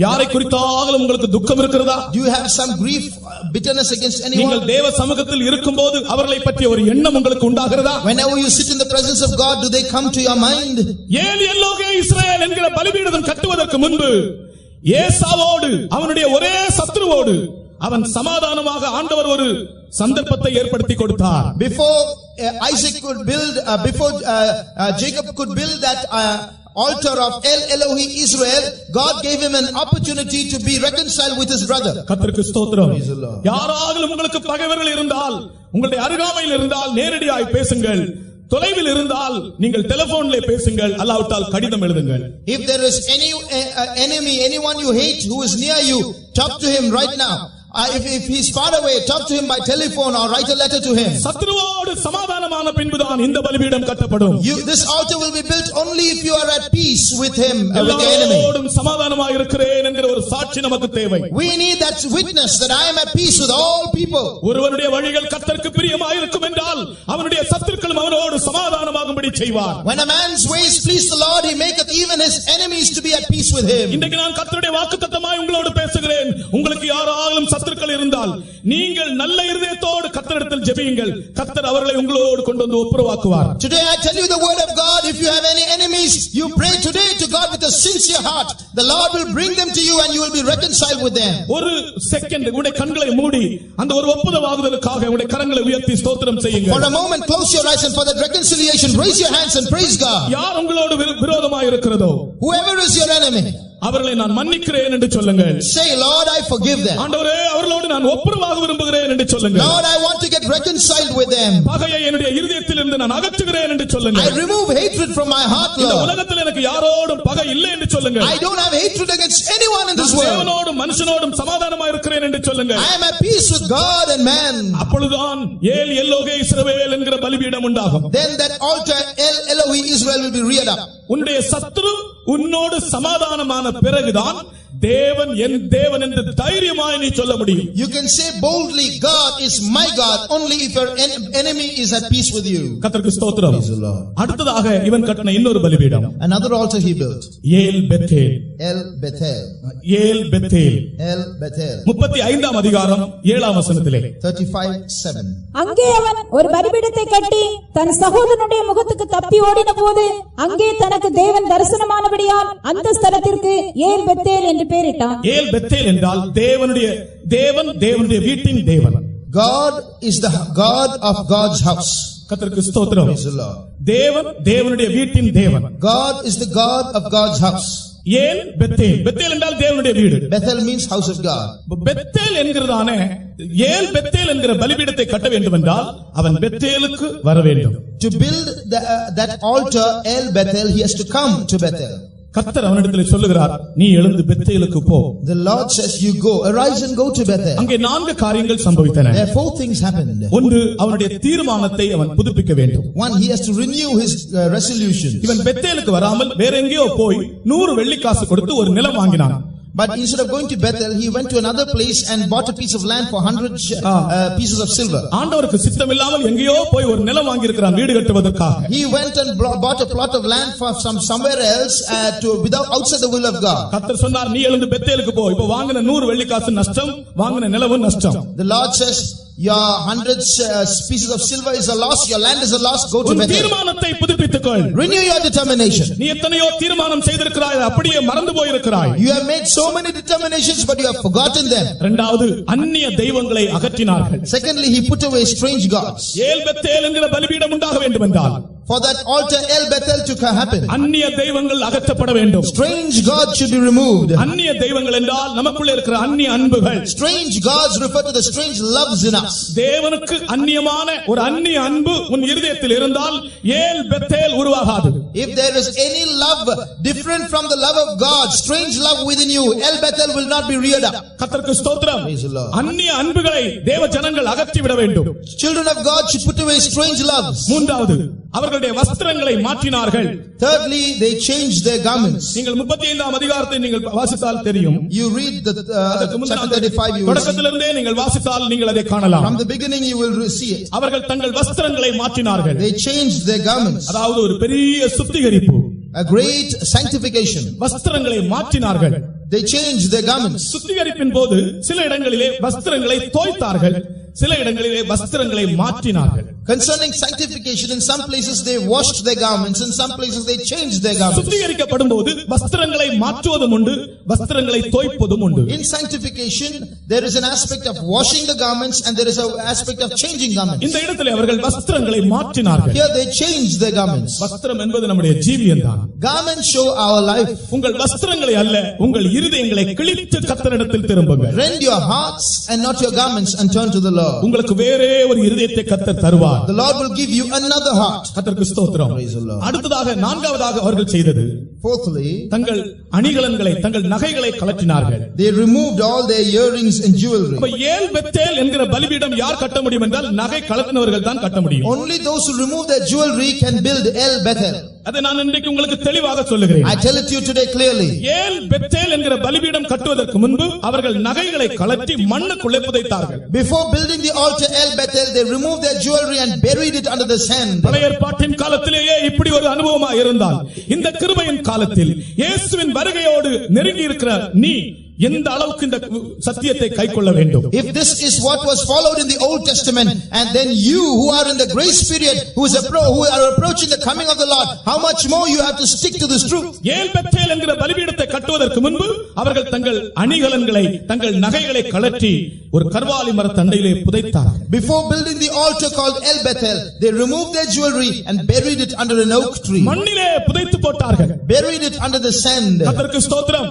Speaker 1: யாரை குறித்தாலும் உங்களுக்கு துக்கம் இருக்கிறதா?
Speaker 2: Do you have some grief, bitterness against anyone?
Speaker 1: நீங்கள் தேவ சமூகத்தில் இருக்கும்போது அவர்களை பற்றிய ஒரு எண்ணம் உங்களுக்கு உண்டாகிறதா?
Speaker 2: Whenever you sit in the presence of God, do they come to your mind?
Speaker 1: ஏல் எல்லோகே இஸ்ரவேல் என்கிற பலிபீடம் கட்டுவதற்கு முன்பு ஏசாவோடு, அவனுடைய ஒரே சத்ருவோடு அவன் சமாதானமாக ஆண்டவர் ஒரு சந்தர்ப்பத்தை ஏற்படுத்தி கொடுத்தார்.
Speaker 2: Before Isaac could build, before Jacob could build that altar of El Elohi Israel, God gave him an opportunity to be reconciled with his brother.
Speaker 1: கர்த்தருக்கு ஸ்தோத்திரம். யாராவது உங்களுக்கு பகைவர்கள் இருந்தால், உங்களுடைய அருகாமையில் இருந்தால் நேரடியாய் பேசுங்கள். தொலைவில் இருந்தால் நீங்கள் டெலிபோன்ல பேசுங்கள், அல்லாவிட்டால் கடிதம் எழுதுங்கள்.
Speaker 2: If there is any enemy, anyone you hate who is near you, talk to him right now. If he's far away, talk to him by telephone or write a letter to him.
Speaker 1: சத்ருவோடு சமாதானமான பின்புதான் இந்த பலிபீடம் கட்டப்படும்.
Speaker 2: This altar will be built only if you are at peace with him, with the enemy.
Speaker 1: எல்லாரோடும் சமாதானமாக இருக்கிறேன் என்கிற ஒரு சாட்சி நமக்கு தேவை.
Speaker 2: We need that witness that I am at peace with all people.
Speaker 1: ஒருவனுடைய வழிகள் கர்த்தருக்கு பிரியமாய் இருக்கும் என்றால் அவனுடைய சத்துருக்களும் அவனோடு சமாதானமாகும்படி செய்வார்.
Speaker 2: When a man's ways please the Lord, he maketh even his enemies to be at peace with him.
Speaker 1: இன்றைக்கு நான் கர்த்தருடைய வாக்குத்தத்தமாய் உங்களோடு பேசுகிறேன். உங்களுக்கு யாராலும் சத்துருக்கள் இருந்தால் நீங்கள் நல்ல இருதயத்தோடு கர்த்தரிடத்தில் சமூகத்தில் ஜெபியுங்கள், கர்த்தர் அவர்களை உங்களோடு கொண்டு வந்து ஒப்புரவாக்குவார்.
Speaker 2: Today I tell you the word of God. If you have any enemies, you pray today to God with a sincere heart. The Lord will bring them to you and you will be reconciled with them.
Speaker 1: ஒரு second உங்களுடைய கண்களை மூடி அந்த ஒரு ஒப்புரவாகுதலுக்காக உங்களுடைய கரங்களை உயர்த்தி ஸ்தோத்திரம் செய்யுங்கள்.
Speaker 2: For a moment close your eyes and for that reconciliation raise your hands and praise God.
Speaker 1: யார் உங்களோடு விரோதமாக இருக்கிறதோ,
Speaker 2: Whoever is your enemy,
Speaker 1: அவர்களை நான் மன்னிக்கிறேன் என்று சொல்லுங்கள்.
Speaker 2: say, Lord, I forgive them.
Speaker 1: ஆண்டவரே, அவர்களோடு நான் ஒப்புரவாக விரும்புகிறேன் என்று சொல்லுங்கள்.
Speaker 2: Lord, I want to get reconciled with them.
Speaker 1: பகையை என்னுடைய இருதயத்திலிருந்து நான் அகற்றுகிறேன் என்று சொல்லுங்கள்.
Speaker 2: I remove hatred from my heart,
Speaker 1: இந்த
Speaker 2: Lord.
Speaker 1: உலகத்தில் எனக்கு யாரோடும் பகை இல்லை என்று சொல்லுங்கள்.
Speaker 2: I don't have hatred against anyone in this world.
Speaker 1: தேவனோடும் மனுஷனோடும் சமாதானமாக இருக்கிறேன் என்று சொல்லுங்கள்.
Speaker 2: I am at peace with God and man.
Speaker 1: அப்பொழுதுதான் ஏல் எல்லோகே இஸ்ரவேல் என்கிற பலிபீடம் உண்டாகும்.
Speaker 2: Then that altar El Elohi Israel will be reared up.
Speaker 1: உன்னுடைய சத்துரு உன்னோடு சமாதானமான பிறகுதான் தேவன் என் தேவன் என்று தைரியமாய் நீ சொல்ல முடியும்.
Speaker 2: You can say boldly, God is my God, only if your enemy is at peace with you.
Speaker 1: கர்த்தருக்கு ஸ்தோத்திரம். அடுத்ததாக இவன் கட்டின இன்னொரு பலிபீடம்.
Speaker 2: Another altar he built.
Speaker 1: ஏல் பெத்தேல்.
Speaker 2: El Bethel.
Speaker 1: ஏல் பெத்தேல்.
Speaker 2: El Bethel.
Speaker 1: 35ஆம் அதிகாரம் 7ஆம் வசனத்திலே
Speaker 2: 35:7.
Speaker 3: அங்கே அவன் ஒரு பலிபீடத்தை கட்டி தன் சகோதரனுடைய முகத்துக்கு தப்பி ஓடின போது அங்கே தனக்கு தேவன் தரிசனமானபடியால் அந்த ஸ்தலத்திற்கு ஏல் பெத்தேல் என்று பெயரிட்டான்.
Speaker 1: ஏல் பெத்தேல் என்றால் தேவனுடைய வீட்டின் தேவன்.
Speaker 2: God is the God of God's house.
Speaker 1: கர்த்தருக்கு ஸ்தோத்திரம்.
Speaker 2: Praise the Lord.
Speaker 1: தேவனுடைய வீட்டின் தேவன்.
Speaker 2: God is the God of God's house.
Speaker 1: El Bethel. Bethel என்றால் தேவனுடைய வீடு.
Speaker 2: Bethel means house of God.
Speaker 1: Bethel என்கிறதானே ஏல் பெத்தேல் என்கிற பலிபீடத்தை கட்ட வேண்டும் என்றால் அவன் பெத்தேலுக்கு வர வேண்டும்.
Speaker 2: To build that altar El Bethel, he has to come to Bethel.
Speaker 1: கர்த்தர் அவனிடத்தில் சொல்லுகிறார், நீ எழுந்து பெத்தேலுக்கு போ.
Speaker 2: The Lord says, you go, arise and go to Bethel.
Speaker 1: அங்கே 4 காரியங்கள் சம்பவித்தன.
Speaker 2: There are 4 things happened.
Speaker 1: ஒன்று, அவனுடைய தீர்மானத்தை அவன் புதுப்பிக்க வேண்டும்.
Speaker 2: One, he has to renew his resolution.
Speaker 1: இவன் பெத்தேலுக்கு வராமல் வேற எங்கேயோ போய் 100 வெள்ளிக்காசு கொடுத்து ஒரு நிலம் வாங்கினான்.
Speaker 2: But instead of going to Bethel, he went to another place and bought a piece of land for 100 pieces of silver.
Speaker 1: ஆண்டவருக்கு சித்தம் இல்லாமல் எங்கேயோ போய் ஒரு நிலம் வாங்கி இருக்கிறான் வீடு கட்டுவதற்காக.
Speaker 2: He went and bought a plot of land for somewhere else without outside the will of God.
Speaker 1: கர்த்தர் சொன்னார், நீ எழுந்து பெத்தேலுக்கு போ. இப்போ வாங்கின 100 வெள்ளிக்காசு நஷ்டம், வாங்கின நிலமும் நஷ்டம்.
Speaker 2: The Lord says, your 100 pieces of silver is a loss, your land is a loss, go to Bethel.
Speaker 1: தீர்மானத்தை புதுப்பித்துக்கொள்.
Speaker 2: Renew your determination.
Speaker 1: நீ எத்தனையோ தீர்மானம் செய்திருக்கிறாய், அப்படியே மறந்து போயிருக்கிறாய்.
Speaker 2: You have made so many determinations but you have forgotten them.
Speaker 1: இரண்டாவது, அந்நிய தெய்வங்களை அகற்றினார்கள்.
Speaker 2: Secondly, he put away strange gods.
Speaker 1: ஏல் பெத்தேல் என்கிற பலிபீடம் உண்டாக வேண்டும் என்றால்
Speaker 2: For that altar El Bethel to happen,
Speaker 1: அந்நிய தெய்வங்கள் அகற்றப்பட வேண்டும்.
Speaker 2: strange gods should be removed.
Speaker 1: அந்நிய தெய்வங்கள் என்றால் நமக்குள்ள இருக்கிற அந்நிய அன்புகள்.
Speaker 2: Strange gods refer to the strange loves in us.
Speaker 1: தேவனுக்கு அந்நியமான ஒரு அந்நிய அன்பு உன் இருதயத்தில் இருந்தால் ஏல் Bethel உருவாகாது.
Speaker 2: If there is any love different from the love of God, strange love within you, El Bethel will not be reared up.
Speaker 1: கர்த்தருக்கு ஸ்தோத்திரம்.
Speaker 2: Praise the Lord.
Speaker 1: அந்நிய அன்புகளை தேவ ஜனங்கள் அகற்றி விட வேண்டும்.
Speaker 2: Children of God should put away strange loves.
Speaker 1: மூன்றாவது, அவர்களுடைய வஸ்திரங்களை மாற்றினார்கள்.
Speaker 2: Thirdly, they changed their garments.
Speaker 1: நீங்கள் 35ஆம் அதிகாரத்தை நீங்கள் வாசித்தால் தெரியும்.
Speaker 2: You read the chapter 35, you will see.
Speaker 1: தொடக்கத்திலிருந்தே நீங்கள் வாசித்தால் நீங்கள் அதை காணலாம்.
Speaker 2: From the beginning you will see it.
Speaker 1: அவர்கள் தங்கள் வஸ்திரங்களை மாற்றினார்கள்.
Speaker 2: They changed their garments.
Speaker 1: அதாவது ஒரு பெரிய சுத்திகரிப்பு.
Speaker 2: A great sanctification.
Speaker 1: வஸ்திரங்களை மாற்றினார்கள்.
Speaker 2: They changed their garments.
Speaker 1: சுத்திகரிப்பின் போது சில இடங்களிலே வஸ்திரங்களை தோய்த்தார்கள், சில இடங்களிலே வஸ்திரங்களை மாற்றினார்கள்.
Speaker 2: Concerning sanctification, in some places they washed their garments, in some places they changed their garments.
Speaker 1: சுத்திகரிக்கப்படும் போது வஸ்திரங்களை மாற்றுவதும் உண்டு, வஸ்திரங்களை தோய்ப்பதும் உண்டு.
Speaker 2: In sanctification there is an aspect of washing the garments and there is an aspect of changing garments.
Speaker 1: இந்த இடத்திலே அவர்கள் வஸ்திரங்களை மாற்றினார்கள்.
Speaker 2: Here they changed their garments.
Speaker 1: வஸ்திரம் என்பது நம்முடைய ஜீவியம் தான்.
Speaker 2: Garments show our life.
Speaker 1: உங்கள் வஸ்திரங்களை அல்ல, உங்கள் இருதயங்களை கிழித்து கர்த்தரிடத்தில் திரும்புங்கள்.
Speaker 2: Rend your hearts and not your garments and turn to the Lord.
Speaker 1: உங்களுக்கு வேறே ஒரு இருதயத்தை கர்த்தர் தருவார்.
Speaker 2: The Lord will give you another heart.
Speaker 1: கர்த்தருக்கு ஸ்தோத்திரம். அடுத்ததாக நான்காவதாக அவர்கள் செய்தது,
Speaker 2: Fourthly,
Speaker 1: தங்கள் அணிகலன்களை தங்கள் நகைகளை கழற்றினார்கள்.
Speaker 2: they removed all their earrings and jewelry.
Speaker 1: அப்ப ஏல் பெத்தேல் என்கிற பலிபீடம் யார் கட்ட முடியும் என்றால் நகை கழற்றினவர்கள் தான் கட்ட முடியும்.
Speaker 2: Only those who remove their jewelry can build El Bethel.
Speaker 1: அதை நான் இன்றைக்கு உங்களுக்கு தெளிவாக சொல்லுகிறேன்.
Speaker 2: I tell it to you today clearly.
Speaker 1: ஏல் பெத்தேல் என்கிற பலிபீடம் கட்டுவதற்கு முன்பு அவர்கள் நகைகளை கழற்றி மண்ணுக்குள்ளே புதைத்தார்கள்.
Speaker 2: Before building the altar El Bethel, they removed their jewelry and buried it under the sand.
Speaker 1: பழைய ஏற்பாட்டின் காலத்திலேயே இப்படி ஒரு அனுபவமாக இருந்தால் இந்த கிருபையின் காலத்தில் இயேசுவின் வருகையோடு நெருங்கி இருக்கிற நீ எந்த அளவுக்கு இந்த சத்தியத்தை கைக்கொள்ள வேண்டும்.
Speaker 2: If this is what was followed in the Old Testament, and then you who are in the grace period, who are approaching the coming of the Lord, how much more you have to stick to this truth.
Speaker 1: ஏல் Bethel என்கிற பலிபீடத்தை கட்டுவதற்கு முன்பு அவர்கள் தங்கள் அணிகலன்களை தங்கள் நகைகளை கழற்றி ஒரு கர்வாலி மரத்தண்டையிலே புதைத்தார்கள்.
Speaker 2: Before building the altar called El Bethel, they removed their jewelry and buried it under an oak tree.
Speaker 1: மண்ணிலே புதைத்து போட்டார்கள்.
Speaker 2: Buried it under the sand.
Speaker 1: கர்த்தருக்கு ஸ்தோத்திரம்.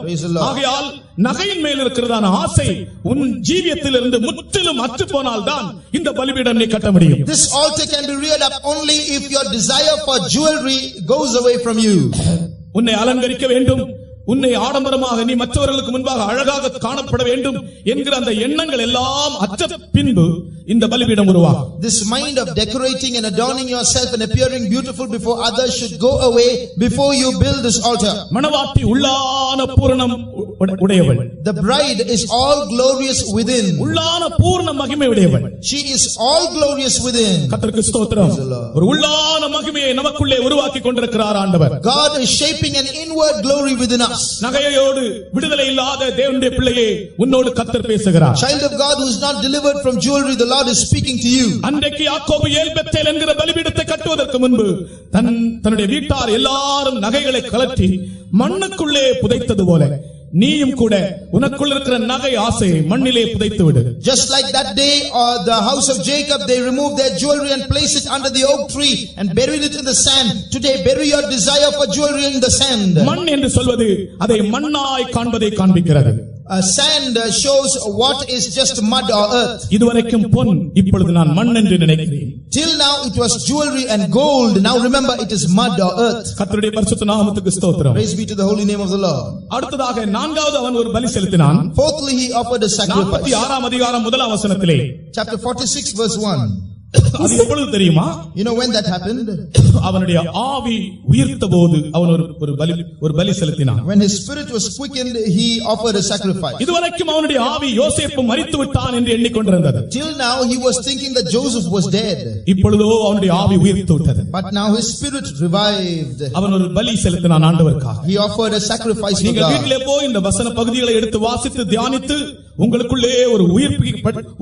Speaker 1: ஆகையால் நகையின் மேல் இருக்கிறதான ஆசை உன் ஜீவியத்திலிருந்து முற்றிலும் அற்று போனால்தான் இந்த பலிபீடம் நீ கட்ட முடியும்.
Speaker 2: This altar can be reared up only if your desire for jewelry goes away from you.
Speaker 1: உன்னை அலங்கரிக்க வேண்டும், உன்னை ஆடம்பரமாக நீ மற்றவர்களுக்கு முன்பாக அழகாக காணப்பட வேண்டும் என்கிற அந்த எண்ணங்கள் எல்லாம் அற்ற பின்பு இந்த பலிபீடம் உருவாகும்.
Speaker 2: This mind of decorating and adorning yourself and appearing beautiful before others should go away before you build this altar.
Speaker 1: மணவாட்டி உள்ளான பூரணம் உடையவள்.
Speaker 2: The bride is all glorious within.
Speaker 1: உள்ளான பூரண மகிமை உடையவள்.
Speaker 2: She is all glorious within.
Speaker 1: கர்த்தருக்கு ஸ்தோத்திரம். ஒரு உள்ளான மகிமையை நமக்குள்ளே உருவாக்கி கொண்டிருக்கிறார் ஆண்டவர்.
Speaker 2: God is shaping an inward glory within us.
Speaker 1: நகையோடு விடுதலை இல்லாத தேவனுடைய பிள்ளையே உன்னோடு கர்த்தர் பேசுகிறார்.
Speaker 2: Child of God who is not delivered from jewelry, the Lord is speaking to you.
Speaker 1: அன்றைக்கு யாக்கோபு ஏல் பெத்தேல் என்கிற பலிபீடத்தை கட்டுவதற்கு முன்பு தன்னுடைய வீட்டார் எல்லாரும் நகைகளை கழற்றி மண்ணுக்குள்ளே புதைத்தது போல நீயும் கூட உனக்குள்ள இருக்கிற நகை ஆசையை மண்ணிலே புதைத்து விடு.
Speaker 2: Just like that day the house of Jacob, they removed their jewelry and placed it under the oak tree and buried it in the sand. Today bury your desire for jewelry in the sand.
Speaker 1: மண் என்று சொல்வது அதை மண்ணாய் காண்பதை காண்பிக்கிறது.
Speaker 2: Sand shows what is just mud or earth.
Speaker 1: இதுவரைக்கும் பொன், இப்பொழுது நான் மண் என்று நினைக்கிறேன்.
Speaker 2: Till now it was jewelry and gold. Now remember it is mud or earth.
Speaker 1: கர்த்தருடைய பரிசுத்த நாமத்துக்கு ஸ்தோத்திரம்.
Speaker 2: Praise be to the holy name of the Lord.
Speaker 1: அடுத்ததாக நான்காவது அவன் ஒரு பலி செலுத்தினான்.
Speaker 2: Fourthly he offered a sacrifice.
Speaker 1: 46 அதிகாரம் முதலாம் வசனத்திலே.
Speaker 2: Chapter 46 verse 1.
Speaker 1: அது எப்பொழுது தெரியுமா?
Speaker 2: You know when that happened?
Speaker 1: அவனுடைய ஆவி உயிர்த்தபோது அவன் ஒரு பலி செலுத்தினான்.
Speaker 2: When his spirit was quickened, he offered a sacrifice.
Speaker 1: இதுவரைக்கும் அவனுடைய ஆவி யோசேப்பு மரித்து விட்டான் என்று எண்ணிக்கொண்டிருந்தது.
Speaker 2: Till now he was thinking that Joseph was dead.
Speaker 1: இப்பொழுதோ அவனுடைய ஆவி உயிர்த்து விட்டது.
Speaker 2: But now his spirit revived.
Speaker 1: அவன் ஒரு பலி செலுத்தினான் ஆண்டவருக்காக.
Speaker 2: He offered a sacrifice for God.
Speaker 1: நீங்கள் வீட்டிலே போய் இந்த வசன பகுதிகளை எடுத்து வாசித்து தியானித்து உங்களுக்குள்ளே ஒரு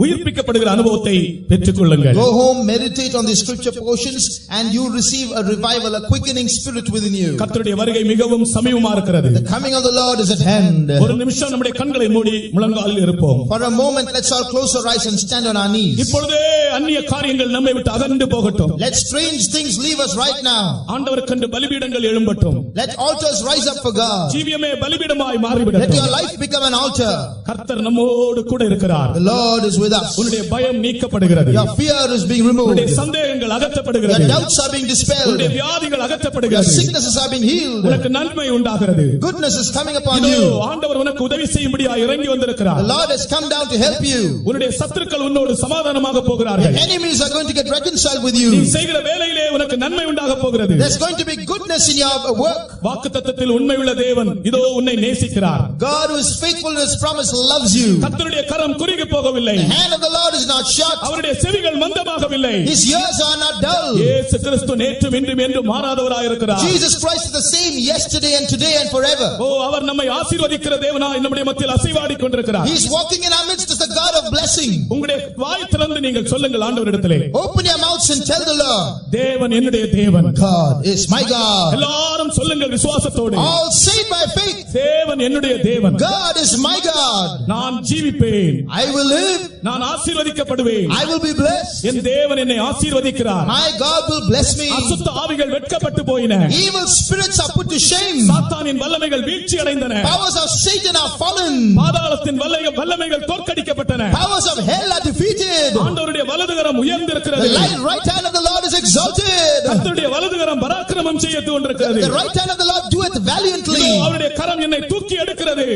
Speaker 1: உயிர்ப்பிக்கப்படுகிற அனுபவத்தை பெற்றுக்கொள்ளுங்கள்.
Speaker 2: Go home, meditate on the scripture portions, and you receive a revival, a quickening spirit within you.
Speaker 1: கர்த்தருடைய வருகை மிகவும் சமீபமா இருக்கிறது.
Speaker 2: The coming of the Lord is at hand.
Speaker 1: ஒரு நிமிஷம் நம்முடைய கண்களை மூடி முழங்காலில் இருப்போம்.
Speaker 2: For a moment, let's all close our eyes and stand on our knees.
Speaker 1: இப்பொழுதே அந்நிய காரியங்கள் நம்மை விட்டு அகன்று போகட்டும்.
Speaker 2: Let strange things leave us right now.
Speaker 1: ஆண்டவருக்கென்று பலிபீடங்கள் எழும்பட்டும்.
Speaker 2: Let altars rise up for God.
Speaker 1: ஜீவியமே பலிபீடமாய் மாறிவிடட்டும்.
Speaker 2: Let your life become an altar.
Speaker 1: கர்த்தர் நம்மோடு கூட இருக்கிறார்.
Speaker 2: The Lord is with us.
Speaker 1: உன்னுடைய பயம் நீக்கப்படுகிறது.
Speaker 2: Your fear is being removed.
Speaker 1: உன்னுடைய சந்தேகங்கள் அகற்றப்படுகிறது.
Speaker 2: Your doubts are being dispelled.
Speaker 1: உன்னுடைய வியாதிகள்
Speaker 2: Your
Speaker 1: அகற்றப்படுகிறது.
Speaker 2: sicknesses are being healed.
Speaker 1: உனக்கு நன்மை உண்டாகிறது.
Speaker 2: Goodness is coming upon you.
Speaker 1: ஆண்டவர் உனக்கு உதவி செய்யும்படியாக இறங்கி வந்திருக்கிறார்.
Speaker 2: The Lord has come down to help you.
Speaker 1: உன்னுடைய சத்துருக்கள் உன்னோடு சமாதானமாக போகிறார்கள்.
Speaker 2: Your enemies are going to get reconciled with you.
Speaker 1: நீ செய்கிற வேலையிலே உனக்கு நன்மை உண்டாக போகிறது.
Speaker 2: There's going to be goodness in your work.
Speaker 1: வாக்குத்தத்தத்தில் உண்மையுள்ள தேவன் இதோ உன்னை நேசிக்கிறார்.
Speaker 2: God who is faithful in his promise loves you.
Speaker 1: கர்த்தருடைய கரம் குறுகி போகவில்லை.
Speaker 2: The hand of the Lord is not short.
Speaker 1: அவருடைய செவிகள் மந்தமாகவில்லை.
Speaker 2: His ears are not dull.
Speaker 1: இயேசு கிறிஸ்து நேற்றும் இன்றும் என்றும் மாறாதவராய் இருக்கிறார்.
Speaker 2: Jesus Christ is the same yesterday and today and forever.
Speaker 1: ஓ, அவர் நம்மை ஆசீர்வதிக்கிற தேவனாய் நம்முடைய மத்தியில் அசைவாடிக் கொண்டிருக்கிறார்.
Speaker 2: He is walking in our midst as the God of blessing.
Speaker 1: உங்களுடைய வாய் திறந்து நீங்கள் சொல்லுங்கள் ஆண்டவரிடத்திலே.
Speaker 2: Open your mouths and tell the Lord,
Speaker 1: தேவன் என்னுடைய தேவன்.
Speaker 2: God is my God.
Speaker 1: எல்லாரும் சொல்லுங்கள் விசுவாசத்தோடு.
Speaker 2: All say it by faith.
Speaker 1: தேவன் என்னுடைய தேவன்.
Speaker 2: God is my God.
Speaker 1: நான் ஜீவிப்பேன்.
Speaker 2: I will live.
Speaker 1: நான் ஆசீர்வதிக்கப்படுவேன்.
Speaker 2: I will be blessed.
Speaker 1: என் தேவன் என்னை ஆசீர்வதிக்கிறார்.
Speaker 2: My God will bless me.
Speaker 1: அசுத்த ஆவிகள் வெட்கப்பட்டு போயின.
Speaker 2: Evil spirits are put to shame.
Speaker 1: சாத்தானின் வல்லமைகள் வீழ்ச்சி அடைந்தன.
Speaker 2: Powers of Satan are fallen.
Speaker 1: பாதாளத்தின் வல்லமைகள் தோற்கடிக்கப்பட்டன.
Speaker 2: Powers of hell are defeated.
Speaker 1: ஆண்டவருடைய வலதுகரம் உயர்ந்திருக்கிறது.
Speaker 2: The right hand of the Lord is exalted.
Speaker 1: கர்த்தருடைய வலதுகரம் பராக்கிரமம் செய்ய தோன்றிருக்கிறது.
Speaker 2: The right hand of the Lord doeth valiantly.
Speaker 1: அவருடைய கரம் என்னை தூக்கி எடுக்கிறது.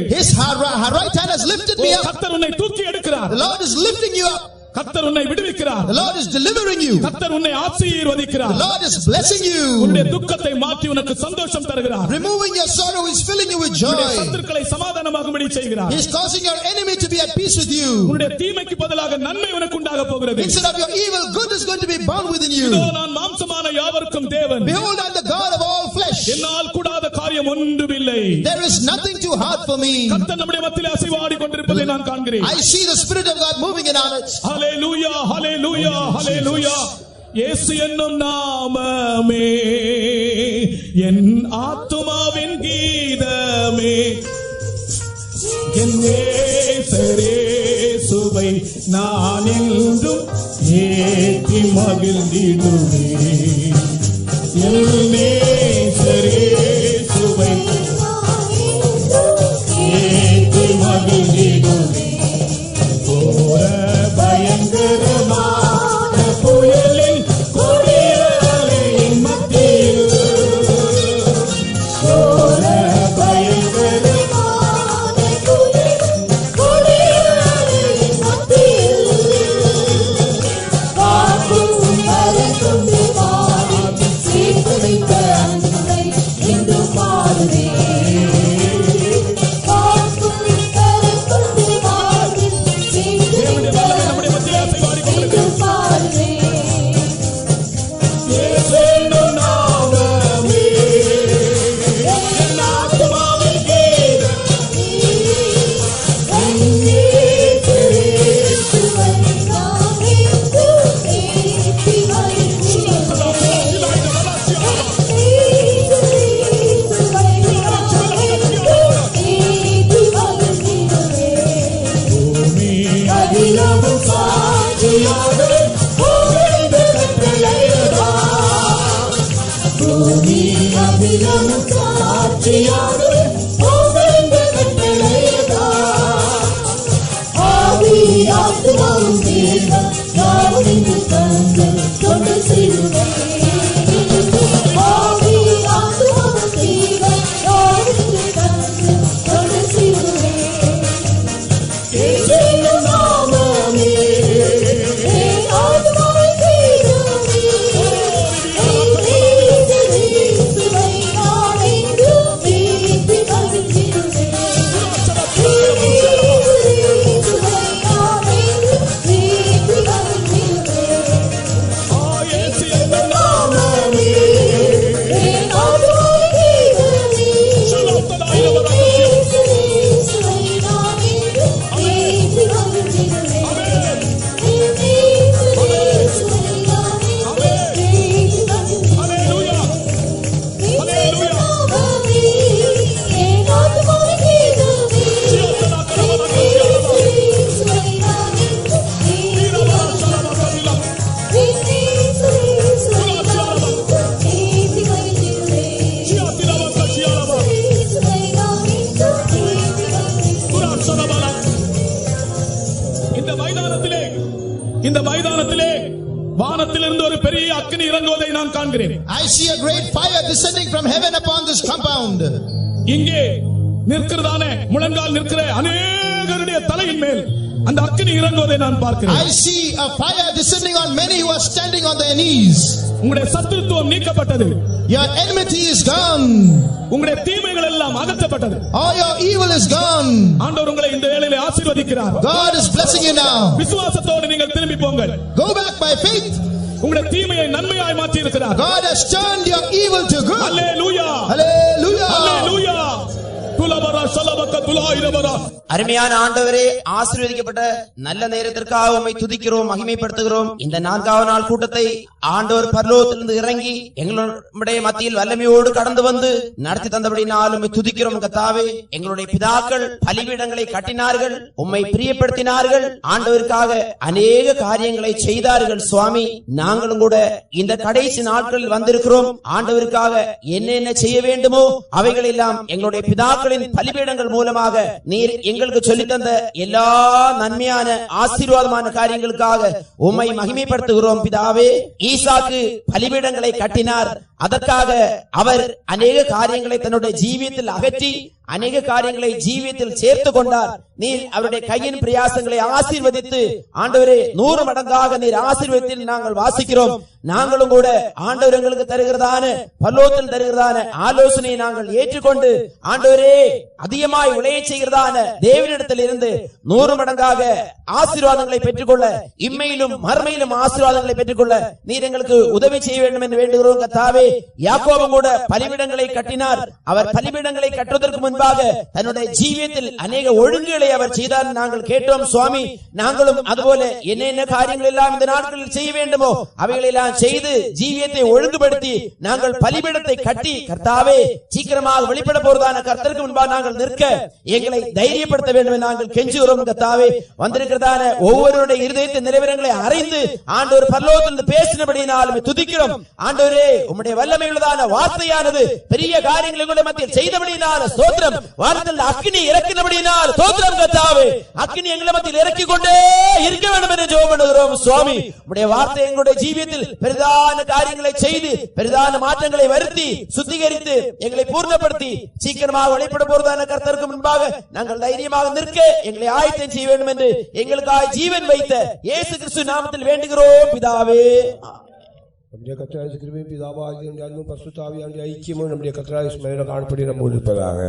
Speaker 2: Her right hand has lifted me up.
Speaker 1: கர்த்தர் உன்னை தூக்கி எடுக்கிறார்.
Speaker 2: The Lord is lifting you up.
Speaker 1: கர்த்தர் உன்னை விடுவிக்கிறார்.
Speaker 2: The Lord is delivering you.
Speaker 1: கர்த்தர் உன்னை ஆசீர்வதிக்கிறார்.
Speaker 2: The Lord is blessing you.
Speaker 1: உன்னுடைய துக்கத்தை மாற்றி உனக்கு சந்தோஷம் தருகிறார்.
Speaker 2: Removing your sorrow is filling you with joy.
Speaker 1: சத்துருக்களை சமாதானமாகும்படி செய்கிறார்.
Speaker 2: He is causing your enemy to be at peace with you.
Speaker 1: உன்னுடைய தீமைக்கு பதிலாக நன்மை உனக்கு உண்டாக போகிறது.
Speaker 2: Instead of your evil, good is going to be bound within you.
Speaker 1: இதோ நான் மாம்சமான யாவருக்கும் தேவன்.
Speaker 2: Behold, I am the God of all flesh.
Speaker 1: என்னால் கூடாத காரியம் ஒன்றுமில்லை.
Speaker 2: There is nothing too hard for me.
Speaker 1: கர்த்தர் நம்முடைய மத்தியிலே அசைவாடி கொண்டிருப்பதை நான் காண்கிறேன்.
Speaker 2: I see the Spirit of God moving in our midst.
Speaker 1: ஹalleluya ஹalleluya ஹalleluya. இயேசு என்னும் நாமமே என் ஆத்துமாவின் கீதமே, என் இயேசுவை நான் என்றும் ஏற்றி மகிழ்ந்திடுவேன். என் இயேசுவை ஏற்றி மகிழ்ந்திடுவேன். போர பயங்கரமான புயலின் கொடிய அலையின் மத்தியில், போர பயங்கரமான கொடிய அலையின் மத்தியில், காற்றும் மரத்தும் வாடி சேர்த்து வைத்த அன்பை என்று பாடுவேன். காற்றும் மரத்தும் வாடி சேர்த்து வைத்த அன்பை என்று பாடுவேன். இயேசு என்னும் நாமமே என் ஆத்துமாவின் கீதமே, என் இயேசுவை நான் என்றும் ஏற்றி மகிழ்ந்திடுவேன். இயேசுவை நான் என்றும் ஏற்றி மகிழ்ந்திடுவேன். பூமி அகிலமும் சாட்சியாக புகழ்ந்த கட்டளையதான், பூமி அகிலமும் சாட்சியாக புகழ்ந்த கட்டளையதான், ஆவி ஆத்துமாவும் தேவன் யாவும் இன்று தந்து தொண்டு செய்துவேன். ஆவி ஆத்துமாவும் தேவன் யாவும் இன்று தந்து தொண்டு செய்துவேன். இயேசு என்னும் நாமமே என் ஆத்துமாவின் கீதமே, என் இயேசுவை நான் என்றும் ஏற்றி மகிழ்ந்திடுவேன். இயேசுவை நான் என்றும் ஏற்றி மகிழ்ந்திடுவேன். இயேசு என்னும் நாமமே என் ஆத்துமாவின் கீதமே, இயேசுவை நான் என்றும் ஏற்றி மகிழ்ந்திடுவேன். இயேசுவை நான் என்றும் ஏற்றி மகிழ்ந்திடுவேன். இயேசு நாமமே என் ஆத்துமாவின் கீதமே, இயேசுவை நான் என்றும் ஏற்றி மகிழ்ந்திடுவேன். இயேசுவை நான் என்றும் ஏற்றி மகிழ்ந்திடுவேன். இயேசுவை நான் என்றும் ஏற்றி மகிழ்ந்திடுவேன். இந்த மைதானத்திலே வானத்திலிருந்து ஒரு பெரிய அக்கினி இறங்குவதை நான் காண்கிறேன்.
Speaker 2: I see a great fire descending from heaven upon this compound.
Speaker 1: இங்கே நிற்கிறதான முழங்கால் நிற்கிற அநேகருடைய தலையின் மேல் அந்த அக்கினி இறங்குவதை நான் பார்க்கிறேன்.
Speaker 2: I see a fire descending on many who are standing on their knees.
Speaker 1: உங்களுடைய சத்துருத்துவம் நீக்கப்பட்டது.
Speaker 2: Your enmity is gone.
Speaker 1: உங்களுடைய தீமைகள் எல்லாம் அகற்றப்பட்டது.
Speaker 2: All your evil is gone.
Speaker 1: ஆண்டவர் உங்களை இந்த வேளையிலே ஆசீர்வதிக்கிறார்.
Speaker 2: God is blessing you now.
Speaker 1: விசுவாசத்தோடு நீங்கள் திரும்பி போங்கள்.
Speaker 2: Go back by faith.
Speaker 1: உங்களுடைய தீமையை நன்மையாய் மாற்றி இருக்கிறார்.
Speaker 2: God has turned your evil to good.
Speaker 1: Hallelujah
Speaker 2: Hallelujah.
Speaker 1: அல்லேலூயா. துலபரா ஷலபக துலாயிரபரா.
Speaker 5: அருமையான ஆண்டவரே, ஆசீர்வதிக்கப்பட்ட நல்ல நேரத்திற்காக உம்மை துதிக்கிறோம், மகிமைப்படுத்துகிறோம். இந்த 4வது நாள் கூட்டத்தை ஆண்டவர் பரலோகத்திலிருந்து இறங்கி எங்களுடைய மத்தியில் வல்லமையோடு கடந்து வந்து நடத்தி தந்தபடினால் உம்மை துதிக்கிறோம். கர்த்தாவே, எங்களுடைய பிதாக்கள் பலிபீடங்களை கட்டினார்கள், உம்மை பிரியப்படுத்தினார்கள், ஆண்டவருக்காக அநேக காரியங்களை செய்தார்கள். சுவாமி, நாங்களும் கூட இந்த கடைசி நாட்களில் வந்திருக்கிறோம். ஆண்டவருக்காக என்னென்ன செய்ய வேண்டுமோ அவைகள் எல்லாம் எங்களுடைய பிதாக்களின் பலிபீடங்கள் மூலமாக நீர் எங்களுக்கு சொல்லித் தந்த எல்லா நன்மையான ஆசீர்வாதமான காரியங்களுக்காக உம்மை மகிமைப்படுத்துகிறோம். பிதாவே, ஈசாக்கு பலிபீடங்களை கட்டினார். அதற்காக அவர் அநேக காரியங்களை தன்னுடைய ஜீவியத்தில் அகற்றி அநேக காரியங்களை ஜீவியத்தில் சேர்த்து கொண்டார். நீர் அவருடைய கையின் பிரயாசங்களை ஆசீர்வதித்து ஆண்டவரே 100 மடங்காக நீர் ஆசீர்வதித்து நாங்கள் வாசிக்கிறோம். நாங்களும் கூட ஆண்டவர் எங்களுக்கு தருகிறதான பரலோகத்தில் தருகிறதான ஆலோசனையை நாங்கள் ஏற்றுக்கொண்டு ஆண்டவரே அதிகமாய் விளைய செய்கிறதான தேவனிடத்தில் இருந்து 100 மடங்காக ஆசீர்வாதங்களை பெற்றுக்கொள்ள, இம்மையிலும் மறுமையிலும் ஆசீர்வாதங்களை பெற்றுக்கொள்ள நீர் எங்களுக்கு உதவி செய்ய வேண்டும் என்று வேண்டுகிறோம் கர்த்தாவே. யாக்கோபும் கூட பலிபீடங்களை கட்டினார். அவர் பலிபீடங்களை கட்டுவதற்கு முன்பாக தன்னுடைய ஜீவியத்தில் அநேக ஒழுங்குகளை அவர் செய்தார் நாங்கள் கேட்டோம் சுவாமி. நாங்களும் அதுபோல என்னென்ன காரியங்கள் எல்லாம் இந்த நாட்களில் செய்ய வேண்டுமோ அவைகளெல்லாம் செய்து ஜீவியத்தை ஒழுங்குபடுத்தி நாங்கள் பலிபீடத்தை கட்டி கர்த்தாவே சீக்கிரமாக வெளிப்பட போறதான கர்த்தருக்கு முன்பாக நாங்கள் நிற்க எங்களை தைரியப்படுத்த வேண்டும் என்று நாங்கள் கெஞ்சுகிறோம் கர்த்தாவே. வந்திருக்கிறதான ஒவ்வொருடைய இருதயத்தின் நிறைவேறங்களை அறிந்து ஆண்டவர் பரலோகத்திலிருந்து பேசினபடியினாலும் துதிக்கிறோம். ஆண்டவரே உம்முடைய வல்லமை உள்ளதான வார்த்தையானது பெரிய காரியங்களை உங்களுடைய மத்தியில் செய்தபடியினால் ஸ்தோத்திரம். வானத்தில் அக்கினி இறக்கினபடியினால் ஸ்தோத்திரம் கர்த்தாவே. அக்கினி எங்களை மத்தியில் இறக்கிக் கொண்டே இருக்க வேண்டும் என்று ஜெபம் பண்ணுகிறோம் சுவாமி. உம்முடைய வார்த்தை எங்களுடைய ஜீவியத்தில் பெரிதான காரியங்களை செய்து பெரிதான மாற்றங்களை வருத்தி சுத்திகரித்து எங்களை பூர்ணப்படுத்தி சீக்கிரமாக வெளிப்பட போறதான கர்த்தருக்கு முன்பாக நாங்கள் தைரியமாக நிற்க எங்களை ஆயத்தம் செய்ய வேண்டும் என்று எங்களுக்காக ஜீவன் வைத்த இயேசு கிறிஸ்து நாமத்தில் வேண்டுகிறோம் பிதாவே.
Speaker 6: நம்முடைய கர்த்தராகிய கிருபையும் பிதாவாகிய தேவனுடைய அன்பும் பரிசுத்த ஆவியானவருடைய ஐக்கியமும் நம்முடைய கர்த்தராகிய இயேசு மேல் காணப்படி நம்மோடு இருப்பதாக.